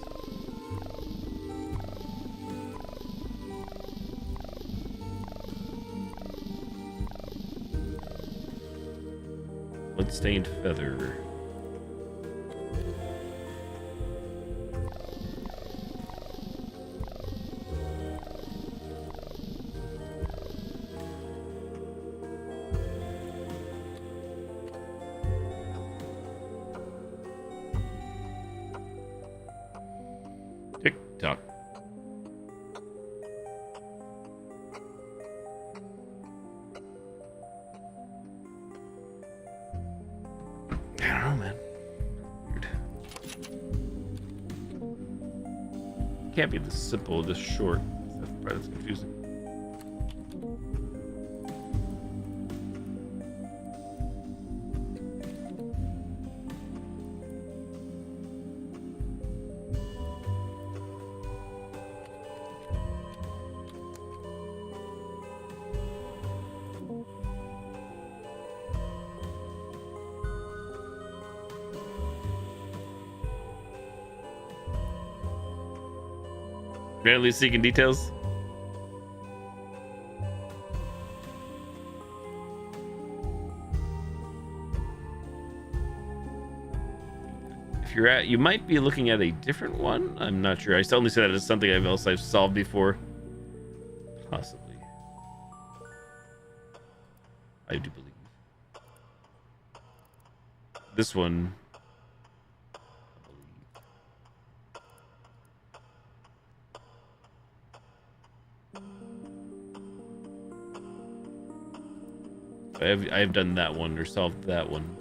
Blood-stained feather. Tick-tock. I don't know, man. Weird. Can't be this simple, this short. That's the part that's confusing. Randomly seeking details. If you're at, you might be looking at a different one. I'm not sure. I only say that as something I've solved before. Possibly. I do believe. This one. I have done that one or solved that one.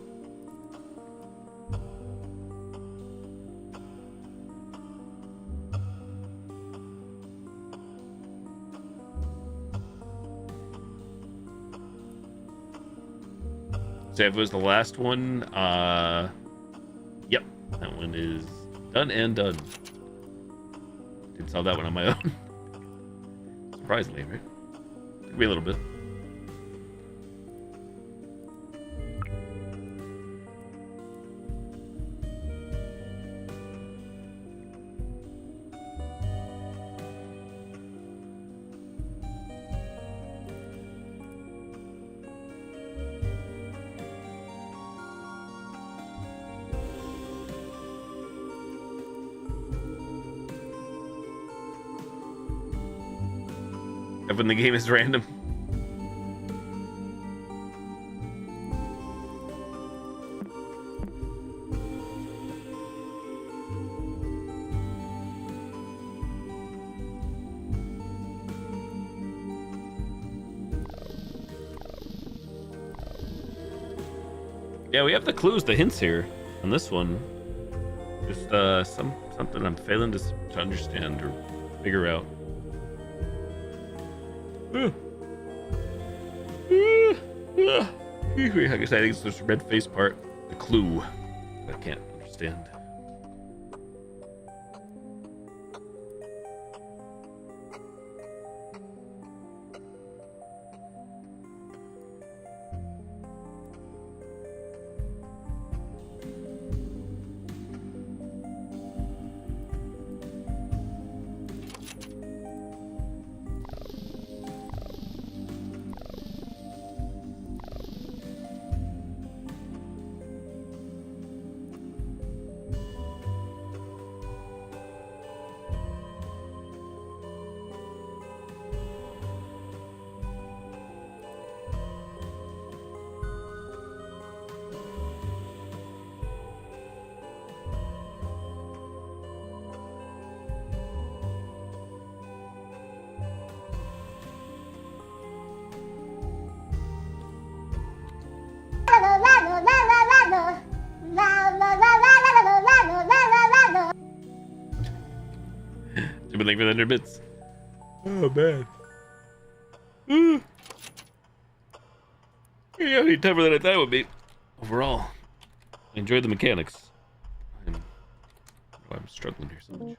So if it was the last one, yep, that one is done and done. Didn't solve that one on my own. Surprisingly, right? Took me a little bit. When the game is random. Yeah, we have the clues, the hints here on this one. Just something I'm failing to understand or figure out. I guess I think it's this red face part, the clue. I can't understand. Thank you for the 100 bits. Oh, man. Yeah, I need tougher than I thought it would be. Overall, I enjoyed the mechanics. I'm struggling here so much.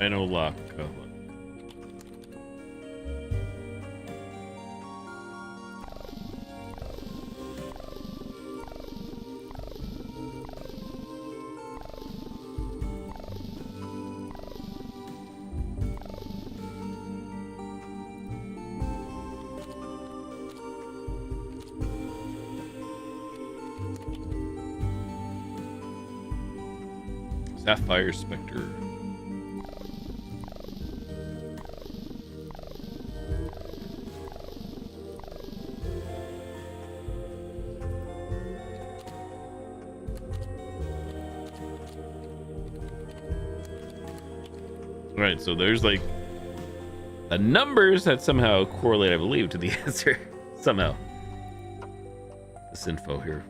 I know lock. Sapphire Spectre. Right, so there's like the numbers that somehow correlate, I believe, to the answer. Somehow. This info here.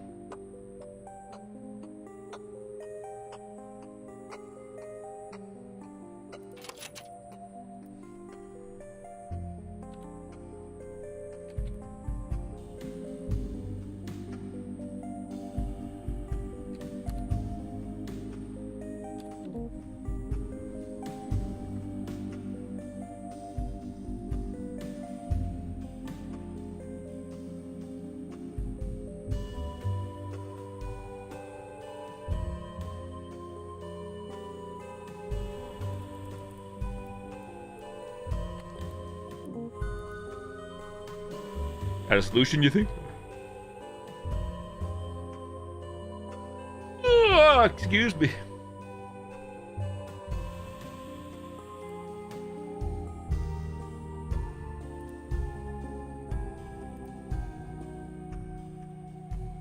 Had a solution, you think? Oh, excuse me.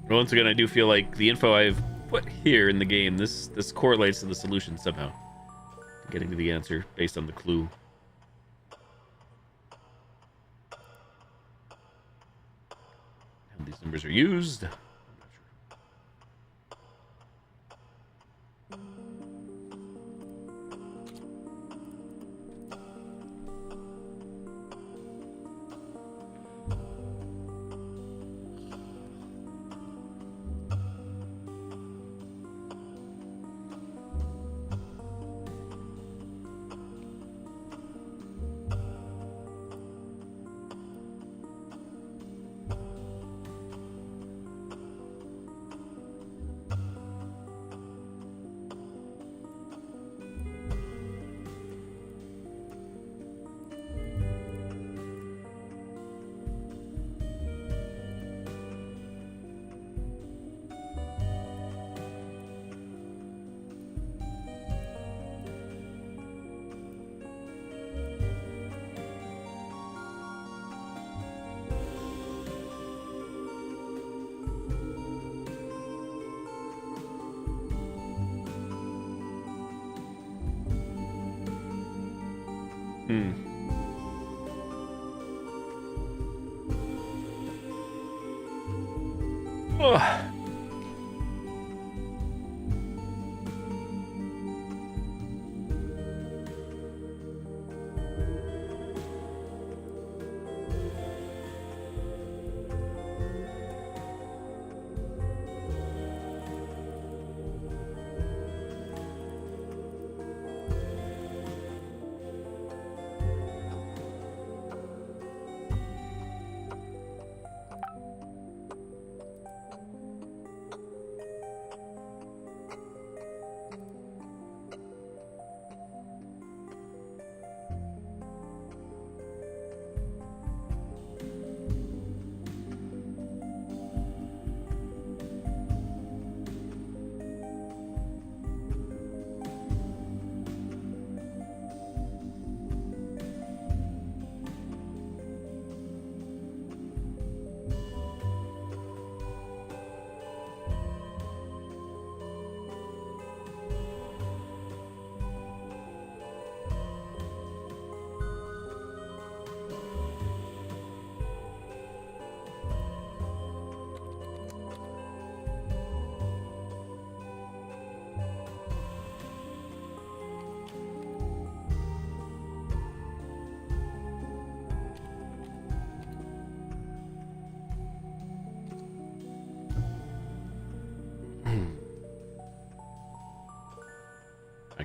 Once again, I do feel like the info I've put here in the game, this correlates to the solution somehow. Getting to the answer based on the clue. These numbers are used. I'm not sure. Oh.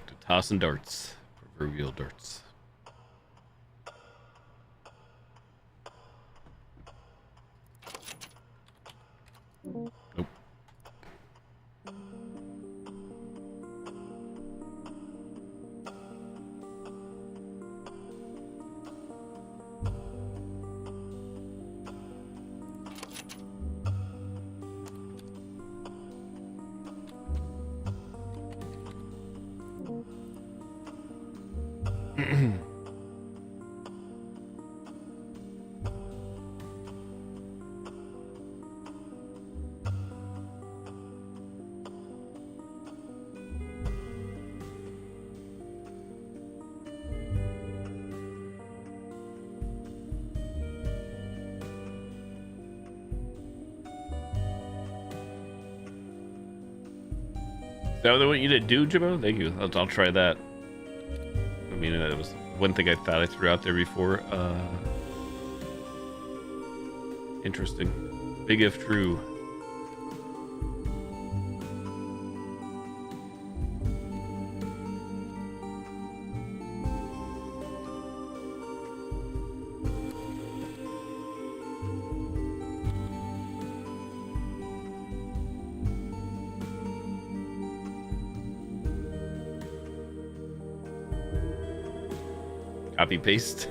Back to tossing darts. Proverbial darts. Nope. Is that what they want you to do, Jimbo? Thank you. I'll try that. I mean, that was one thing I thought I threw out there before. Interesting. Big if true. Copy paste.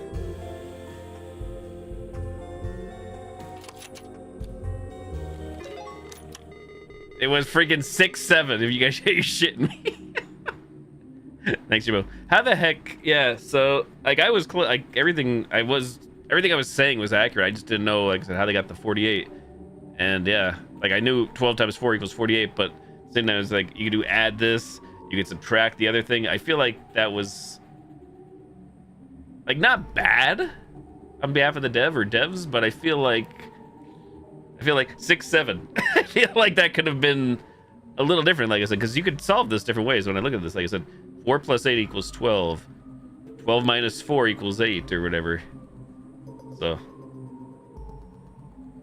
It was freaking 6-7. If you guys you're shitting me. Thanks, Jimbo. How the heck? Yeah. So like I was like everything I was saying was accurate. I just didn't know like I said how they got the 48. And yeah, like I knew 12 times 4 equals 48, but then I was like you could do add this, you could subtract the other thing. I feel like that was like not bad on behalf of the dev or devs, but I feel like 6-7. I feel like that could have been a little different, like I said, because you could solve this different ways. When I look at this, like I said, 4 plus 8 equals 12. 12 minus 4 equals 8 or whatever. So,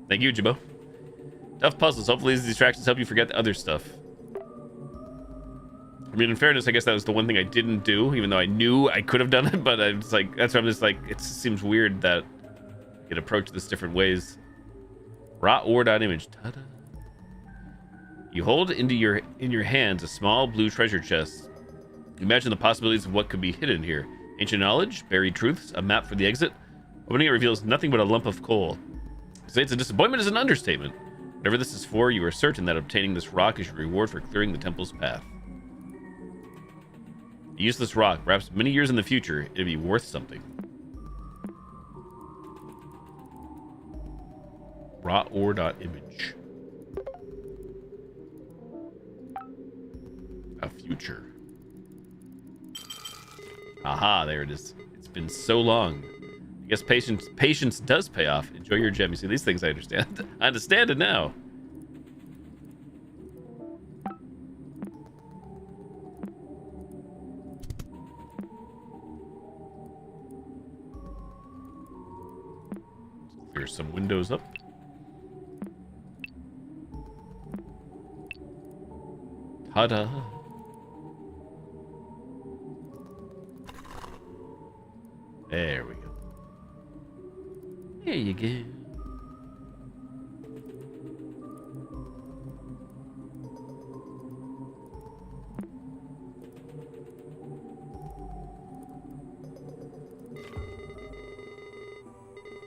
thank you, Jimbo. Tough puzzles. Hopefully these distractions help you forget the other stuff. I mean, in fairness, I guess that was the one thing I didn't do, even though I knew I could have done it, but I was like, that's why I'm just like, it seems weird that you can approach this different ways. Raw ore.image. Ta-da. You hold in your hands a small blue treasure chest. Imagine the possibilities of what could be hidden here. Ancient knowledge, buried truths, a map for the exit. Opening it reveals nothing but a lump of coal. To say it's a disappointment is an understatement. Whatever this is for, you are certain that obtaining this rock is your reward for clearing the temple's path. A useless rock, perhaps many years in the future, it'd be worth something. Raw ore.image. A future. Aha, there it is. It's been so long. I guess patience does pay off. Enjoy your gem. You see, these things I understand. I understand it now. Clear some windows up. Ta-da. There we go. There you go.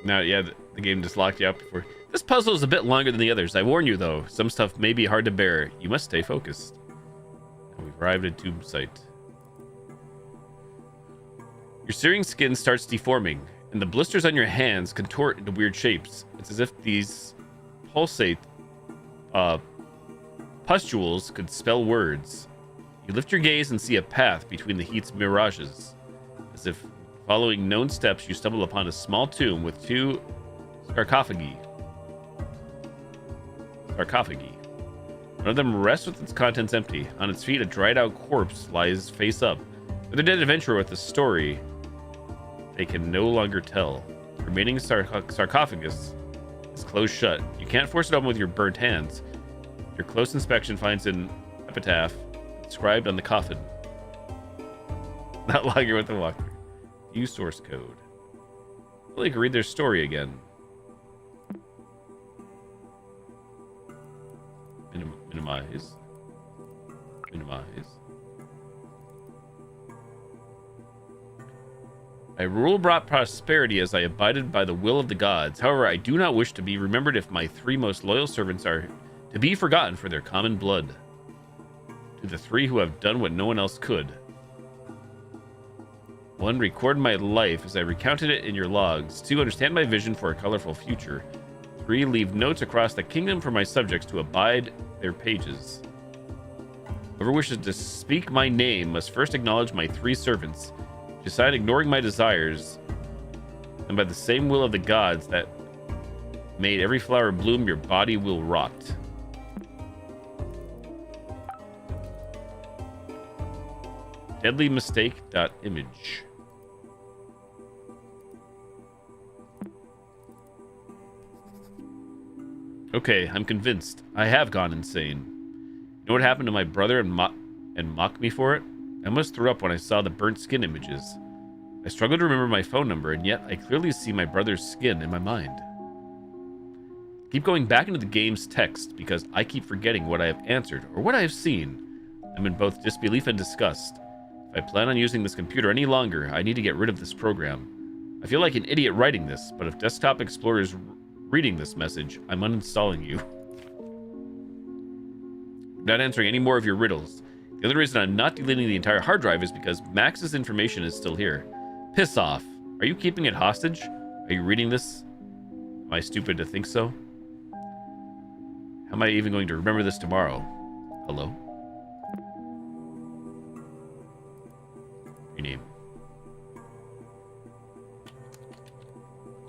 Now, yeah, the game just locked you up before. This puzzle is a bit longer than the others. I warn you, though. Some stuff may be hard to bear. You must stay focused. And we've arrived at tomb site. Your searing skin starts deforming, and the blisters on your hands contort into weird shapes. It's as if these pulsate pustules could spell words. You lift your gaze and see a path between the heat's mirages. As if following known steps, you stumble upon a small tomb with 2 sarcophagi. One of them rests with its contents empty. On its feet, a dried-out corpse lies face up. With a dead adventurer with a story they can no longer tell. The remaining sarcophagus is closed shut. You can't force it open with your burnt hands. Your close inspection finds an epitaph inscribed on the coffin. Not longer with the walkthrough. View source code. Well, you can read their story again. Minimize. Minimize. My rule brought prosperity as I abided by the will of the gods. However, I do not wish to be remembered if my 3 most loyal servants are to be forgotten for their common blood. To the 3 who have done what no one else could. 1. Record my life as I recounted it in your logs. 2. Understand my vision for a colorful future. 3. Leave notes across the kingdom for my subjects to abide their pages. Whoever wishes to speak my name must first acknowledge my 3 servants. Decide ignoring my desires, and by the same will of the gods that made every flower bloom, your body will rot. Deadly mistake.image. Okay, I'm convinced. I have gone insane. You know what happened to my brother and mocked me for it? I almost threw up when I saw the burnt skin images. I struggled to remember my phone number, and yet I clearly see my brother's skin in my mind. Keep going back into the game's text because I keep forgetting what I have answered or what I have seen. I'm in both disbelief and disgust. If I plan on using this computer any longer, I need to get rid of this program. I feel like an idiot writing this, but if Desktop Explorer is reading this message, I'm uninstalling you. I'm not answering any more of your riddles. The other reason I'm not deleting the entire hard drive is because Max's information is still here. Piss off. Are you keeping it hostage? Are you reading this? Am I stupid to think so? How am I even going to remember this tomorrow? Hello? Rename.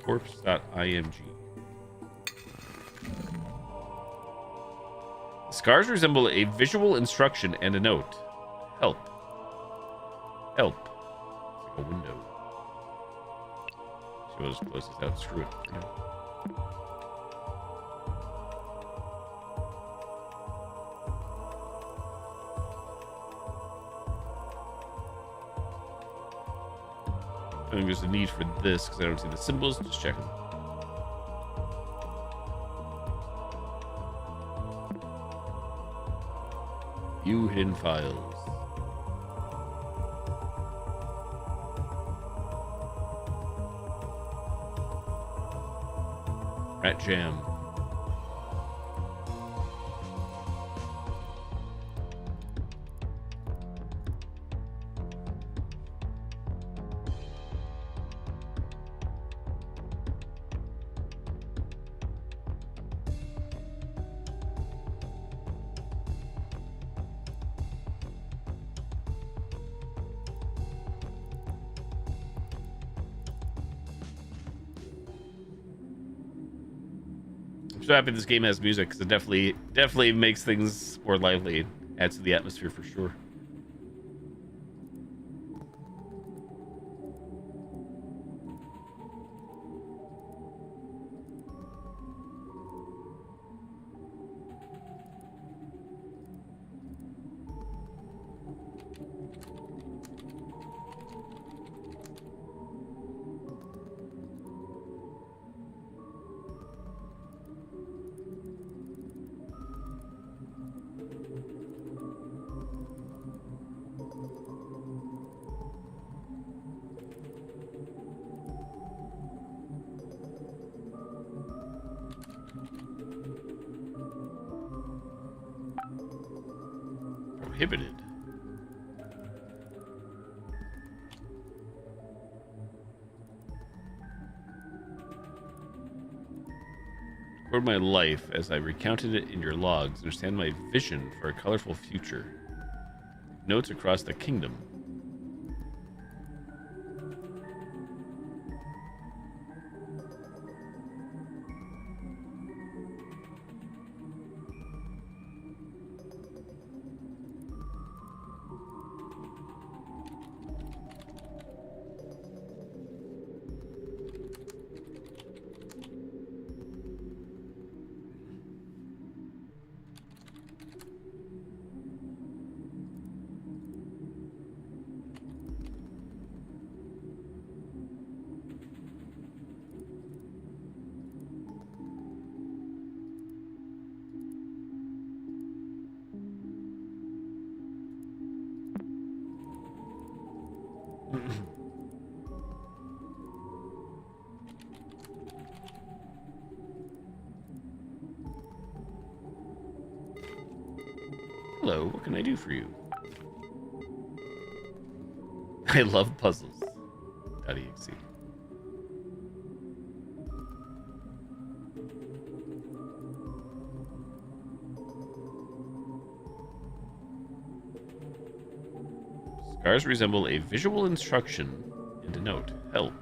Corpse.img. The scars resemble a visual instruction and a note. Help. Help. It's like a window. So we'll just close this out. Screw it. For now. I think there's a need for this because I don't see the symbols. Just checking. View hidden files. Rat Jam. I'm so happy this game has music because it definitely makes things more lively, adds to the atmosphere for sure. Prohibited. Record my life as I recounted it in your logs. Understand my vision for a colorful future. Notes across the kingdom. Hello, what can I do for you? I love puzzles. .exe. Scars resemble a visual instruction and a note. Help.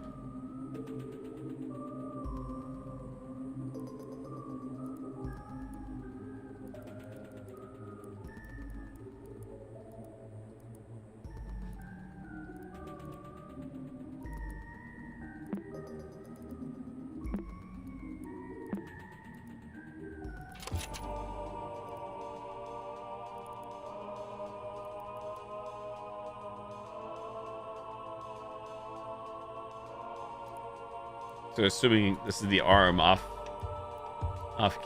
So assuming this is the arm off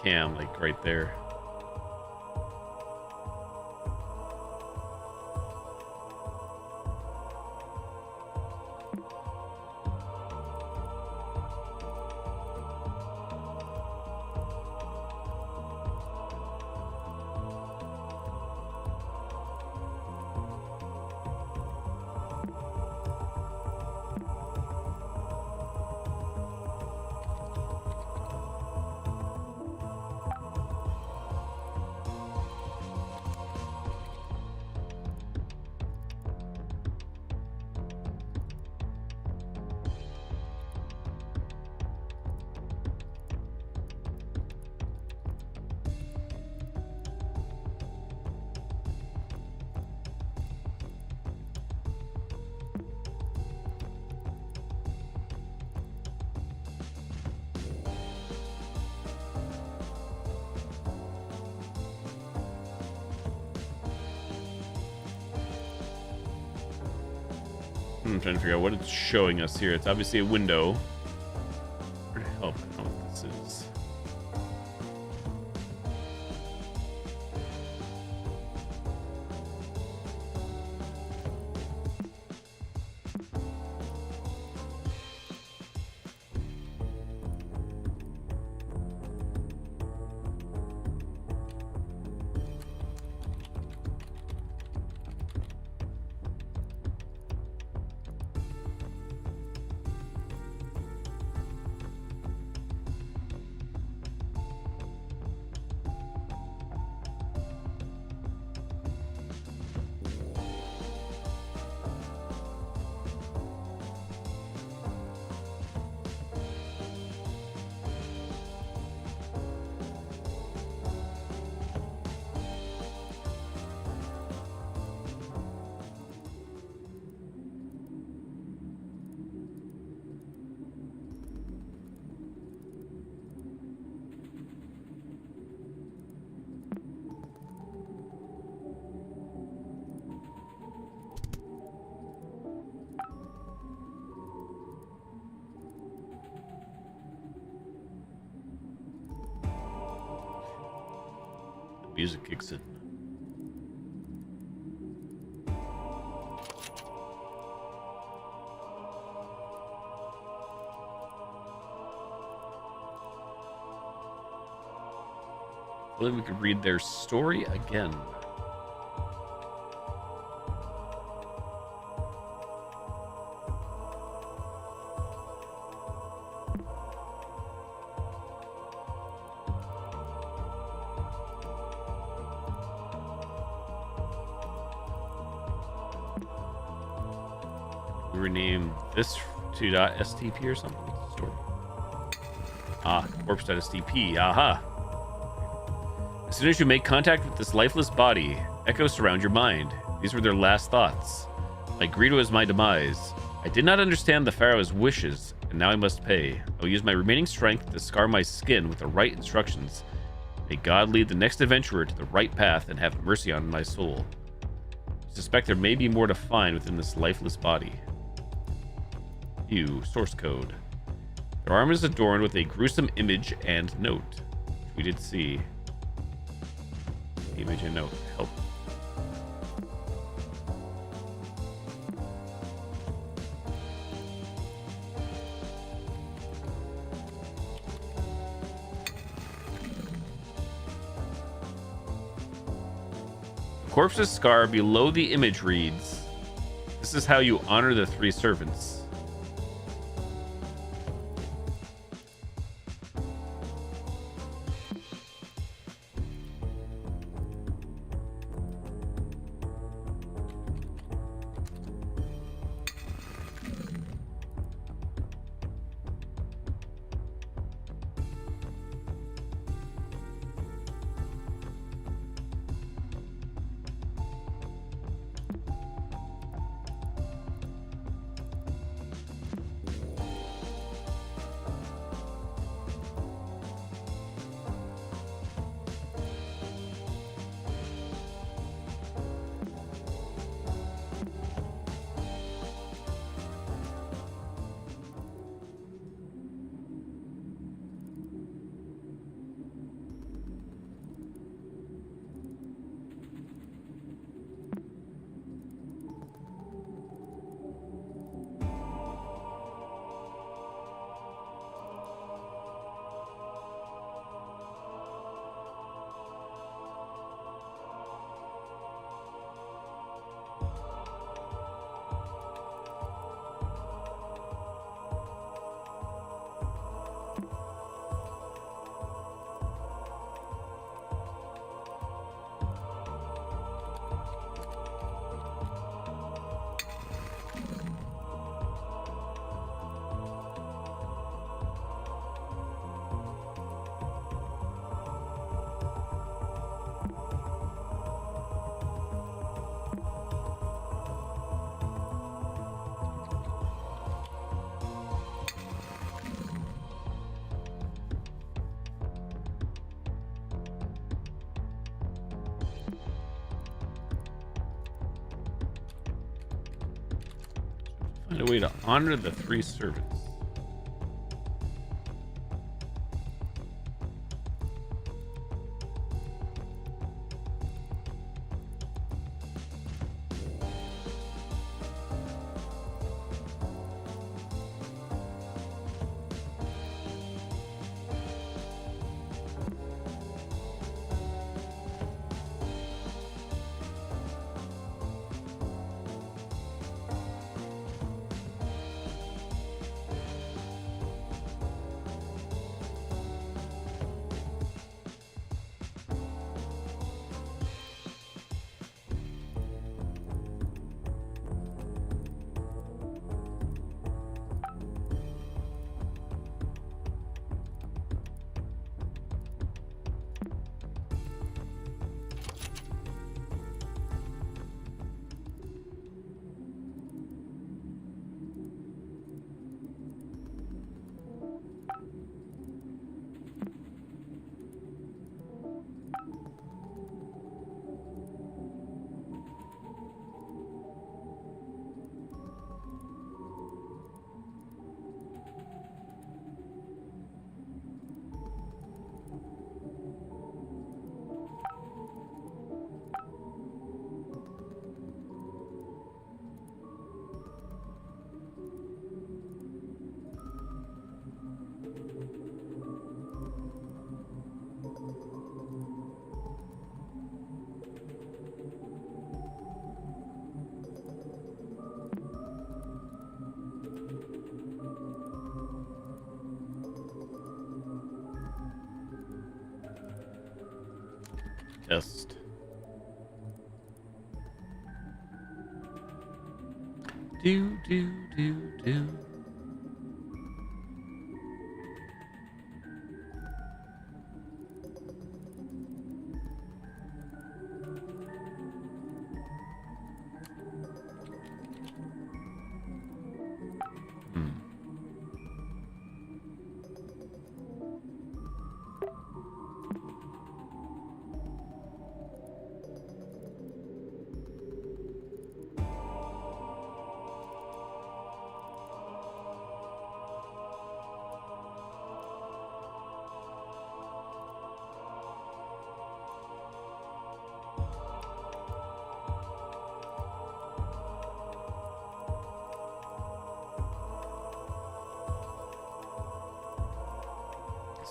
cam, like right there. I'm trying to figure out what it's showing us here. It's obviously a window. Where to help? I don't know what this is. Music kicks in. I believe we could read their story again. Rename this to .stp or something. Story. Corpse.stp. Aha. As soon as you make contact with this lifeless body, echoes surround your mind. These were their last thoughts. My greed was my demise. I did not understand the Pharaoh's wishes, and now I must pay. I will use my remaining strength to scar my skin with the right instructions. May God lead the next adventurer to the right path and have mercy on my soul. I suspect there may be more to find within this lifeless body. View source code. Their arm is adorned with a gruesome image and note, which we did see. Image and note. Help. corpse's scar below the image reads, "This is how you honor the three servants." Find a way to honor the three servants. Test. Do.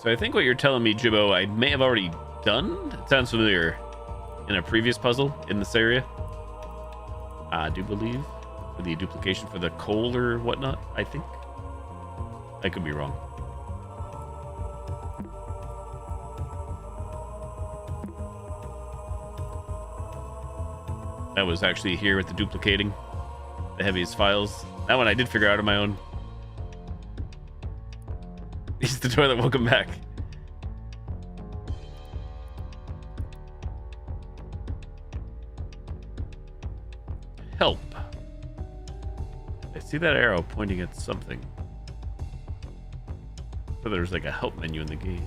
So I think what you're telling me, Jibbo, I may have already done? It sounds familiar. in a previous puzzle in this area. I do believe. For the duplication for the coal or whatnot, I think. I could be wrong. That was actually here with the duplicating the heaviest files. That one I did figure out on my own. Use the toilet, welcome back. Help. I see that arrow pointing at something. So there's like a help menu in the game.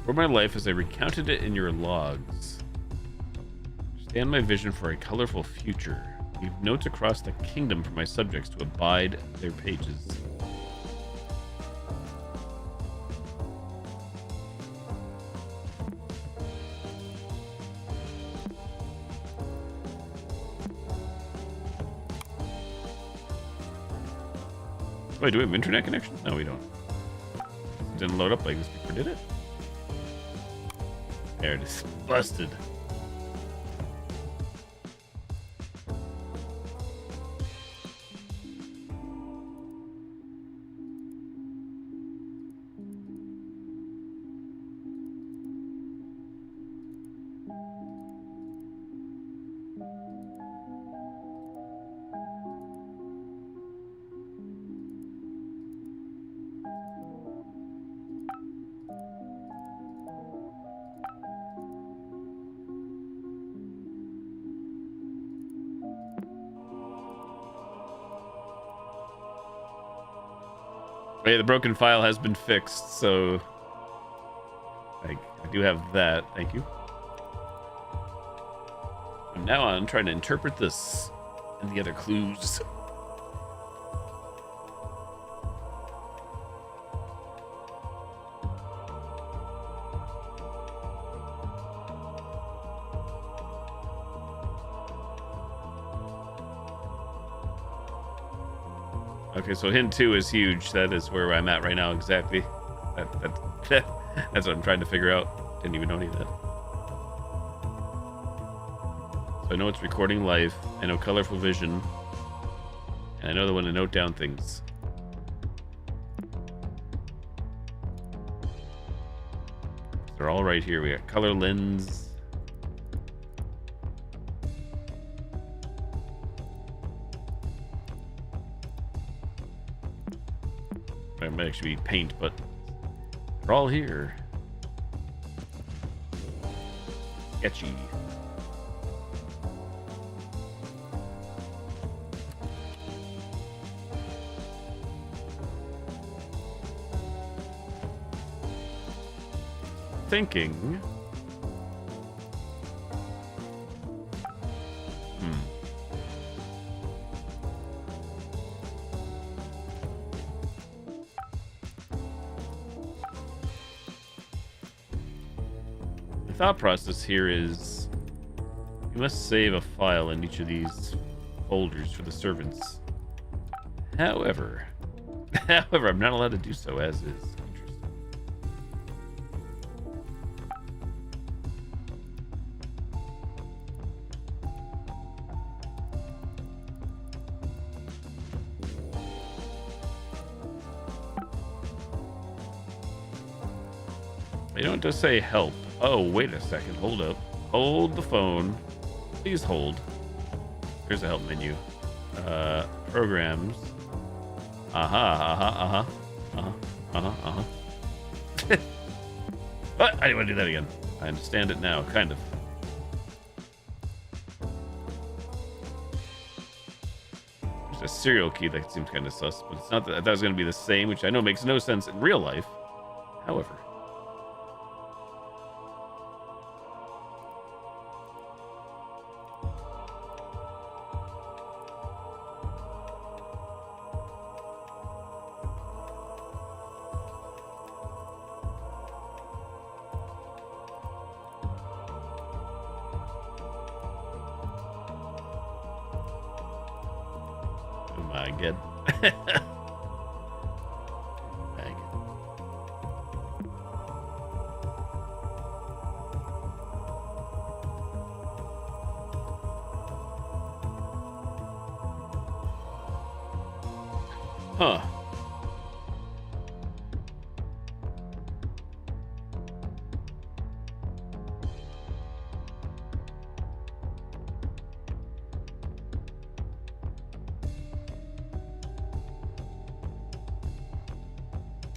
For my life as I recounted it in your logs. Stand my vision for a colorful future. Leave notes across the kingdom for my subjects to abide their pages. Wait, do we have internet connection? No, we don't. It didn't load up like this before, did it? There it is. Busted. Yeah, the broken file has been fixed, so I do have that. Thank you. From now on, trying to interpret this and the other clues. Okay, so hint 2 is huge. That is where I'm at right now, exactly. That's what I'm trying to figure out. Didn't even know any of that. So I know it's recording live. I know colorful vision. And I know the one to note down things. They're all right here. We got color lens. It might actually be paint, but they're all here. Sketchy. Thinking. Thought process here is you must save a file in each of these folders for the servants. However, I'm not allowed to do so as is. Interesting. You know, it does say help. Oh, wait a second. Hold up. Hold the phone. Please hold. Here's the help menu. Programs. What? I didn't want to do that again. I understand it now, kind of. A serial key, that seems kind of sus, but it's not that I thought it was going to be the same, which I know makes no sense in real life. However. Oh my god. Huh.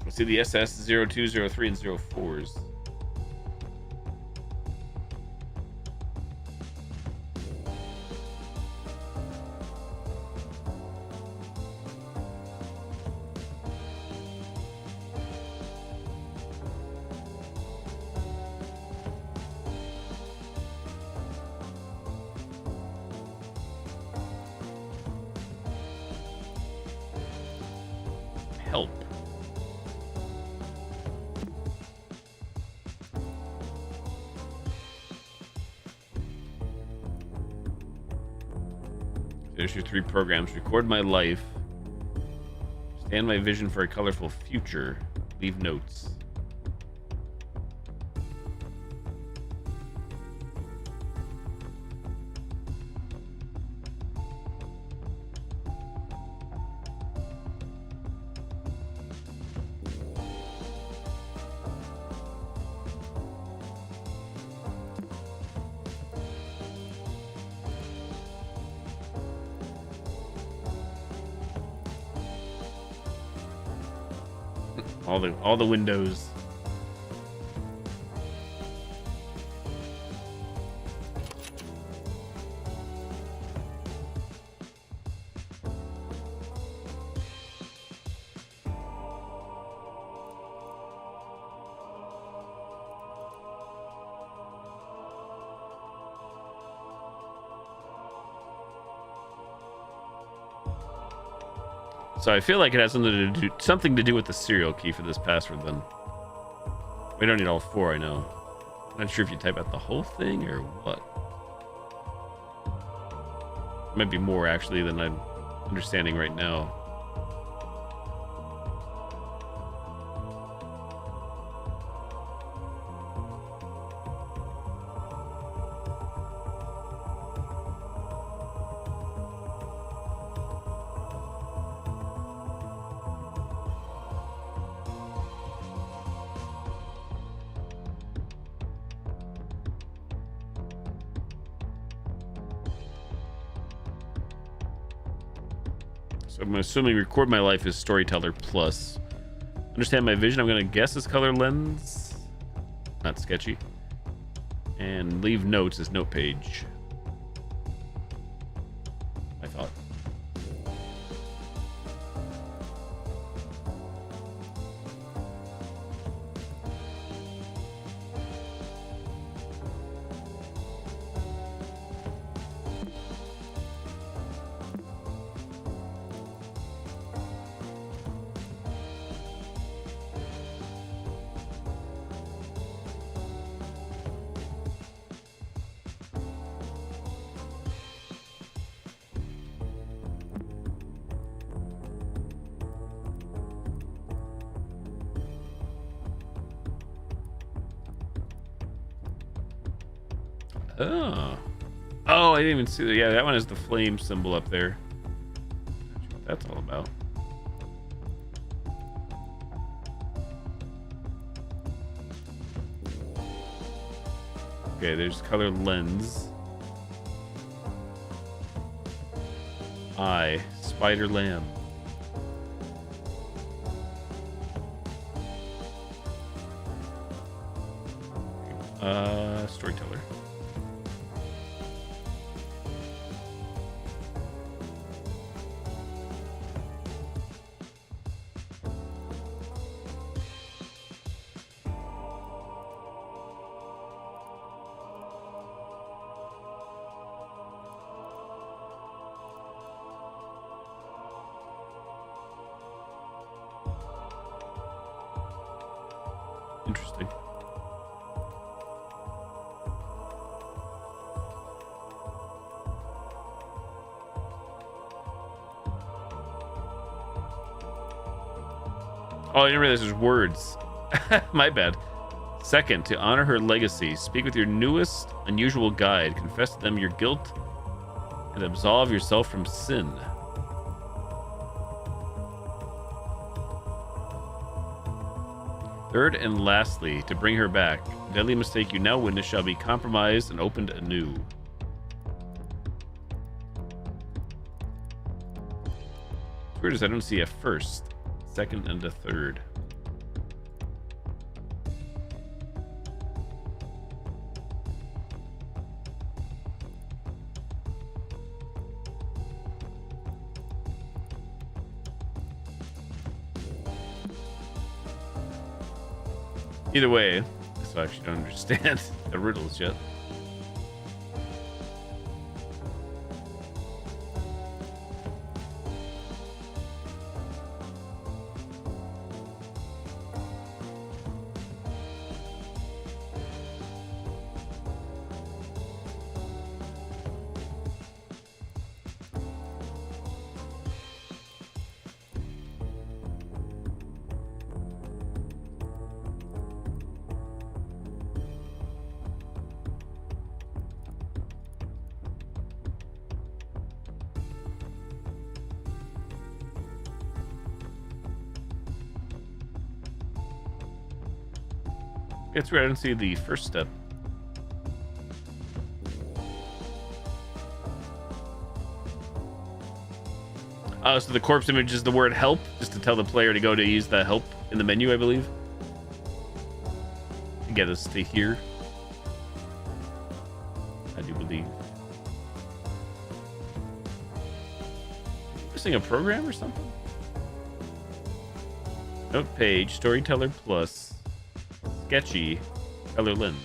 Let's see the SS 02, 03, and 04s. Help. There's your 3 programs. Record my life. Stand my vision for a colorful future. Leave notes. All the windows. So I feel like it has something to do with the serial key for this password then. We don't need all 4, I know. I'm not sure if you type out the whole thing or what. It might be more actually than I'm understanding right now. So I'm assuming record my life is storyteller plus. Understand my vision, I'm going to guess is color lens. Not sketchy. And leave notes is note page. I thought. Oh, I didn't even see that. Yeah, that one is the flame symbol up there. Not sure what that's all about. Okay, there's color lens. I, spider lamb. Storyteller. Interesting. Oh, I didn't realize there's words. My bad. Second, to honor her legacy, speak with your newest unusual guide. Confess to them your guilt and absolve yourself from sin. Third and lastly, to bring her back. The deadly mistake you now witness shall be compromised and opened anew. What's weird is I don't see a first, second, and a third. Either way, so I actually don't understand the riddles yet. It's weird, I don't see the first step. Oh, so the corpse image is the word help, just to tell the player to go to use the help in the menu, I believe. To get us to here. I do believe. Missing a program or something? Note page, Storyteller Plus. Sketchy color lens.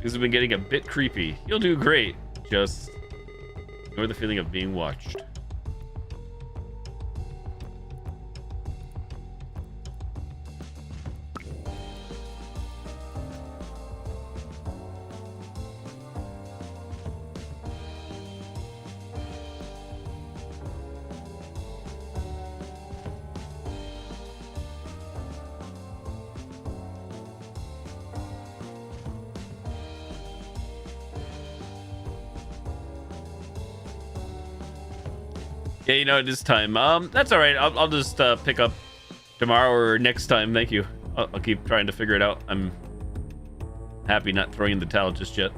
This has been getting a bit creepy. You'll do great. Just ignore the feeling of being watched. Yeah, you know, it is time. That's all right. I'll just pick up tomorrow or next time. Thank you. I'll keep trying to figure it out. I'm happy not throwing in the towel just yet.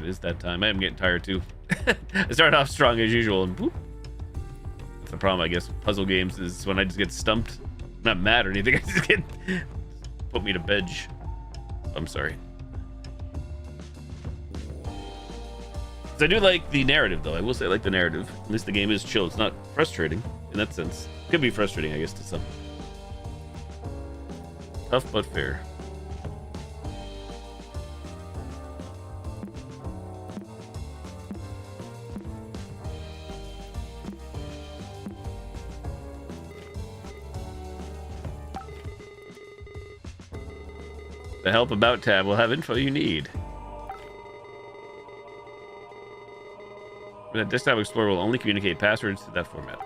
It is that time. I am getting tired too. I started off strong as usual, and boop. That's the problem, I guess. Puzzle games is when I just get stumped. I'm not mad or anything. I just get put me to bed. I'm sorry. I do like the narrative, though. I will say I like the narrative. At least the game is chill. It's not frustrating in that sense. It could be frustrating, I guess, to some. Tough but fair. The Help About tab will have info you need. The Desktop Explorer will only communicate passwords to that format.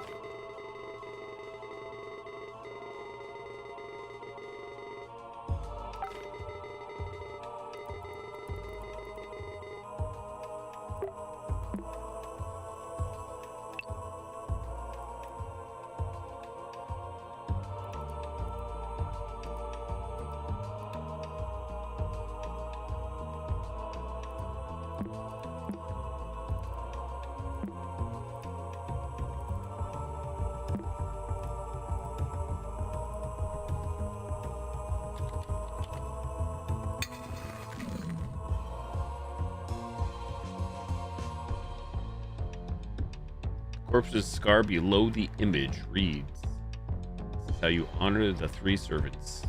corpse's scar below the image reads, "This is how you honor the three servants."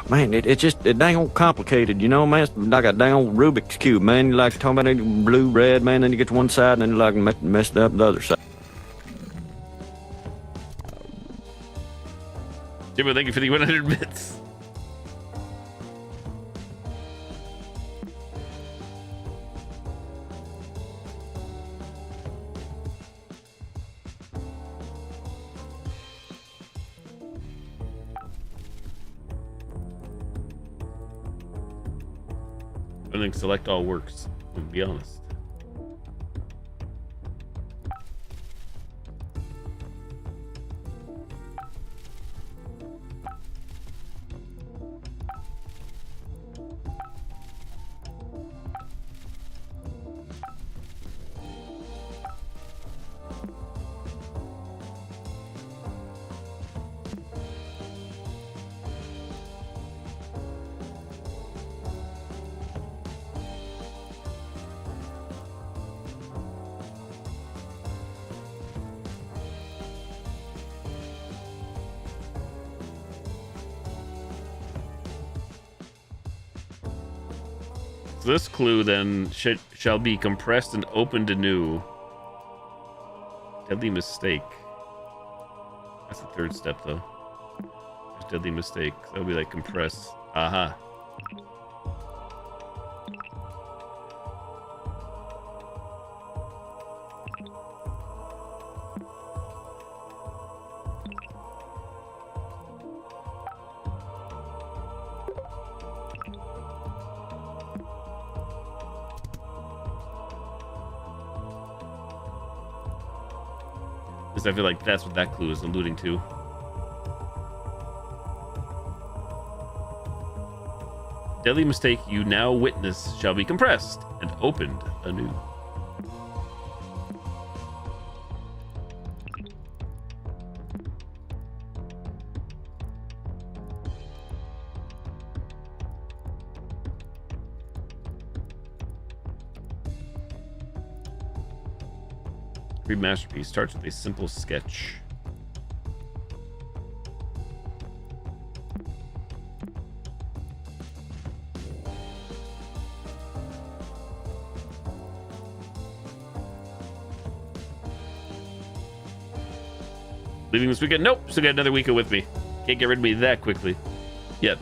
Man, it dang old complicated, you know, man. It's like a dang old Rubik's Cube, man. You like talking about it blue, red, man, then you get to one side and then you like messed up the other side. Jimbo, thank you for the 100 bits. I don't think select all works, to be honest. So this clue then shall be compressed and opened anew. Deadly mistake. That's the third step, though. There's deadly mistake. That'll be like compress. Aha. I feel like that's what that clue is alluding to. Deadly mistake you now witness shall be compressed and opened anew. Every masterpiece starts with a simple sketch. Leaving this weekend? Nope. Still got another weekend with me. Can't get rid of me that quickly. Yet.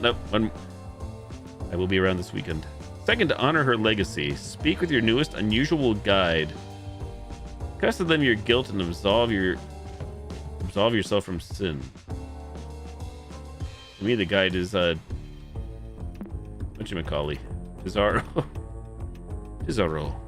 Nope. I will be around this weekend. Second, to honor her legacy, speak with your newest unusual guide. Confess to them your guilt and absolve yourself from sin. To me, the guide is whatchamacallit? Pizarro. Pizarro.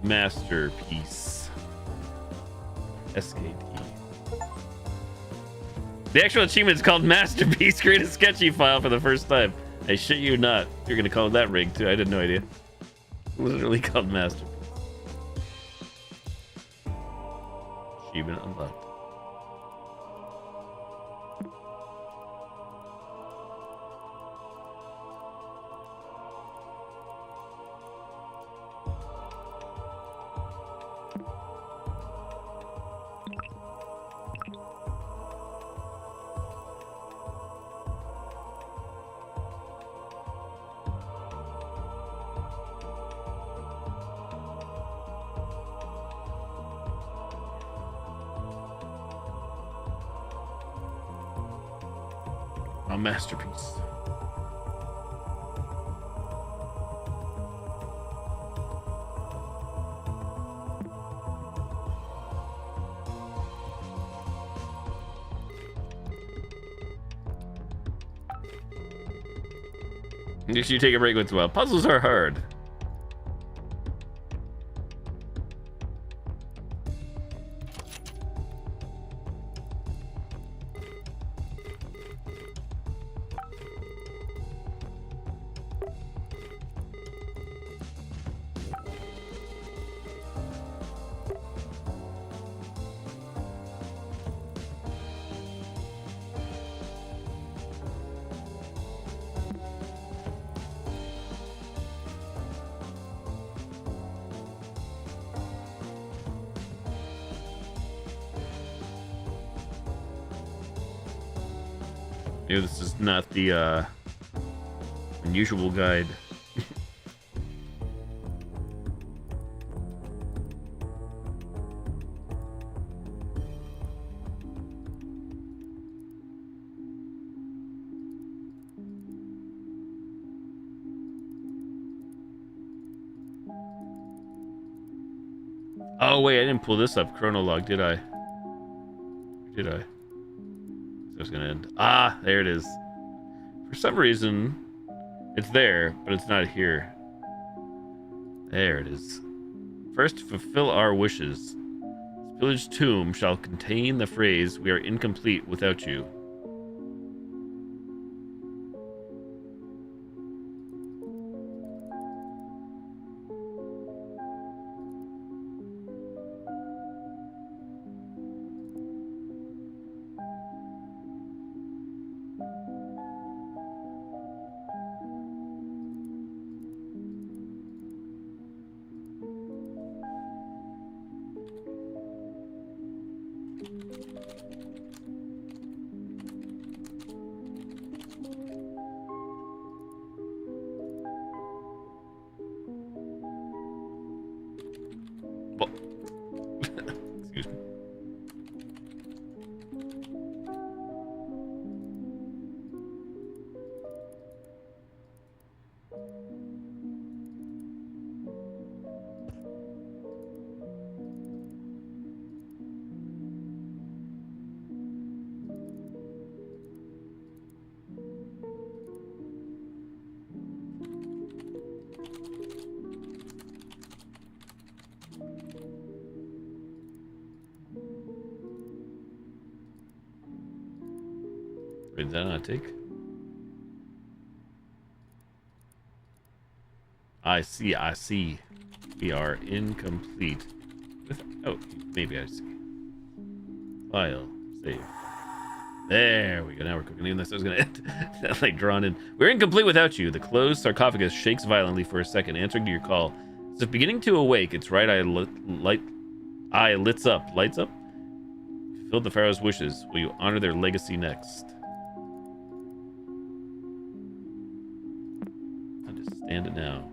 Masterpiece. SKT. The actual achievement is called Masterpiece. Create a sketchy file for the first time. I shit you not. You're gonna call it that rig too. I had no idea. Literally called Masterpiece. Achievement unlocked. A masterpiece. You should take a break once in a while. Puzzles are hard. Maybe this is not the unusual guide. Oh wait, I didn't pull this up. Chronolog, did I? Did I? I was gonna end. Ah, there it is. For some reason, it's there, but it's not here. There it is. First, fulfill our wishes. This village tomb shall contain the phrase, "We are incomplete without you." Excuse me. Wait, that not take? I see, I see. We are incomplete. Oh, maybe I see. File, save. There we go. Now we're cooking. Even this I was gonna end. Like drawn in. We're incomplete without you. The closed sarcophagus shakes violently for a second, answering to your call. As if beginning to awake, its right eye lights up. Lights up? Fulfilled the pharaoh's wishes. Will you honor their legacy next? Understand it now.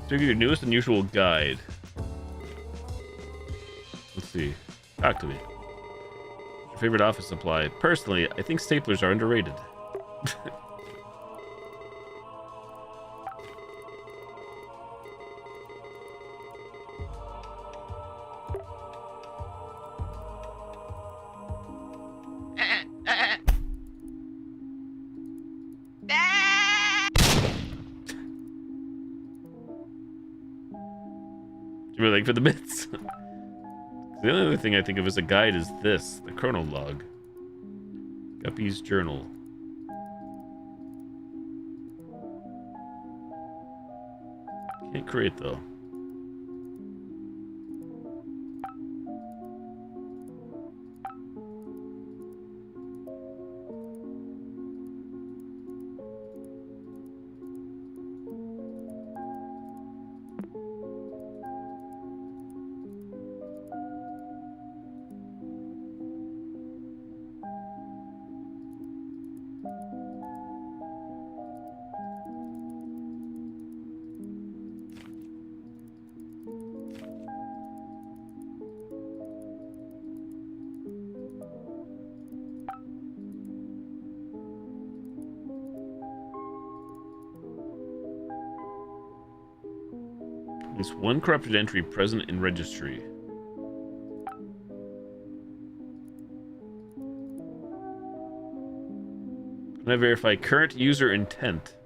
So your newest unusual guide. Let's see. Talk to me. Your favorite office supply? Personally, I think staplers are underrated. Really like for the bits. The only other thing I think of as a guide is this, the chronolog. Guppy's journal. Can't create though. least one corrupted entry present in registry. Can I verify current user intent?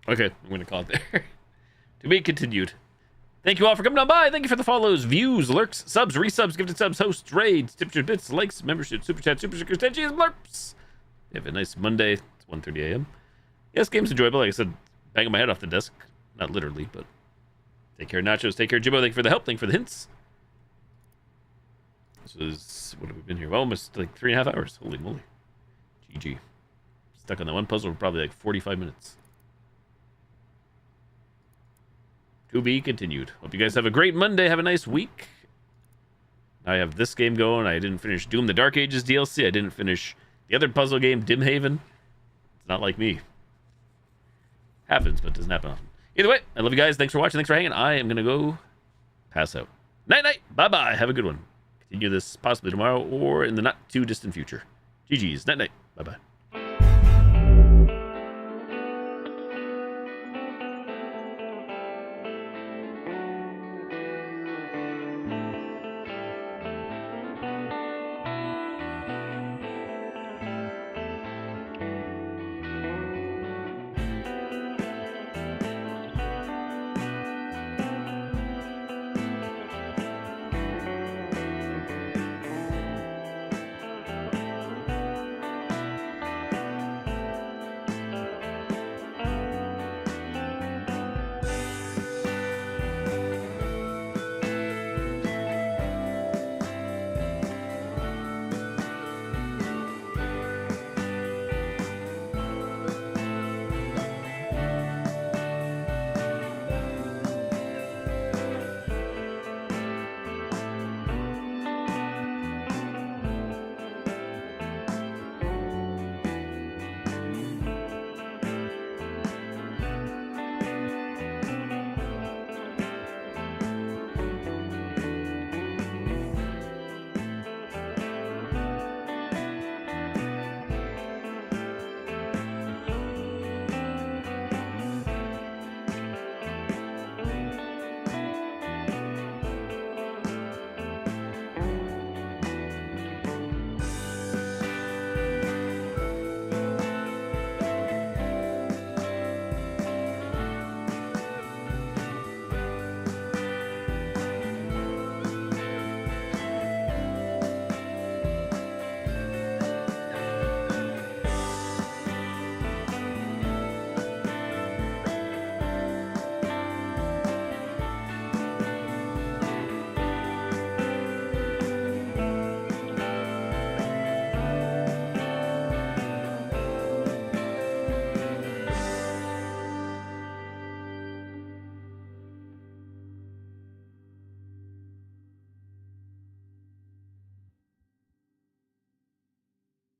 Okay, I'm going to call it there. To be continued. Thank you all for coming on by. Thank you for the follows, views, lurks, subs, resubs, gifted subs, hosts, raids, tips, bits, likes, membership, super chat, super stickers, tenchies, blurps. You have a nice Monday. It's 1:30 a.m. Yes, game's enjoyable. Like I said, banging my head off the desk. Not literally, but take care, Nachos. Take care, Jimbo. Thank you for the help. Thank you for the hints. This is, what have we been here? Well, almost like 3.5 hours. Holy moly. GG. Stuck on that one puzzle for probably like 45 minutes. To be continued. Hope you guys have a great Monday. Have a nice week. I have this game going. I didn't finish Doom the Dark Ages DLC. I didn't finish the other puzzle game, Dimhaven. It's not like me. Happens, but doesn't happen often. Either way, I love you guys. Thanks for watching. Thanks for hanging. I am going to go pass out. Night-night. Bye-bye. Have a good one. Continue this possibly tomorrow or in the not-too-distant future. GG's. Night-night. Bye-bye.